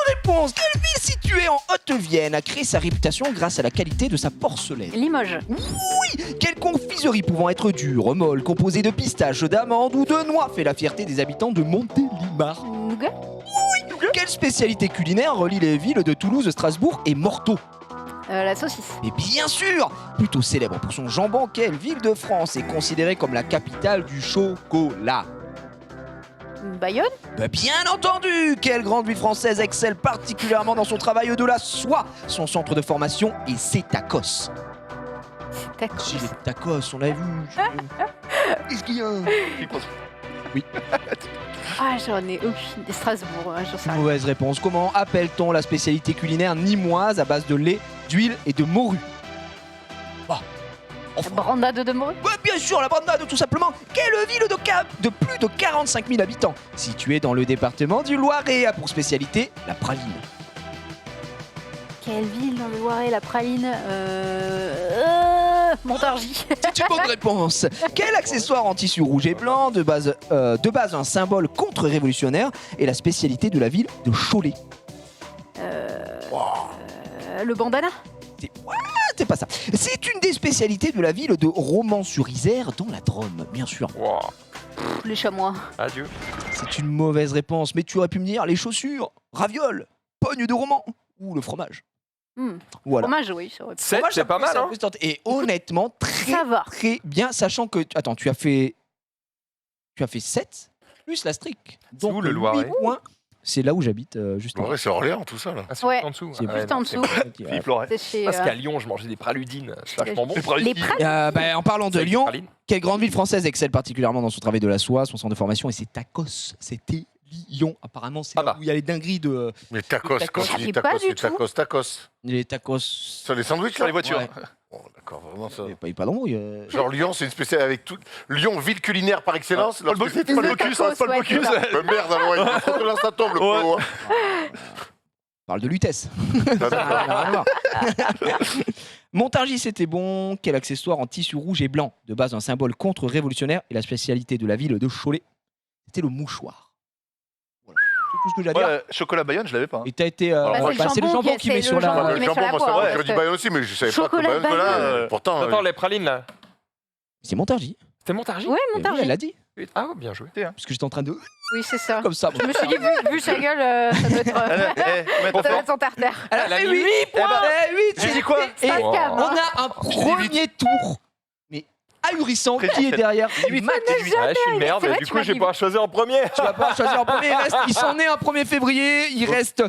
Réponse. Quelle ville située en Haute-Vienne a créé sa réputation grâce à la qualité de sa porcelaine? Limoges. Quelle confiserie pouvant être dure, molle, composée de pistaches, d'amandes ou de noix fait la fierté des habitants de Montélimar? Nougat. Quelle spécialité culinaire relie les villes de Toulouse, Strasbourg et Morteau? La saucisse. Et bien sûr, plutôt célèbre pour son jambon, quelle ville de France est considérée comme la capitale du chocolat? Bayonne. Bah, bien entendu, quelle grande ville française excelle particulièrement dans son travail de la soie? Son centre de formation est Cétacos. C'est tacos. Gilet de tacos, on l'a vu. Qu'est-ce qu'il y a? Ah, j'en ai aucune. Strasbourg, j'en sais rien. Mauvaise réponse. Comment appelle-t-on la spécialité culinaire nîmoise à base de lait, d'huile et de morue? Bah, enfin. Brandade de morue. Ouais, bien bien sûr, la Brandade, tout simplement. Quelle ville de plus de 45 000 habitants, située dans le département du Loiret, a pour spécialité la praline. Quelle ville dans le Loiret, la praline Montargis. C'est une bonne réponse. Quel accessoire en tissu rouge et blanc, de base un symbole contre-révolutionnaire, est la spécialité de la ville de Cholet? Le bandana. C'est pas ça. C'est une des spécialités de la ville de Romans-sur-Isère, dans la Drôme, bien sûr. Wow. Les chamois. Adieu. C'est une mauvaise réponse, mais tu aurais pu me dire les chaussures, ravioles, pogne de roman ou le fromage. Voilà. Fromage, oui, ça aurait pu. 7, Fromage, c'est pas mal, ça hein. peut se tenter. Et honnêtement, Ça va. très bien, sachant que... Attends, tu as fait 7 plus la strict. C'est où, le 8 Loiret points. C'est là où j'habite, juste en Ouais, c'est Orléans, tout ça, là. Ah, c'est Ouais. juste en dessous. C'est Ah ouais, juste en non, dessous. c'est- Philippe Loret. C'est chez, Parce qu'à Lyon, je mangeais des praludines. C'est vachement bon. les pralines. En parlant de Avec des Lyon, pralines. quelle grande ville française excelle particulièrement dans son travail de la soie, son centre de formation, et c'est Tacos. C'était Lyon. Apparemment, c'est Ah là bah. où il y a les dingueries de... Mais tacos, Tacos. quand tu dis Et pas tacos, du c'est tout. tacos. Les tacos... Sur les sandwichs, Sur là les voitures. Ouais. Bon, d'accord, vraiment ça. Il n'y a pas d'embrouille. Genre Lyon, c'est une spéciale avec tout. Lyon, ville culinaire par excellence. Paul Lorsque c'est Bocuse, les Bocuse, tacos, Paul ouais, Bocuse. c'est ça. Mais merde, alors, il faut que là, ça tombe, le Ouais. pauvre. On parle de Lutèce. Ah, d'accord. Montargis, c'était bon. Quel accessoire en tissu rouge et blanc, de base un symbole contre-révolutionnaire, et la spécialité de la ville de Cholet, c'était le mouchoir. Voilà. C'est tout ce que j'ai à dire. Ouais, chocolat Bayonne, je l'avais pas. hein. Et t'as été. Bah, c'est le jambon qui met sur jambon la. Le qui met sur jambon, la moi, poire, ça va, parce j'aurais dit que- Bayonne aussi, mais je savais pas que Chocolat Bayonne, là. Bayonne. Pourtant. Attends, les pralines, là. C'est Montargis. C'était Montargis Ouais, Eh oui, Montargis. elle l'a dit. Ah, bien joué. Parce que j'étais en train de. Oui, c'est ça. Comme ça. Je me suis dit, vu sa gueule, ça doit être, Combien ça t'as doit fait être son tartare. Elle a Elle a fait mis 8 huit points. points. 8. J'ai dit quoi Et Pas de Wow. cam, on hein. a un premier tour, mais ahurissant, Très qui est vite. derrière. Huit. Max. Ouais, je suis une merde, C'est vrai, du tu coup, m'as j'ai dit. pas choisi en premier. Tu vas pas choisir en premier. Ils sont nés un 1er février. Il reste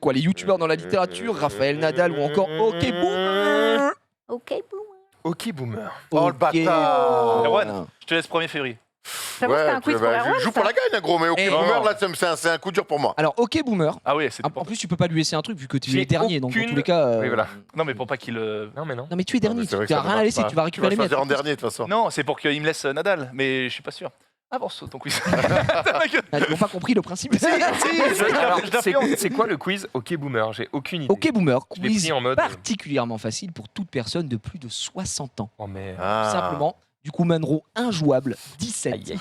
quoi? Les youtubeurs dans la littérature, Raphaël Nadal ou encore OK Boomer. Ok, bon. Ok, boomer. Oh, le bâtard. Erwan. Je te laisse 1er février. J'avoue que c'était un quiz pour Erwan, je joue ça. pour la gagne, gros, mais OK Et- Boomer, là, c'est un coup dur pour moi. Alors OK Boomer. Ah oui, c'est En plus, tu peux pas lui laisser un truc vu que tu J'ai es dernier. Donc dans aucune- tous les cas. Oui, voilà. Non, mais pour pas qu'il. Non, mais non. Non mais tu es dernier. mais c'est vrai Tu que n'as ça rien à marche laisser. pas. Tu vas récupérer les Tu vas miens. choisir en dernier, de toute façon. Non, c'est pour qu'il me laisse Nadal, mais je suis pas sûr. Avance ton quiz. Ah, Ils n'ont pas compris le principe. Alors, je l'influence. c'est quoi le quiz Ok, boomer? J'ai aucune idée. OK Boomer, Je l'ai quiz pris en mode. particulièrement facile pour toute personne de plus de 60 ans. Oh, mais. Ah. Simplement, du coup, Manro injouable, 17. Aïe, aïe.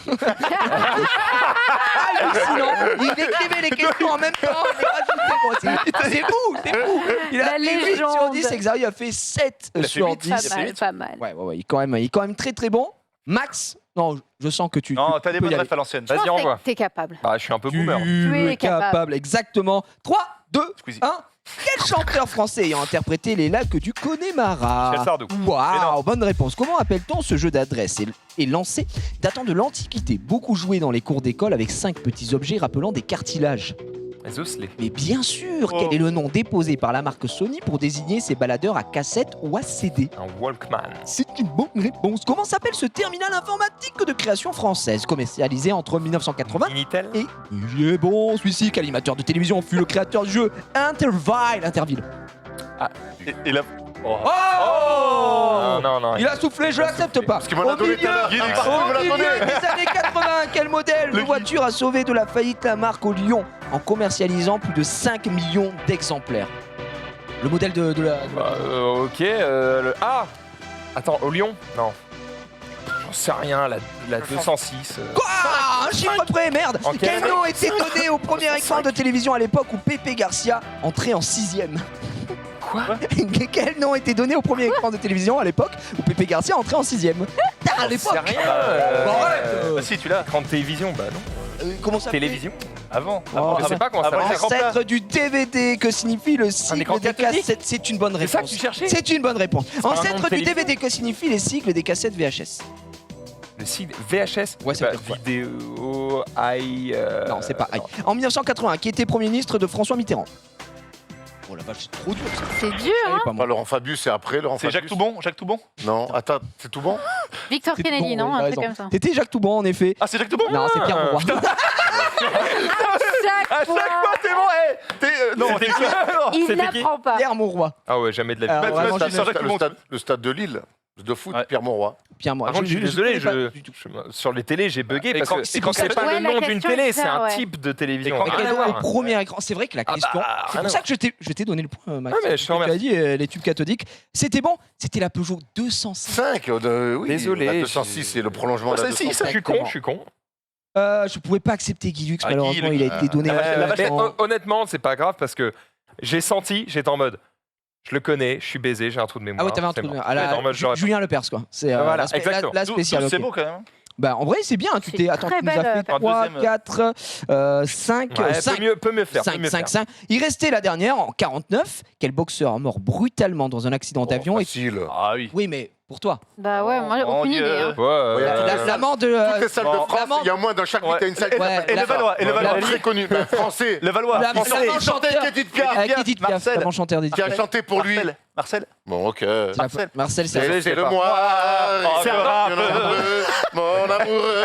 Hallucinant. Il écrivait les questions en même temps. Il les rajoutait, moi aussi. C'est fou, c'est fou. Il a La fait 8 sur légende. 10 et Xavier a fait 7 Il a fait sur 8. 10. Pas mal, pas mal. Ouais, il est quand même très très bon. Max, non, je sens que tu. Non, t'as des peux y bonnes aller. refs à l'ancienne. Je Vas-y, pense que envoie. T'es capable. Bah, je suis un peu Tu boomer. Tu es es capable, capable. exactement. 3, 2, Squeezie. 1. Quel chanteur français ayant interprété les lacs du Connemara? Michel Sardou. Mais Waouh, non. bonne réponse. Comment appelle-t-on ce jeu d'adresse et lancé datant de l'Antiquité, beaucoup joué dans les cours d'école avec 5 petits objets rappelant des cartilages? Les osselets. Mais bien sûr, Oh. quel est le nom déposé par la marque Sony pour désigner ses baladeurs à cassette ou à CD? Un Walkman. C'est une bonne réponse. Comment s'appelle ce terminal informatique de création française, commercialisé entre 1980 Minitel. et... Il est bon, celui-ci, qu'animateur de télévision, fut le créateur du jeu Interville. Et là. Oh. Oh, Non, non. Il a soufflé, je l'accepte pas. Parce qu'il m'en a Au donné tout à l'heure. milieu- Ah, pardon, il me Au l'a milieu donné. des années 80, quel modèle de voiture a sauvé de la faillite la marque au Lyon en commercialisant plus de 5 millions d'exemplaires? Le modèle de la... Bah, ok. Attends, au Lyon? Non. J'en sais rien, la 206. Quoi? Un chiffre près, merde. En Quel quelle nom était donné au premier écran de télévision à l'époque où Pépé Garcia entrait en 6ème? Quoi? Quel nom était donné au premier écran de télévision à l'époque où Pépé Garcia entrait en 6ème? À J'en l'époque. sais rien. Bon, arrête. Bah si, tu l'as. Écran de télévision, bah non. Comment ça Télévision? Avant. Oh, Je sais pas comment ça Avant, marche. c'est écran plat. Ancêtre du DVD, que signifie le écran cycle des cathodique? cassettes? C'est une bonne C'est ça que réponse. tu cherchais? C'est une bonne réponse. pas un nom de Ancêtre du télévision? DVD, que signifie les cycles des cassettes VHS? Le site VHS? Ouais, c'est Bah, peut-être quoi. vidéo, Non, c'est pas. En 1980, qui était Premier ministre de François Mitterrand? Oh la vache, c'est trop dur ça. C'est dur, Je savais hein. pas, moi. Pas Laurent Fabius, c'est après Laurent C'est Fabius. Jacques Toubon Jacques Toubon Non, attends, c'est tout bon? Victor C'est Kennedy, bon, non? il a Un truc raison. comme ça. C'était Jacques Toubon en effet. Ah, c'est Jacques Toubon Non, c'est Pierre Mauroy. À chaque fois, c'est bon. Non, C'était qui? Il C'était qui? n'apprend pas. Pierre Mauroy. Ah ouais, jamais de la Alors, vie. vraiment, Le je stade- le stade de Lille. De foot, Ouais. Pierre Mauroy. Pierre, moi, Par contre, je suis désolé, connais pas du tout. sur les télés, j'ai bugué Et parce quand- que et c'est quand c'est c'est- pas Ouais, le la nom d'une question télé, est c'est ça, un ouais. type de télévision. Et quand- Et Rien quel à est voir. au premier écran? C'est vrai que la Ah question. bah, C'est rien pour à ça que je t'ai donné le point, Max. Ouais, mais je te Tu as remercie. dit les tubes cathodiques. C'était bon. C'était la Peugeot 205. 5, oui. Désolé, La 206, c'est le prolongement de la Ouais, ça, si, 205. Je suis con, je suis con. Je pouvais pas accepter Guy Lux, Ah, malheureusement, Guy il a Lux. été donné. Mais honnêtement, c'est pas grave parce que j'ai senti, j'étais en mode, je le connais, je suis baisé, j'ai un trou de mémoire. Ah ouais, t'avais un c'est truc. mort. À la- J'étais en mode, j'aurais pas- Julien Lepers, quoi. C'est Voilà, la exactement. spéciale. C'est ok. beau quand même. Bah, en vrai, c'est bien. Tu C'est t'es. Attends, très tu nous as belle, fait un 3, deuxième. 4, 5, Ouais, 5. peut mieux faire. 5, 5, 5. Il restait la dernière en 49. Quel boxeur mort brutalement dans un accident d'avion et... Facile. Ah oui. Oui, mais pour toi. Bah ouais, moi, Mon aucune Dieu. idée. hein. Ouais, L'amant de. Toutes les salles de bon, France, l'amende- il y a au moins dans chaque ville, Ouais. t'as une salle Et- qui ouais, s'appelle Et le ça. Valois, et le Valois. Très connu. Ben, français. Le Valois. La- Marcel. l'amant chantait chanteur. Edith Piaf. Avec Edith Piaf, Marcel. l'amant chanteur d'Edith Qui a Piaf. chanté pour lui. Marcel. Bon, ok. Marcel. Marcel, c'est. Désolé, C'est j'ai le pas. moi. C'est un Mon amoureux.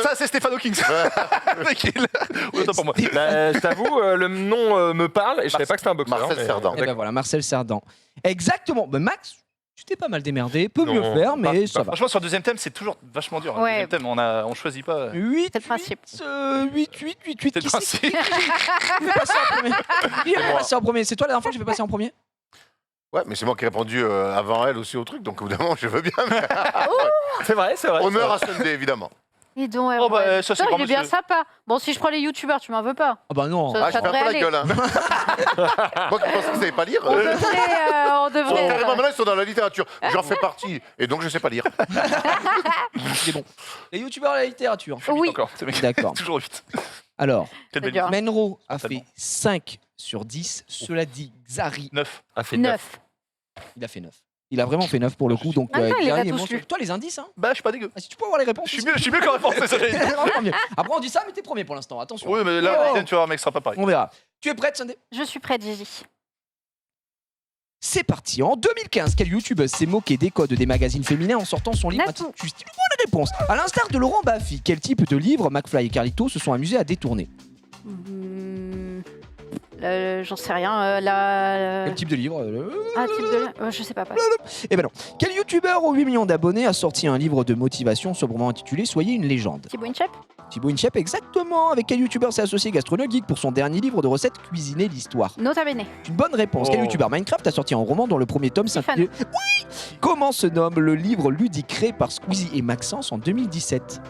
Ça, c'est Stéphane Hawking. Tranquille. Autant pour moi. Bah, je t'avoue, le nom me parle et je savais pas que c'était un boxeur. Marcel mais- Cerdan. Et ben voilà, Marcel Cerdan. Exactement. Ben Max, tu t'es pas mal démerdé. Peut mieux Non, faire, mais pas- ça va. Franchement, sur le deuxième thème, c'est toujours vachement dur. Ouais. Le deuxième thème, on choisit pas. 8, C'est le principe. 8, 8, 8, 8. C'est le principe. Qui veut passer en premier Qui veut passer en premier? C'est toi la dernière fois que je vais passer en premier? Ouais, mais c'est moi qui ai répondu avant elle aussi au truc, donc évidemment, je veux bien. mais- C'est vrai, c'est vrai. Honneur à Sunday, évidemment. Et donc, Oh, bah, ouais. ça, c'est Putain, grand il est bien monsieur. sympa. Bon, si je prends les youtubeurs, tu m'en veux pas. Ah bah non. Ça- Ah, je fais un peu devrait la aller. gueule. Hein. moi qui pensais que vous savez pas lire. On devrait. On Bon, devrait carrément, maintenant, ils sont dans la littérature. J'en fais partie, et donc je sais pas lire. C'est bon. Les youtubeurs de la littérature. Oui. Encore. Ce mec, D'accord. toujours vite. Alors, Quelle belle C'est dur. Menro a Totalement. fait 5 sur 10. Cela dit, Xari, 9. A fait 9. 9. il a fait 9. Il a vraiment fait 9 pour le coup. Donc, Ah non, il les a Xari est tous bon sur- lus. Toi, les indices, hein Bah, je suis pas dégueu. Ah, si tu peux avoir les réponses. Je suis mieux qu'en réponse, c'est ça. j'allais dire. Vraiment mieux. Après, on dit ça, mais t'es premier pour l'instant. Attention. Oui, mais là, Oh. deuxième, tu vois, mec, ce sera pas pareil. On verra. Tu es prête, Sunday? Je suis prête, Gigi. C'est parti. En 2015, quelle youtubeuse s'est moquée des codes des magazines féminins en sortant son livre Natou. intitulé Bonne réponse. À l'instar de Laurent Baffy, quel type de livre McFly et Carlito se sont amusés à détourner? J'en sais rien. La... Quel type de livre Un type de. Je sais pas. Pas. Eh ben non. Quel youtubeur aux 8 millions d'abonnés a sorti un livre de motivation sobrement intitulé Soyez une légende? Thibaut Inchep. Thibaut Inchep, exactement. Avec quel youtubeur s'est associé Gastronogeek pour son dernier livre de recettes Cuisiner l'histoire? Nota Bene. Une bonne réponse. Quel Oh. youtubeur Minecraft a sorti un roman dont le premier tome s'intitule Oui. Comment se nomme le livre ludique créé par Squeezie et Maxence en 2017?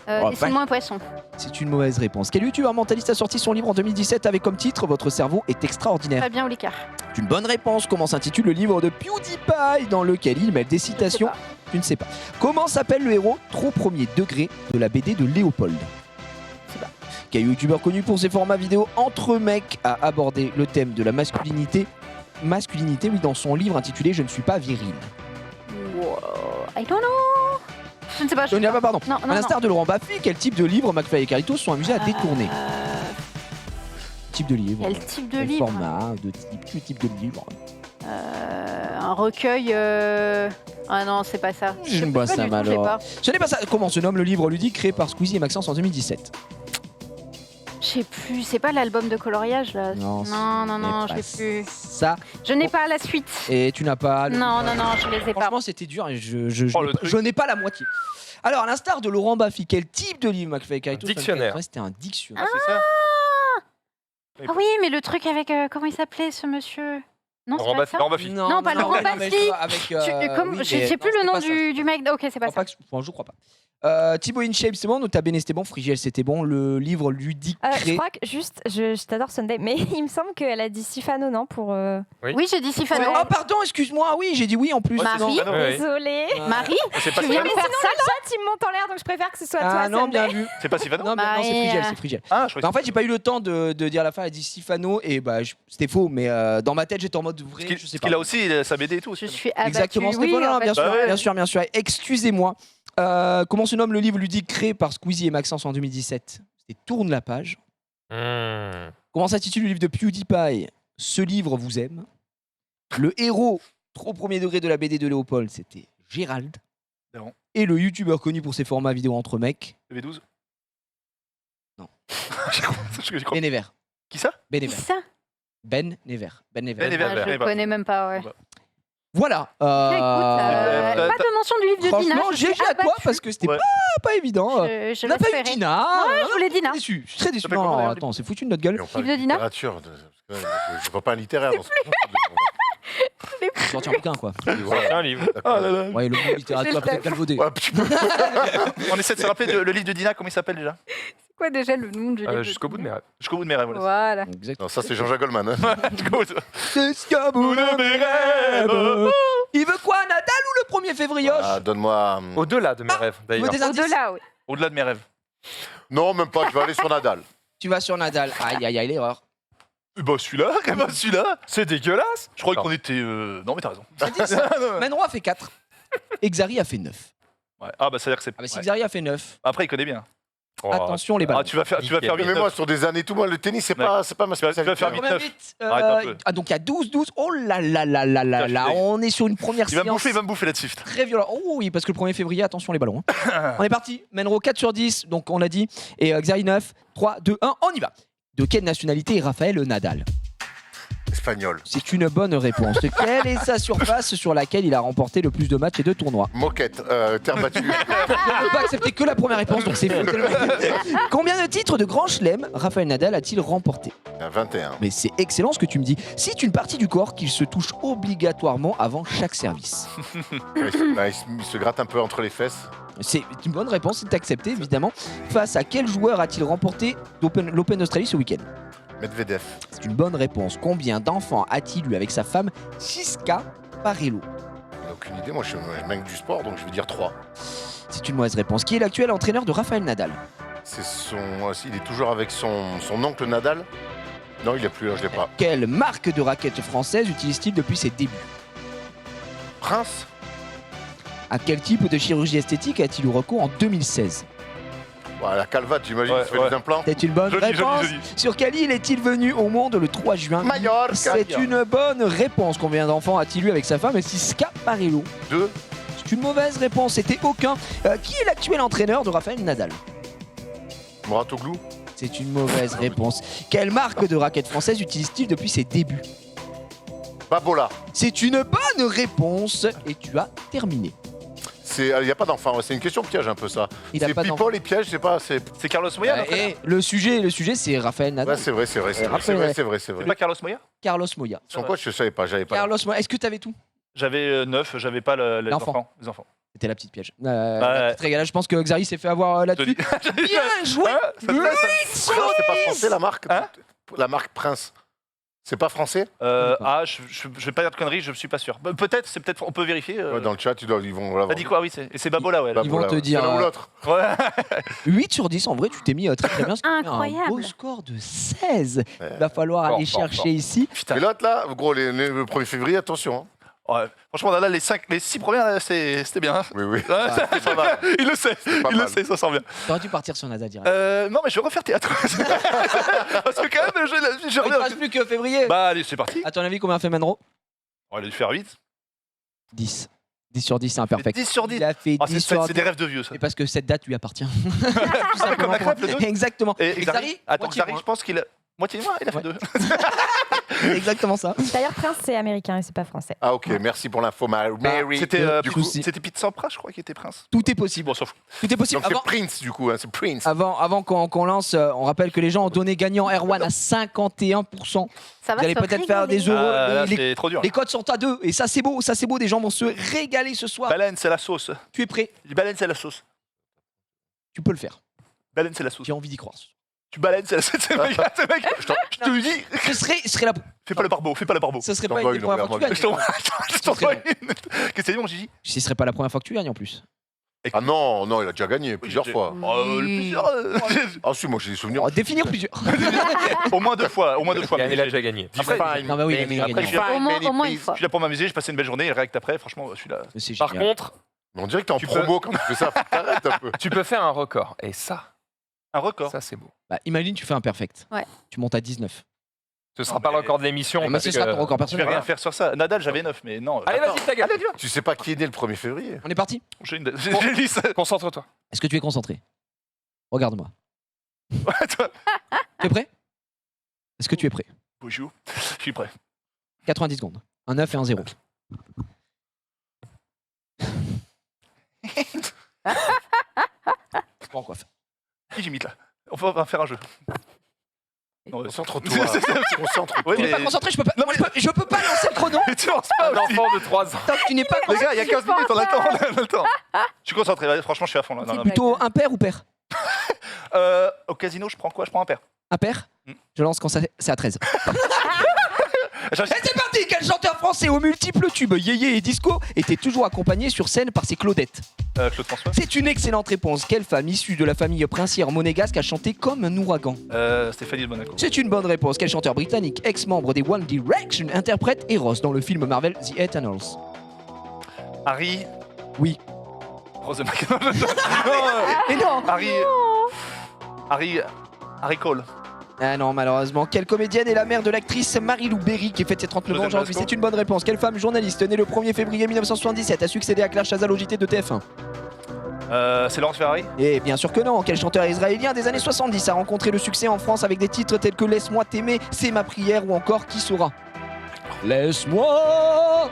Oh, Dessine-moi un poisson. C'est une mauvaise réponse. Quel youtubeur mentaliste a sorti son livre en 2017 avec comme titre Votre cerveau est extraordinaire? Fabien Olicard. C'est une bonne réponse. Comment s'intitule le livre de PewDiePie dans lequel il mêle des citations? pas. Tu ne sais pas. Comment s'appelle le héros trop premier degré de la BD de Léopold? Je sais pas. Quel youtubeur connu pour ses formats vidéo entre mecs a abordé le thème de la masculinité oui, dans son livre intitulé Je ne suis pas viril? Wow. I don't know. Je ne sais pas. Je ne sais pas, pardon. Non, À non, l'instar de Laurent Baffy, quel type de livre McFly et Carlito se sont amusés à détourner? Type de livre. Quel type de Quel livre? format, quel type de livre? Un recueil. Ah non, c'est pas ça. Je ne sais vois pas ça du tout, je sais alors. pas. Ce n'est pas ça. Comment se nomme le livre ludique créé par Squeezie et Maxence en 2017? Je sais plus. C'est pas l'album de coloriage là. Non, non, ce je n'est sais plus. Ça. Je n'ai pas la suite. Et tu n'as pas. le- Non, je les ai pas. Franchement, c'était dur et je Oh, n'ai le pas- truc. je n'ai pas la moitié. Alors, à l'instar de Laurent Baffy, quel type de livre McFly et Carlito? Dictionnaire. C'était un dictionnaire. Ah, c'est ça. Ah oui, mais le truc avec comment il s'appelait ce monsieur? Non, c'est Laurent pas Baffy. ça. Laurent Baffy. Non, pas Laurent mais Baffy. avec, Je sais plus le nom du mec. Ok, c'est pas ça. Je crois pas. Thibaut InShape, c'est bon. Nota Bene, c'était bon. Frigiel, c'était bon. Le livre ludique Je créé. crois que juste, je t'adore Sunday, mais il me semble qu'elle a dit Sifano, non pour Oui, j'ai dit Sifano. Oh, pardon, excuse-moi. Oui, j'ai dit oui en plus. Marie. Non. Ah, ouais. Désolée. Marie, C'est pas tu viens de Sifano. faire ça là? Chat, il me monte en l'air, donc je préfère que ce soit toi, Ah non, bien Sunday. vu. C'est pas Sifano. Non, mais non, c'est Marie, Frigiel, c'est Frigiel. Ah, je croyais Bah, en fait, j'ai pas eu le temps de dire la fin. Elle a dit Sifano et bah c'était faux. Mais dans ma tête, j'étais en mode vrai. Je sais pas. qu'il a aussi sa BD et tout. Je suis abattue. Exactement, Oui, Stéphane, en fait, bien sûr, Bah ouais. bien sûr, bien sûr. Excusez-moi. Comment se nomme le livre ludique créé par Squeezie et Maxence en 2017? C'était Tourne la page. Comment s'intitule le livre de PewDiePie? Ce livre vous aime. Le héros trop premier degré de la BD de Léopold, c'était Gérald. Non. Et le youtubeur connu pour ses formats vidéo entre mecs, BB12. Non. J'y crois. Ben Never. Qui ça? Ben Qui Never. ça? Ben Never. Ben Never. Ben Never. Ah, je ben, connais même pas, ouais. Bah. Voilà. Pas de mention du livre de Dina. Franchement, je suis GG à toi abattue. parce que c'était Ouais. pas évident. Je On n'a pas eu l'espérais. Dina. Je voulais Dina. Je suis très déçu. Ça fait Non, combien, attends, c'est foutu de notre gueule. Et on parle Livre de Dina littérature. Je ne vois pas un littéraire dans ce Sortir un bouquin, quoi. C'est un livre. Ah là là. Ouais, le mot littérature, peut-être galvaudé. Ouais, un petit peu. On essaie de se rappeler le livre de Dina, comment il s'appelle déjà? C'est quoi déjà le nom du livre Jusqu'au bout de mes rêves. Jusqu'au bout de mes rêves. Voilà. Voilà. Exactement. Non, ça, c'est Jean-Jacques Goldman. Hein. Jusqu'au bout de mes rêves. Il veut quoi, Nadal ou le 1er février Ah, donne-moi. Au-delà de mes rêves, Il veut d'ailleurs. des indices. Au-delà, oui. Au-delà de mes rêves. Non, même pas, je vais aller sur Nadal. Tu vas sur Nadal. Aïe, aïe, aïe, l'erreur. Bah celui-là, quand même, celui-là. C'est dégueulasse. Je crois Non. qu'on était. Non, mais t'as raison. Menro a fait 4. Et Xari a fait 9. Ouais. Ah, bah ça veut dire que c'est. Ah bah si ouais. Xari a fait 9, Après, il connaît bien. Oh, attention les balles. Ah, tu vas faire Nickel. vite. Mais moi, sur des années, tout moi, le tennis, c'est pas ma Tu vas spécialité. faire hein. vite. Combien 9. vite Arrête un peu. Ah donc il y a 12-12. Oh là là là là là Putain, là. je suis On est sur une première Il va séance me bouffer là-dessus. très violente. Oh oui, parce que le 1er février, attention les ballons. hein. On est parti. Menro 4 sur 10, donc on a dit. Et Xari 9, 3, 2, 1, on y va. De quelle nationalité est Raphaël Nadal? Espagnol. C'est une bonne réponse. Quelle est sa surface sur laquelle il a remporté le plus de matchs et de tournois? Moquette, terre battue. Je ne peux pas accepter que la première réponse, donc c'est fou. Combien de titres de Grand Chelem Raphaël Nadal a-t-il remporté? 21. Mais c'est excellent ce que tu me dis. C'est une partie du corps qu'il se touche obligatoirement avant chaque service. Il se gratte un peu entre les fesses. C'est une bonne réponse, c'est accepté évidemment. Face à quel joueur a-t-il remporté l'Open d'Australie ce week-end? Medvedev. C'est une bonne réponse. Combien d'enfants a-t-il eu avec sa femme Siska Parello? J'ai aucune idée, moi je suis un mec du sport, donc je vais dire 3. C'est une mauvaise réponse. Qui est l'actuel entraîneur de Raphaël Nadal? C'est il est toujours avec son oncle Nadal. Non, il est plus là, je l'ai pas. Quelle marque de raquette française utilise-t-il depuis ses débuts? Prince. À quel type de chirurgie esthétique a-t-il eu recours en 2016? Ouais, la calvate, j'imagine, Ouais, il se fait ouais. des implants. C'est une bonne Joli, réponse. joli, joli. Sur quelle île est-il venu au monde le 3 juin? Mallorca. C'est une bonne réponse. Combien d'enfants a-t-il eu avec sa femme Siska Parello? 2. C'est une mauvaise réponse. C'était aucun. Qui est l'actuel entraîneur de Raphaël Nadal? Mouratoglou. C'est une mauvaise réponse. Quelle marque de raquette française utilise-t-il depuis ses débuts? Babola. C'est une bonne réponse. Et tu as terminé. Il n'y a pas d'enfant, ouais, c'est une question piège un peu ça. Il a C'est pas d'enfant. people et piège, c'est pas. C'est C'est Carlos Moya, l'entraîneur. Et le sujet, c'est Raphaël Nadal. ouais, c'est vrai, c'est vrai, c'est vrai, Raphaël, c'est vrai, ouais. c'est vrai, c'est C'est vrai. pas Carlos Moya? Carlos Moya. Son coach, je savais pas, j'avais pas. Carlos Moya. Est-ce que tu avais tout? J'avais 9, j'avais pas les L'enfant. enfants. Les enfants. C'était la petite piège. Ouais. La petite régalade. Je pense que Xari s'est fait avoir Je là-dessus. dis- Bien joué. Prince, c'est pas français la marque. Hein La marque Prince. C'est pas français. Je vais pas dire de conneries, je suis pas sûr. Peut-être, on peut vérifier. Ouais, dans le chat, ils vont l'avoir. T'as dit quoi? Oui, c'est Babola, ouais. Ils vont te dire, C'est l'un ou l'autre. Ouais. 8 sur 10, en vrai, tu t'es mis très très bien. Ce qui fait Un Incroyable. beau score de 16. Ouais. Il va falloir Fort, aller fort, chercher fort. ici. Putain. Et l'autre là, gros, le 1er février, attention. Hein. Ouais. Franchement, là, les 6 premières, c'était bien. Oui, oui. Ouais, c'est pas mal. il le sait, pas il le mal. sait, ça sent bien. T'aurais dû partir sur Nadal direct. Non, mais je vais refaire théâtre. Parce que quand même, je Il ne reviens. reste plus que février. Bah, allez, c'est parti. À ton avis, combien fait Manro? On va aller faire 8. 10. 10 sur 10, c'est imperfect. 10 sur 10. Il a fait Ah, 10 sur c'est 10. des rêves de vieux, ça. Et parce que cette date lui appartient. Tout Ah, comme la crêpe, le 2. Exactement. Et Xari, attends, moitié Xari, moins. je pense qu'il a. Moitié moins, il a fait Ouais. 2. C'est exactement ça. D'ailleurs, Prince, c'est américain et c'est pas français. Ah, ok, merci pour l'info, Mary. C'était du coup, si. c'était Pete Sampras, je crois, qui était prince. Tout est possible. Bon, on s'en fout. Tout est possible. Donc c'est Avant, Prince, du coup, hein, c'est Prince. avant qu'on lance, on rappelle que les gens ont donné gagnant Erwan à 51%. Ça va Vous allez se peut-être faire rigoler. des euros. Là, les, c'est trop dur. les codes sont à 2. Et ça, c'est beau. Ça, c'est beau. Des gens vont se régaler ce soir. Baleine, c'est la sauce. Tu es prêt? Baleine, c'est la sauce. Tu peux le faire. Baleine, c'est la sauce. J'ai envie d'y croire. Tu baleines, c'est la sauce. C'est mec, je te le dis. Ce serait la. Fais pas le barbeau, fais pas le barbeau. Ce serait Je pas t'envoie une des une, premières fois que tu regarde-moi gagnes. Je t'envoie une. Qu'est-ce que c'est, mon Gigi? Ce serait pas la première fois que tu gagnes en plus. Ah non, non, il a déjà gagné plusieurs fois. Oh, le plusieurs. Ah si, moi j'ai des souvenirs. Oh, définir plusieurs. Au moins 2 fois. Au moins 2 fois. Il a déjà gagné. Après, Non, mais oui, mais après, gagnant. je suis là- Au moins une fois. je suis là pour m'amuser, j'ai passé une belle journée, et le réact après, franchement, celui-là. Mais c'est Par génial. contre, On dirait que t'es en Tu promo quand tu fais ça. T'arrêtes un peu. tu peux faire un record. Et ça, Un record. ça c'est beau. Bah, imagine, tu fais un perfect. Ouais. Tu montes à 19. Ce sera Non, pas le mais- record de l'émission. Mais parce ce sera que- ton record Je vais personnel. rien faire sur ça. Nadal, j'avais 9, mais non. Allez, attends. vas-y, ta gueule. Tu sais pas qui est né le 1er février. On est parti. J'ai lu ça. Concentre-toi. Est-ce que tu es concentré? Regarde-moi. Ouais, toi. Tu es prêt? Est-ce que tu es prêt? Bonjour. Je suis prêt. 90 secondes. Un 9 et un 0. Bon, quoi faire. Qui j'imite là? On va faire un jeu. Non, Concentre-toi. Concentre-toi. Ouais, Tu n'es pas concentré, je peux pas, je peux pas lancer le chrono Mais tu lances pas Un aussi. enfant de 3 ans. tant que tu n'es pas Les concentré. gars, il y a 15 minutes, on a le temps, on a le temps. Je suis concentré, là, franchement, je suis à fond là. Non, non. Plutôt impair ou pair? Au casino, je prends quoi? Je prends un paire. Impair. Je lance quand c'est à 13. Et J'achète- c'est parti. Quel chanteur français aux multiples tubes yéyé et disco était toujours accompagné sur scène par ses Claudettes? Claude François. C'est une excellente réponse. Quelle femme issue de la famille princière monégasque a chanté comme un ouragan? Stéphanie de Monaco. C'est une bonne réponse. Quel chanteur britannique, ex-membre des One Direction, interprète Eros dans le film Marvel The Eternals? Harry. Oui. Rose de Mac- Non, Et non. Harry Cole. Ah non, malheureusement. Quelle comédienne est la mère de l'actrice Marie-Lou Berry qui fête ses 39 ans Joseph aujourd'hui? Blasco. C'est une bonne réponse. Quelle femme journaliste née le 1er février 1977 a succédé à Claire Chazal au JT de TF1? C'est Laurence Ferrari. Et bien sûr que non. Quel chanteur israélien des années 70 a rencontré le succès en France avec des titres tels que Laisse-moi t'aimer, C'est ma prière ou encore Qui saura? Laisse-moi.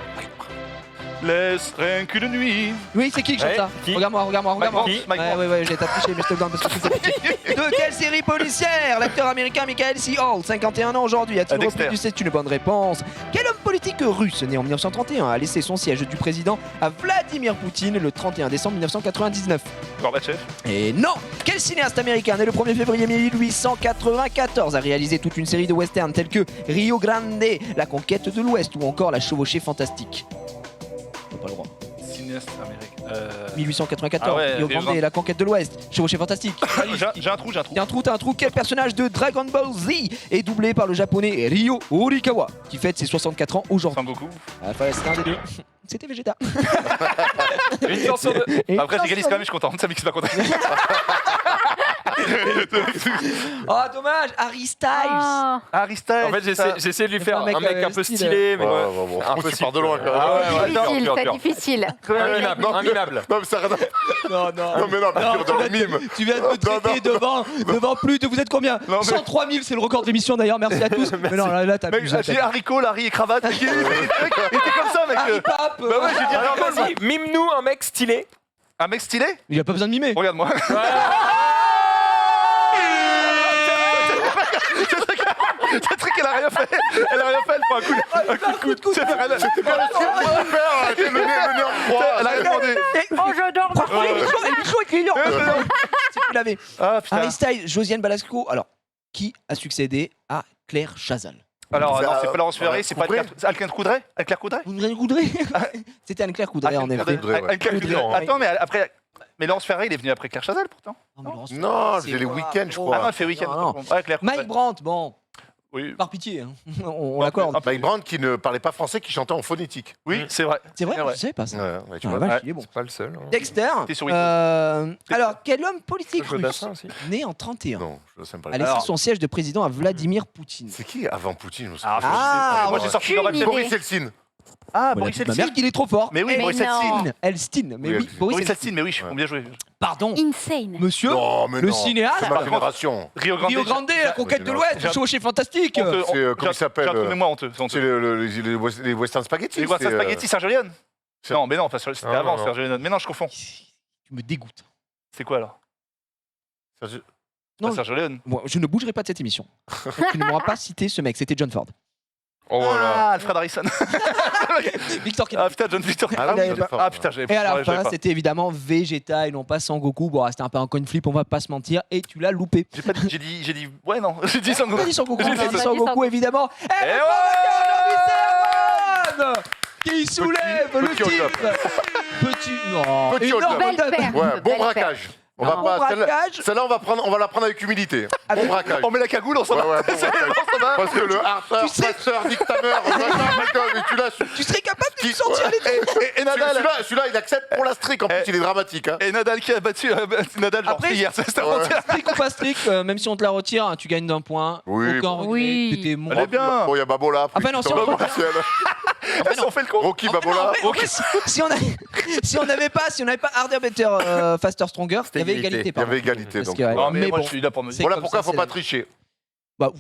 Laisse rien qu'une nuit. Oui, c'est qui chante Ouais, ça? qui Regarde-moi. Mike Brandt. Ouais, j'ai t'affiché, mais je te le donne parce que c'est petit. De quelle série policière l'acteur américain Michael C. Hall, 51 ans aujourd'hui, a-t-il Dexter. repris? C'est une bonne réponse. Quel homme politique russe né en 1931 a laissé son siège du président à Vladimir Poutine le 31 décembre 1999? Gorbatchev. Et non! Quel cinéaste américain né le 1er février 1894 a réalisé toute une série de westerns tels que Rio Grande, La conquête de l'Ouest ou encore La chevauchée fantastique? On n'a pas le droit. Cinéaste américain. 1894, Ah ouais, Rio Rio Grande, Grande. La conquête de l'Ouest, Chevauchée fantastique. J'ai un trou. T'as un trou. Quel personnage de Dragon Ball Z est doublé par le japonais Ryo Horikawa qui fête ses 64 ans aujourd'hui? Sangoku. Ah, fallait- c'était un des deux. C'était Vegeta. Une chance sur deux. Et Après, une j'égalise chance quand même, je suis content. Ça m'excite pas content. Oh, dommage, Harry Styles. Ah. Harry Styles. En fait, j'ai essayé de lui C'est faire un un mec, mec un peu style, stylé, mais Ouais, ouais. ouais, Impossible. tu pars de loin, quand même. Ah ouais, C'est dur, difficile, dur, c'est dur. difficile. Un minable, un minable. Non, mais ça n'a rien à- Non, Non, mais non, mais dans le mime. Tu viens de me traiter devant plus de. Vous êtes combien? Non, mais- 103 000, c'est le record de l'émission d'ailleurs, merci à tous. Mais non, là t'as Mec, plus. j'ai Harry Cole, Harry et cravate. Il était comme ça, mec. Harry Pape. Bah ouais, j'ai dit Alors Harry Cole. vas-y, mime-nous un mec stylé. Un mec stylé. Il a pas besoin de mimer. Regarde-moi. C'est truc qu'elle a rien fait. Elle a rien fait, elle prend un coup de coude. C'est pas rien. C'était pas le nez en froid. Elle a rien demandé. Oh, j'adore. Le micro est client. C'est plus lavé. Ah putain. Harry Styles, Josiane Balasco. Alors, qui a succédé à Claire Chazal? Alors, non, Ça, c'est pas Laurence Ferrari, c'est pas Coudray. Anne-Claire Coudray. Anne-Claire Coudray. Anne-Claire Coudray. C'était Anne-Claire Coudray, en effet. Coudray, ouais. Anne-Claire Coudray. Coudray. Attends, mais après. Mais Laurence Ferrari, il est venu après Claire Chazal pourtant. Non, mais Laurence Non, Ferrari, c'est c'est les quoi? week-ends, je Oh. crois. Ah non, elle fait week-end. Non, Ouais, Claire Coudray. Mike Brandt, bon, Oui. par pitié, hein. on l'accorde. Mike Brandt qui ne parlait pas français, qui chantait en phonétique. Oui, c'est vrai. C'est vrai, Ouais. je savais pas ça. Ouais, tu Ah, vois. la vache, Ouais. il est bon. C'est pas le seul. hein. Dexter, T'es sur Windows. alors quel homme politique Jeu russe, d'assin aussi. né en 31, Non, je sais pas. a laissé Alors. son siège de président à Vladimir Poutine? C'est qui avant Poutine je me Ah, souviens. Ah, moi j'ai sorti aucune Gorbatchev. idée. Boris Eltsine. Ah, Voilà, Boris ma mère Eltsine. qu'il est trop fort. Mais oui, Mais Boris non. Eltsine. Elstine, mais Oui, oui, Elstine. Boris Boris Elstine. Eltsine, mais oui, bien joué. Pardon, Insane. monsieur, Non, mais le non. cinéaste, C'est ma génération. Rio Grande. Rio Grande, la conquête de l'Ouest, J'ai- chevauché fantastique. Honteux, C'est, comment il s'appelle, J'ai un trou de mémoire honteux. c'est C'est honteux. les western spaghetti. Les Western c'est, Spaghetti, Sergio Leone. c'est- Non, mais non, c'était Non, avant non, Sergio Leone. Mais non, je confonds. Tu me dégoûtes. C'est quoi alors? Sergio- Non, Pas Sergio Leone. moi, je ne bougerai pas de cette émission. Tu ne m'auras pas cité ce mec, c'était John Ford. Oh là. Ah, Alfred Harrison. Victor Kennedy. Ah putain, John Victor. Ah oui, Ah, John Ford. Ah putain, j'avais Et à la j'avais fin, pas. c'était évidemment Vegeta et non pas Sangoku. Bon, c'était un peu un coin flip, on va pas se mentir. Et tu l'as loupé. J'ai pas dit, j'ai dit, ouais non, j'ai dit On Sangoku. a dit Sangoku, J'ai on dit a dit Sangoku. Sangoku évidemment. Et Eh le ouais premier aujourd'hui, c'est Erwan qui soulève le petit hold-up. titre. Petit, non. Petit énorme hold-up. Belle date. paire. Ouais, bon Belle braquage. On va Bon pas. braquage. Celle-là, on va la prendre avec humilité. Bon braquage. On met la cagoule, on s'en Ouais, va. ouais, bon braquage. Parce que le harpeur, Tu sais- passeur, dictateur, tu l'as. Tu serais capable de Qui- me sortir les trucs. Et Nadal. Celui-là, il accepte pour la streak. En plus, il est dramatique. Hein. Et Nadal qui a battu Nadal genre Après, hier, c'était Ouais. avant-hier. Strict ou pas strict, même si on te la retire, hein, tu gagnes d'un point. Oui, Aucun bon. regret. Oui. C'était mon. Elle est bien. Bon, il y a Babola. Ah bah non, si on Rocky, On fait le con. Rocky Babola. En vrai, si on n'avait pas Harder, Better, Faster, Stronger, il y avait égalité. Il y avait égalité. Parce donc. que, ouais. Non, mais moi bon, je suis là pour me c'est dire. Voilà comme pourquoi ça, faut c'est pas la- tricher. Bah,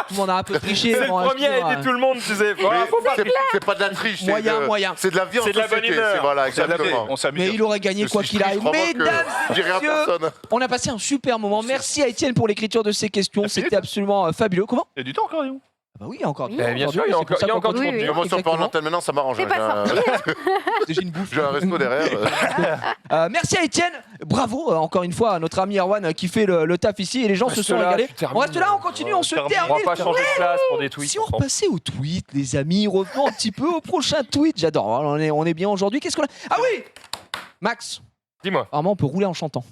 tout le monde a un peu triché. C'est le bon, premier à aider tout le monde, tu sais. Voilà, faut pas C'est pas de la triche, Moyen. c'est de la vie en C'est de la bonne société. humeur. Voilà, On s'amuse, exactement. on s'amuse. Mais il aurait gagné Je quoi suis qu'il arrive. triste, je crois Mesdames que je dirai à et messieurs, personne. on a passé un super moment. Merci à Étienne pour l'écriture de ces questions. Merci. C'était absolument fabuleux. Comment? Il y a du temps encore, Léo. Ah bah oui, il y a encore. Oui. Bien sûr, il y a encore du Oui, contenu. oui. Moi, si on peut en Exactement. antenne maintenant, ça m'arrange. C'est pas J'ai une bouffe. J'ai un resto derrière. Merci à Étienne. Bravo encore une fois à notre ami Erwan qui fait le taf ici et les gens se Reste sont là, régalés. tu termines. On reste là, on continue, on se termine. termine. On va pas changer de place pour des tweets. Si on repassait au tweet, les amis, revenons un petit peu au prochain tweet. J'adore, on est bien aujourd'hui. Qu'est-ce qu'on a? Ah oui, Max. Dis-moi. Vraiment, on peut rouler en chantant.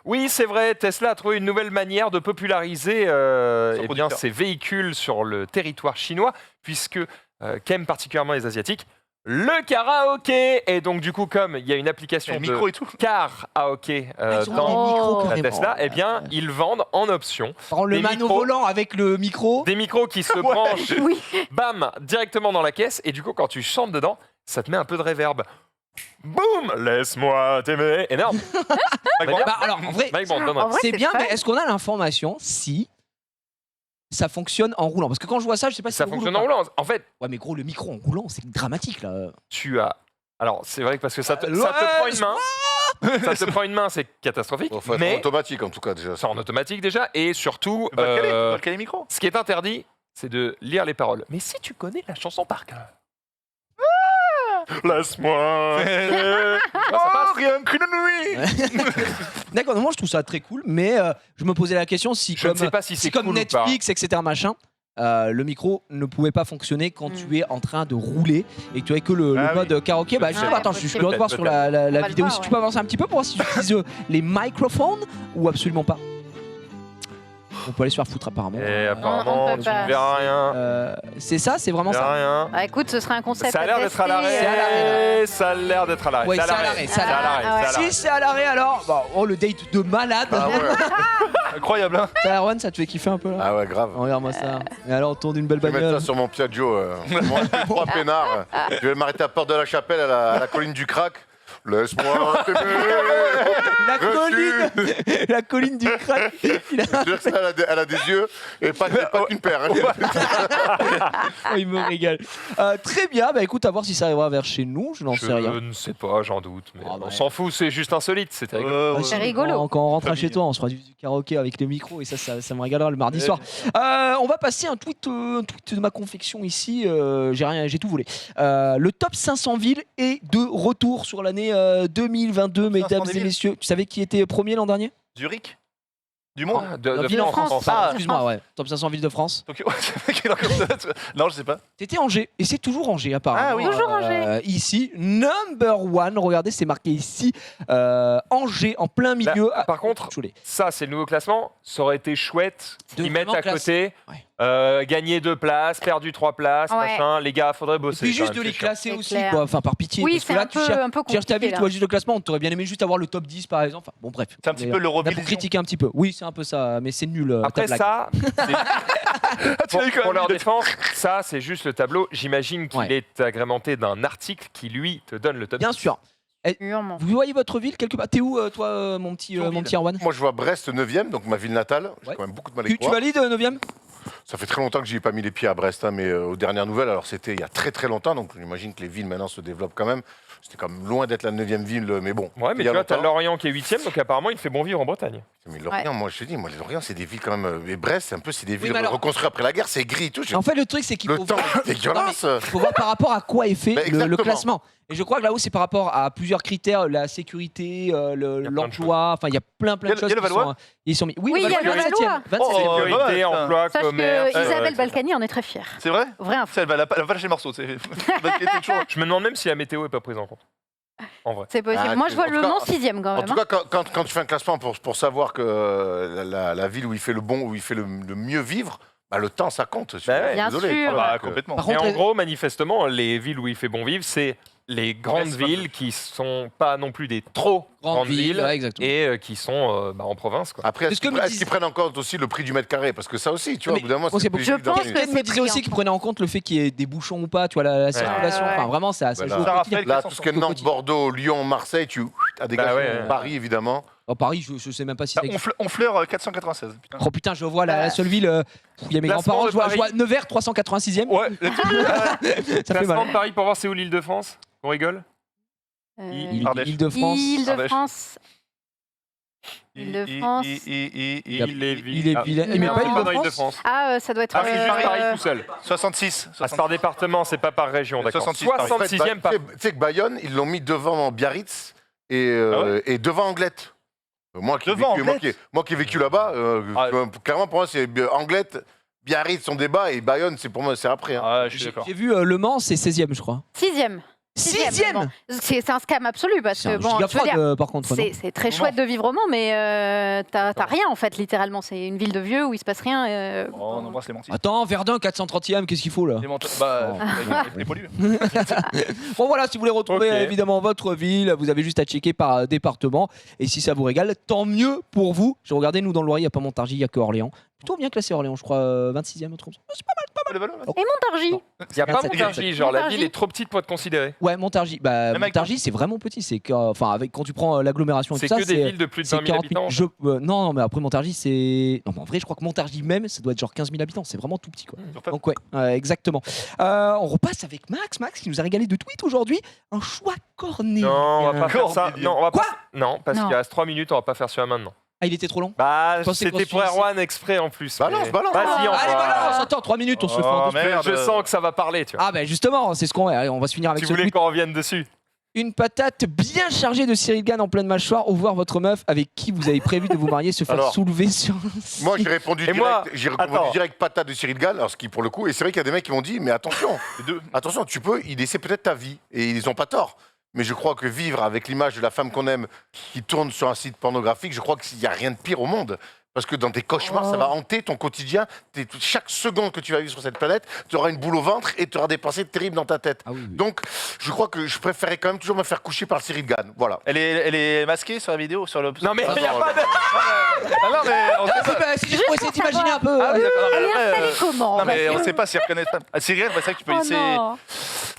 Oui, c'est vrai, Tesla a trouvé une nouvelle manière de populariser eh bien, ses véhicules sur le territoire chinois, puisque qu'aiment particulièrement les Asiatiques, le karaoké. Et donc, du coup, comme il y a une application Le micro de et tout. karaoké Ils ont dans des micros la carrément. Tesla, eh bien, ils vendent en option Prends le des mano micros. volant avec le micro. des micros qui se branchent, Oui. bam, directement dans la caisse. Et du coup, quand tu chantes dedans, ça te met un peu de réverb. Boum, laisse-moi t'aimer. Énorme. Mike Bond. Bah, alors, en vrai, Mike Bond, donne-moi. En vrai, c'est bien, fun. mais est-ce qu'on a l'information si ça fonctionne en roulant? Parce que quand je vois ça, je sais pas si Ça roule ou fonctionne pas. en roulant. En fait, Ouais, mais gros, le micro en roulant, c'est dramatique là. tu as. Alors, c'est vrai que parce que ça te Ouais, prend une main. Ça te prend une main, c'est catastrophique. Faut être mais automatique en tout cas déjà. c'est en automatique déjà. Et surtout, Tu vas le caler micro. ce qui est interdit, c'est de lire les paroles. Mais si tu connais la chanson par cœur. Laisse-moi. t'aimer. Non, ça passe. Rien qu'une nuit. D'accord, non, moi je trouve ça très cool, mais je me posais la question si Je ne comme, sais pas si c'est comme cool ou pas. Netflix, etc. machin, le micro ne pouvait pas fonctionner quand tu es en train de rouler et que tu avais que le Ah mode karaoké. Bah, je sais Ah pas, ouais, attends, je suis possible. curieux de voir sur la On va le vidéo voir, si tu ouais. peux avancer un petit peu pour voir si tu utilises les microphones ou absolument pas. On peut aller se faire foutre apparemment. Et on apparemment, peut tu pas. ne verras rien. C'est ça, c'est vraiment Tu ne verras ça. rien. Bah, écoute, ce serait un concept. Ça a l'air d'être à tester. C'est à l'arrêt, l'arrêt. Ça a l'air d'être à l'arrêt. Ouais, C'est à c'est à l'arrêt. l'arrêt, C'est c'est à à l'arrêt. l'arrêt. C'est à l'arrêt. Si c'est à l'arrêt alors, bah, oh le date de malade. Ah ouais. Incroyable, hein. Ça, Erwan, ça te fait kiffer un peu là? Ah ouais, grave. Regarde-moi ça. Et alors, on tourne une belle Je vais mettre bagnole. ça sur mon Piaggio. Moi, 3 peinards. Je vais m'arrêter à Porte de la Chapelle, à la colline du crack. Laisse-moi t'aimer. La colline du crack. Il a- Je veux dire que ça, elle a des yeux et pas qu'une paire. Hein. Oh, il me régale. Très bien, bah écoute, à voir si ça arrivera vers chez nous, je n'en sais rien. Je ne sais pas, j'en doute. Mais Ah on ouais. s'en fout, c'est juste insolite. C'était rigolo. Ouais, C'est si, rigolo. Quand on rentrera Famille. chez toi, on se fera du karaoké avec les micros et ça me régalera le mardi soir. On va passer un tweet de ma confection ici. J'ai tout volé. Le top 500 villes est de retour sur l'année 2022, mesdames et villes. messieurs. Tu savais qui était premier l'an dernier? Zurich. Du monde. Ah, de Ville en France. France. Ah, Excuse-moi, ouais. Top 500 villes de France. Donc, quel encore ça Non, je sais pas. C'était Angers et c'est toujours Angers apparemment. Ah oui. Toujours Angers. Ici, number one. Regardez, c'est marqué ici. Angers en plein milieu. Là, par contre, Cholet. Ça, c'est le nouveau classement. Ça aurait été chouette De qu'ils mettent vraiment à côté. Ouais. Gagner 2 places, perdu 3 places, Ouais. machin. Les gars, faudrait Et bosser. puis quand juste même, de les c'est chiant. classer C'est aussi, clair. quoi. Enfin, par pitié. Oui, parce que c'est là, un tu peu cherches ta compliqué. ville, tu là. vois juste le classement. On t'aurait bien aimé juste avoir le top 10 par exemple. Enfin, bon, bref. C'est un petit Mais, peu là, l'Eurovision. pour critiquer un petit peu. Oui, c'est un peu ça, mais c'est nul. ta Après blague. ça, Tu l'as eu quand pour même, leur il a- défense, ça, c'est juste le tableau. J'imagine qu'il Ouais. est agrémenté d'un article qui, lui, te donne le top. Bien 10. sûr. Sûrement. Vous voyez votre ville quelque part? T'es où, toi, mon petit Erwan? Moi, je vois Brest 9e, donc ma ville natale. J'ai Ouais. quand même beaucoup de mal à y Tu croire. valides 9e? Ça fait très longtemps que j'y ai pas mis les pieds à Brest, hein, mais aux dernières nouvelles, alors c'était il y a très très longtemps, donc j'imagine que les villes maintenant se développent quand même. C'était quand même loin d'être la 9e ville, mais bon. Ouais, mais il y a tu vois, t'as longtemps. Lorient qui est 8e, donc apparemment, il fait bon vivre en Bretagne. Mais Lorient, moi je te dis, les Lorient, c'est des villes quand même. Et Brest, c'est des villes mais alors- reconstruites après la guerre, c'est gris et tout. En fait, le truc, c'est qu'il Le faut temps voir- est dégueulasse. faut voir par rapport à quoi est fait Bah, le exactement. classement. Et je crois que là-haut, c'est par rapport à plusieurs critères, la sécurité, l'emploi, enfin, il y a plein Il y a de choses le qui Valois sont, ils sont mis. Oui, il y a le Valois, Valois. 27e. Oh, Sécurité, pas mal, ça. emploi, Sache commerce. que Isabelle ouais. Balkany en est très fière. C'est vrai Vrai info. Ça, elle va lâcher les morceaux. C'est Je me demande même si la météo est pas prise en compte. En vrai. C'est possible. Ah, Moi, tu- je vois en le tout cas- Mans 6e quand En même. tout hein. cas, quand tu fais un classement pour savoir que la ville où il fait le bon, où il fait le mieux vivre, bah, le temps, ça compte. Je suis Bah ouais. Bien désolé. sûr. Voilà, Bah, que- complètement. Par Et contre, en gros, manifestement, les villes où il fait bon vivre, c'est les grandes Reste pas villes qui sont pas non plus des trop grandes villes ouais, exactement. et qui sont en province. Quoi. Après, Parce est-ce que me qu'ils disent- prennent en compte aussi le prix du mètre carré? Parce que ça aussi, tu vois, Mais au bout d'un moment, on sait pas. obligé Je d'en pense tenir. que Ken me c'est disait pris aussi en qu'il compte. prenait en compte le fait qu'il y ait des bouchons ou pas, tu vois, la circulation. ouais, ouais. Enfin, vraiment, ça Voilà. joue au Ça quotidien. rappelle Là, tout ce qui est Nantes, Bordeaux, Lyon, Marseille, tu as des Bah gars, ouais. Paris, évidemment. Paris, je sais même pas si ça existe. Honfleur 496. Putain. Oh putain, je vois la seule ville où il y a mes Classement grands-parents. de Je vois Paris. Nevers 386e. Ouais, Ça fait Classement mal. de Paris pour voir c'est où l'Île-de-France. On rigole Ardèche. Île-de-France. Île-de-France. Île-de-France. Il est Il est vilain. Mais Non. pas pas dans Île-de-France. l'Île-de-France. Ah, ça doit être. Ah, c'est Paris tout seul. 66. Ah, c'est par département, c'est pas par région, d'accord. 66 Paris. 66e par. Tu sais que Bayonne, ils l'ont mis devant Biarritz et, Ah ouais et devant Anglette. Moi qui ai Devant vécu, moi qui ai vécu là-bas, Ah. clairement pour moi c'est Anglette, Biarritz son débat et Bayonne c'est pour moi c'est après. Hein. Ah, je suis J'ai d'accord. j'ai vu Le Mans, c'est 16e, je crois. 6e. 6e. Bon, c'est un scam absolu parce C'est que un bon, giga je veux dire, fraud, par contre. non c'est très chouette de vivre au Mans, mais t'as rien en fait, littéralement. C'est une ville de vieux où il se passe rien. Oh, on embrasse les mentis. Attends, Verdun 430e, qu'est-ce qu'il faut là? Les mentis. Bah, Oh. les pollues. Bon voilà, si vous voulez retrouver Ok. évidemment votre ville, vous avez juste à checker par département. Et si ça vous régale, tant mieux pour vous. J'ai regardé, nous dans le Loiret, il n'y a pas Montargis, il n'y a que Orléans. Plutôt bien classé Orléans, je crois 26e, un truc comme ça. C'est pas mal. Et Montargis. Il n'y a pas 27, Montargis, genre la Montargis. ville est trop petite pour être considérée. Ouais, Montargis. Bah, Même avec Montargis, c'est vraiment petit. C'est que, enfin, avec quand tu prends l'agglomération et C'est tout ça, que des villes de plus de c'est 20 000 40 000. habitants. Non, mais après Montargis, c'est. Non, mais en vrai, je crois que Montargis même, ça doit être genre 15 000 habitants. C'est vraiment tout petit, quoi. Donc, ouais, exactement. On repasse avec Max. Max qui nous a régalé de tweets aujourd'hui. Un choix corné. Non, on va pas faire ça. Cornélien. Non, on va Quoi pas. Non, parce Non. qu'il reste 3 minutes, on va pas faire celui-là maintenant. Ah, il était trop long. Bah, Pensez qu'on c'était pour suit ici. Erwan exprès en plus. Balance, mais- balance. Vas-y, Allez, envoie. balance. Attends, 3 minutes, on se le fait en Oh, deux. merde. Je sens que ça va parler, tu vois. Ah, ben justement, c'est ce qu'on. Allez, on va se finir avec Tu ce voulais tweet. qu'on revienne dessus. Une patate bien chargée de Cyril Gann en pleine mâchoire au voir votre meuf avec qui vous avez prévu de vous marier se faire Alors, soulever sur un Moi site. j'ai répondu Et direct, moi, j'ai répondu attends. direct patate de Cyril Gall, alors ce qui pour le coup, et c'est vrai qu'il y a des mecs qui m'ont dit mais attention, attention, tu peux, il essaie peut-être ta vie et ils ont pas tort. Mais je crois que vivre avec l'image de la femme qu'on aime qui tourne sur un site pornographique, je crois qu'il n'y a rien de pire au monde. Parce que dans tes cauchemars, ça va hanter ton quotidien. Chaque seconde que tu vas vivre sur cette planète, tu auras une boule au ventre et tu auras des pensées terribles dans ta tête. Ah oui, oui. Donc, je crois que je préférais quand même toujours me faire coucher par Cyril Gann. Voilà. Elle est masquée sur la vidéo sur le. Non, mais il n'y a pas de. Ah non, mais on sait Ah, pas. c'est pas- c'est juste pour essayer d'imaginer un peu. Ah oui, d'accord. Elle est Après, installée comment Non, mais parce on que- sait pas si elle reconnaît pas. Ah, Cyril, bah, c'est vrai que tu peux Oh laisser. non.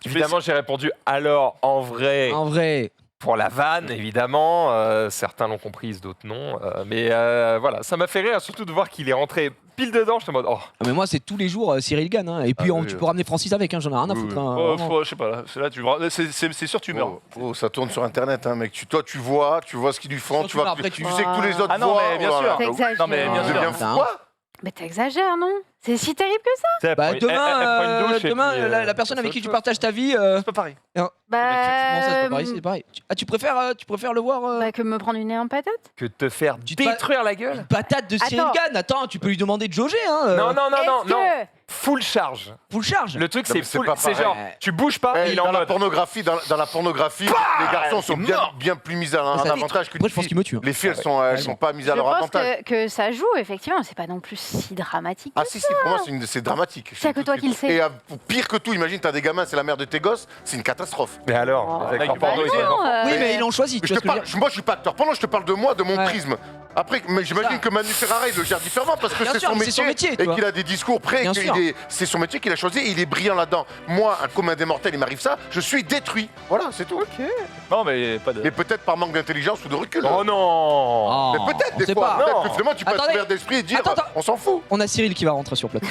Tu peux Évidemment, j'ai répondu alors en vrai. En vrai. Pour la vanne, évidemment. Certains l'ont comprise, d'autres non. Mais voilà, ça m'a fait rire, surtout de voir qu'il est rentré pile dedans. J'étais en mode, oh, Ah, mais moi, c'est tous les jours Cyril Gann. Hein. Et puis, Ah, oui, tu oui. peux ramener Francis avec, hein. J'en ai rien à Oui, foutre. oui. hein, Oh, vraiment. je sais pas, là, c'est là, c'est sûr, tu meurs. Ça tourne sur Internet, hein, mec. Toi, tu vois ce qu'ils lui font. Surtout Tu vois, après, tu tu- sais que tous les autres Ah non, voient. mais bien voilà. sûr. T'exagères. Non, mais bien Vous sûr. devez Putain. quoi Mais t'exagères, non? C'est si terrible que ça? tu sais, Bah, elle prend- elle prend une douche et demain puis, la personne avec qui tu partages ta vie. C'est pas pareil. Comment Bah, ça, c'est pas pareil, c'est pareil. Tu préfères le voir bah, que me prendre une nez en patate? Que te faire Tu te détruire la gueule. Une patate de Cyril Attends. Gann. Attends, tu peux lui demander de jauger. Hein. Non, non, non, non, Est-ce non. que- Full charge. Full charge. Le truc, Non, c'est mais c'est full. pas C'est pareil. genre, tu bouges pas, Eh, il est en dans la mode. pornographie, les garçons sont bien plus mis à un Ça- avantage que Après, les je pense filles. qu'il me tue. hein. Les filles, elles sont pas mises à Je leur pense avantage. que ça joue, effectivement. C'est pas non plus si dramatique. Ah si, pour moi, c'est dramatique. C'est que toi qui le sais. Et pire que tout, imagine, t'as des gamins, c'est la mère de tes gosses, c'est une catastrophe. Mais alors, Oh. avec Mec, leur porno, bah ils non, ont- Oui, mais ils l'ont choisi. Tu Je vois te ce que je veux dire. moi, je suis pas acteur. Pendant, je te parle de moi, de mon Ouais. prisme. Après, mais j'imagine Ça. que Manu Ferrara, il le gère différemment parce que Bien c'est sûr, son mais c'est son métier, tu et vois. qu'il a des discours prêts. Bien Et sûr. c'est son métier qu'il a choisi et il est brillant là-dedans. Moi, un commun des mortels, il m'arrive ça, je suis détruit. Voilà, c'est tout. Non, mais pas de. Mais peut-être par manque d'intelligence ou de recul. Oh non. Oh, Mais peut-être on des sait fois. pas. Peut-être Non. que finalement, tu peux être Attendez. ouvert d'esprit et dire, Attends. on s'en fout. On a Cyril qui va rentrer sur plateau.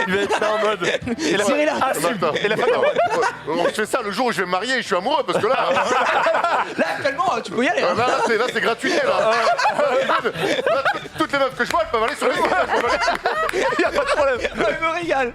Il va être là en mode. Et Cyril là. Ah, attends. Et la femme, On se fait ça le jour où je vais me marier et je suis amoureux parce que là, Là, actuellement, tu peux y aller. hein. là c'est gratuité. Là. Là, toutes les meufs que je vois, elles peuvent aller sur les Il y a pas de problème. Je me régale.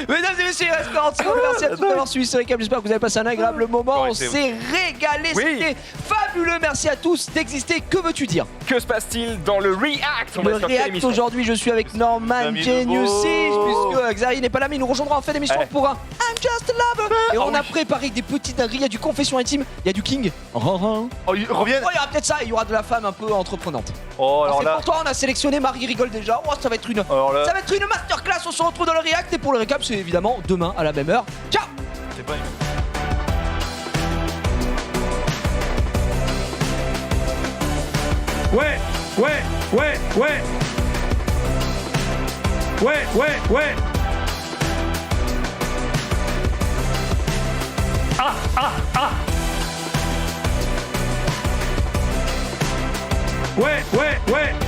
Mesdames et messieurs, il reste 40 secondes. Merci à tous d'avoir suivi ce récap. J'espère que vous avez passé un agréable moment. On c'est s'est régalé. Oui. C'était fabuleux. Merci à tous d'exister. Que veux-tu dire? Que se passe-t-il dans le React? On Le va sur quelle React émission aujourd'hui, je suis avec Norman Amis Geniusis, nouveaux. puisque Xari n'est pas là, mais il nous rejoindra en fin d'émission Eh. pour un I'm Just a Lover. Et on Ah a oui. préparé des petites dingueries. Il y a du confession intime, il y a du King. Oh, Oh, ils reviennent. il y aura peut-être ça, et il y aura de la femme un peu entreprenante. Oh, alors C'est là. pour toi, on a sélectionné, Marie rigole déjà. Oh, ça va être une Alors là. masterclass. On se retrouve dans le React. Et pour le récap, c'est évidemment demain à la même heure. Ciao. C'est pas une. Ouais, ouais, ouais, ouais. Ouais, ouais, ouais. Ah, ah, ah. ouais, ouais, ouais.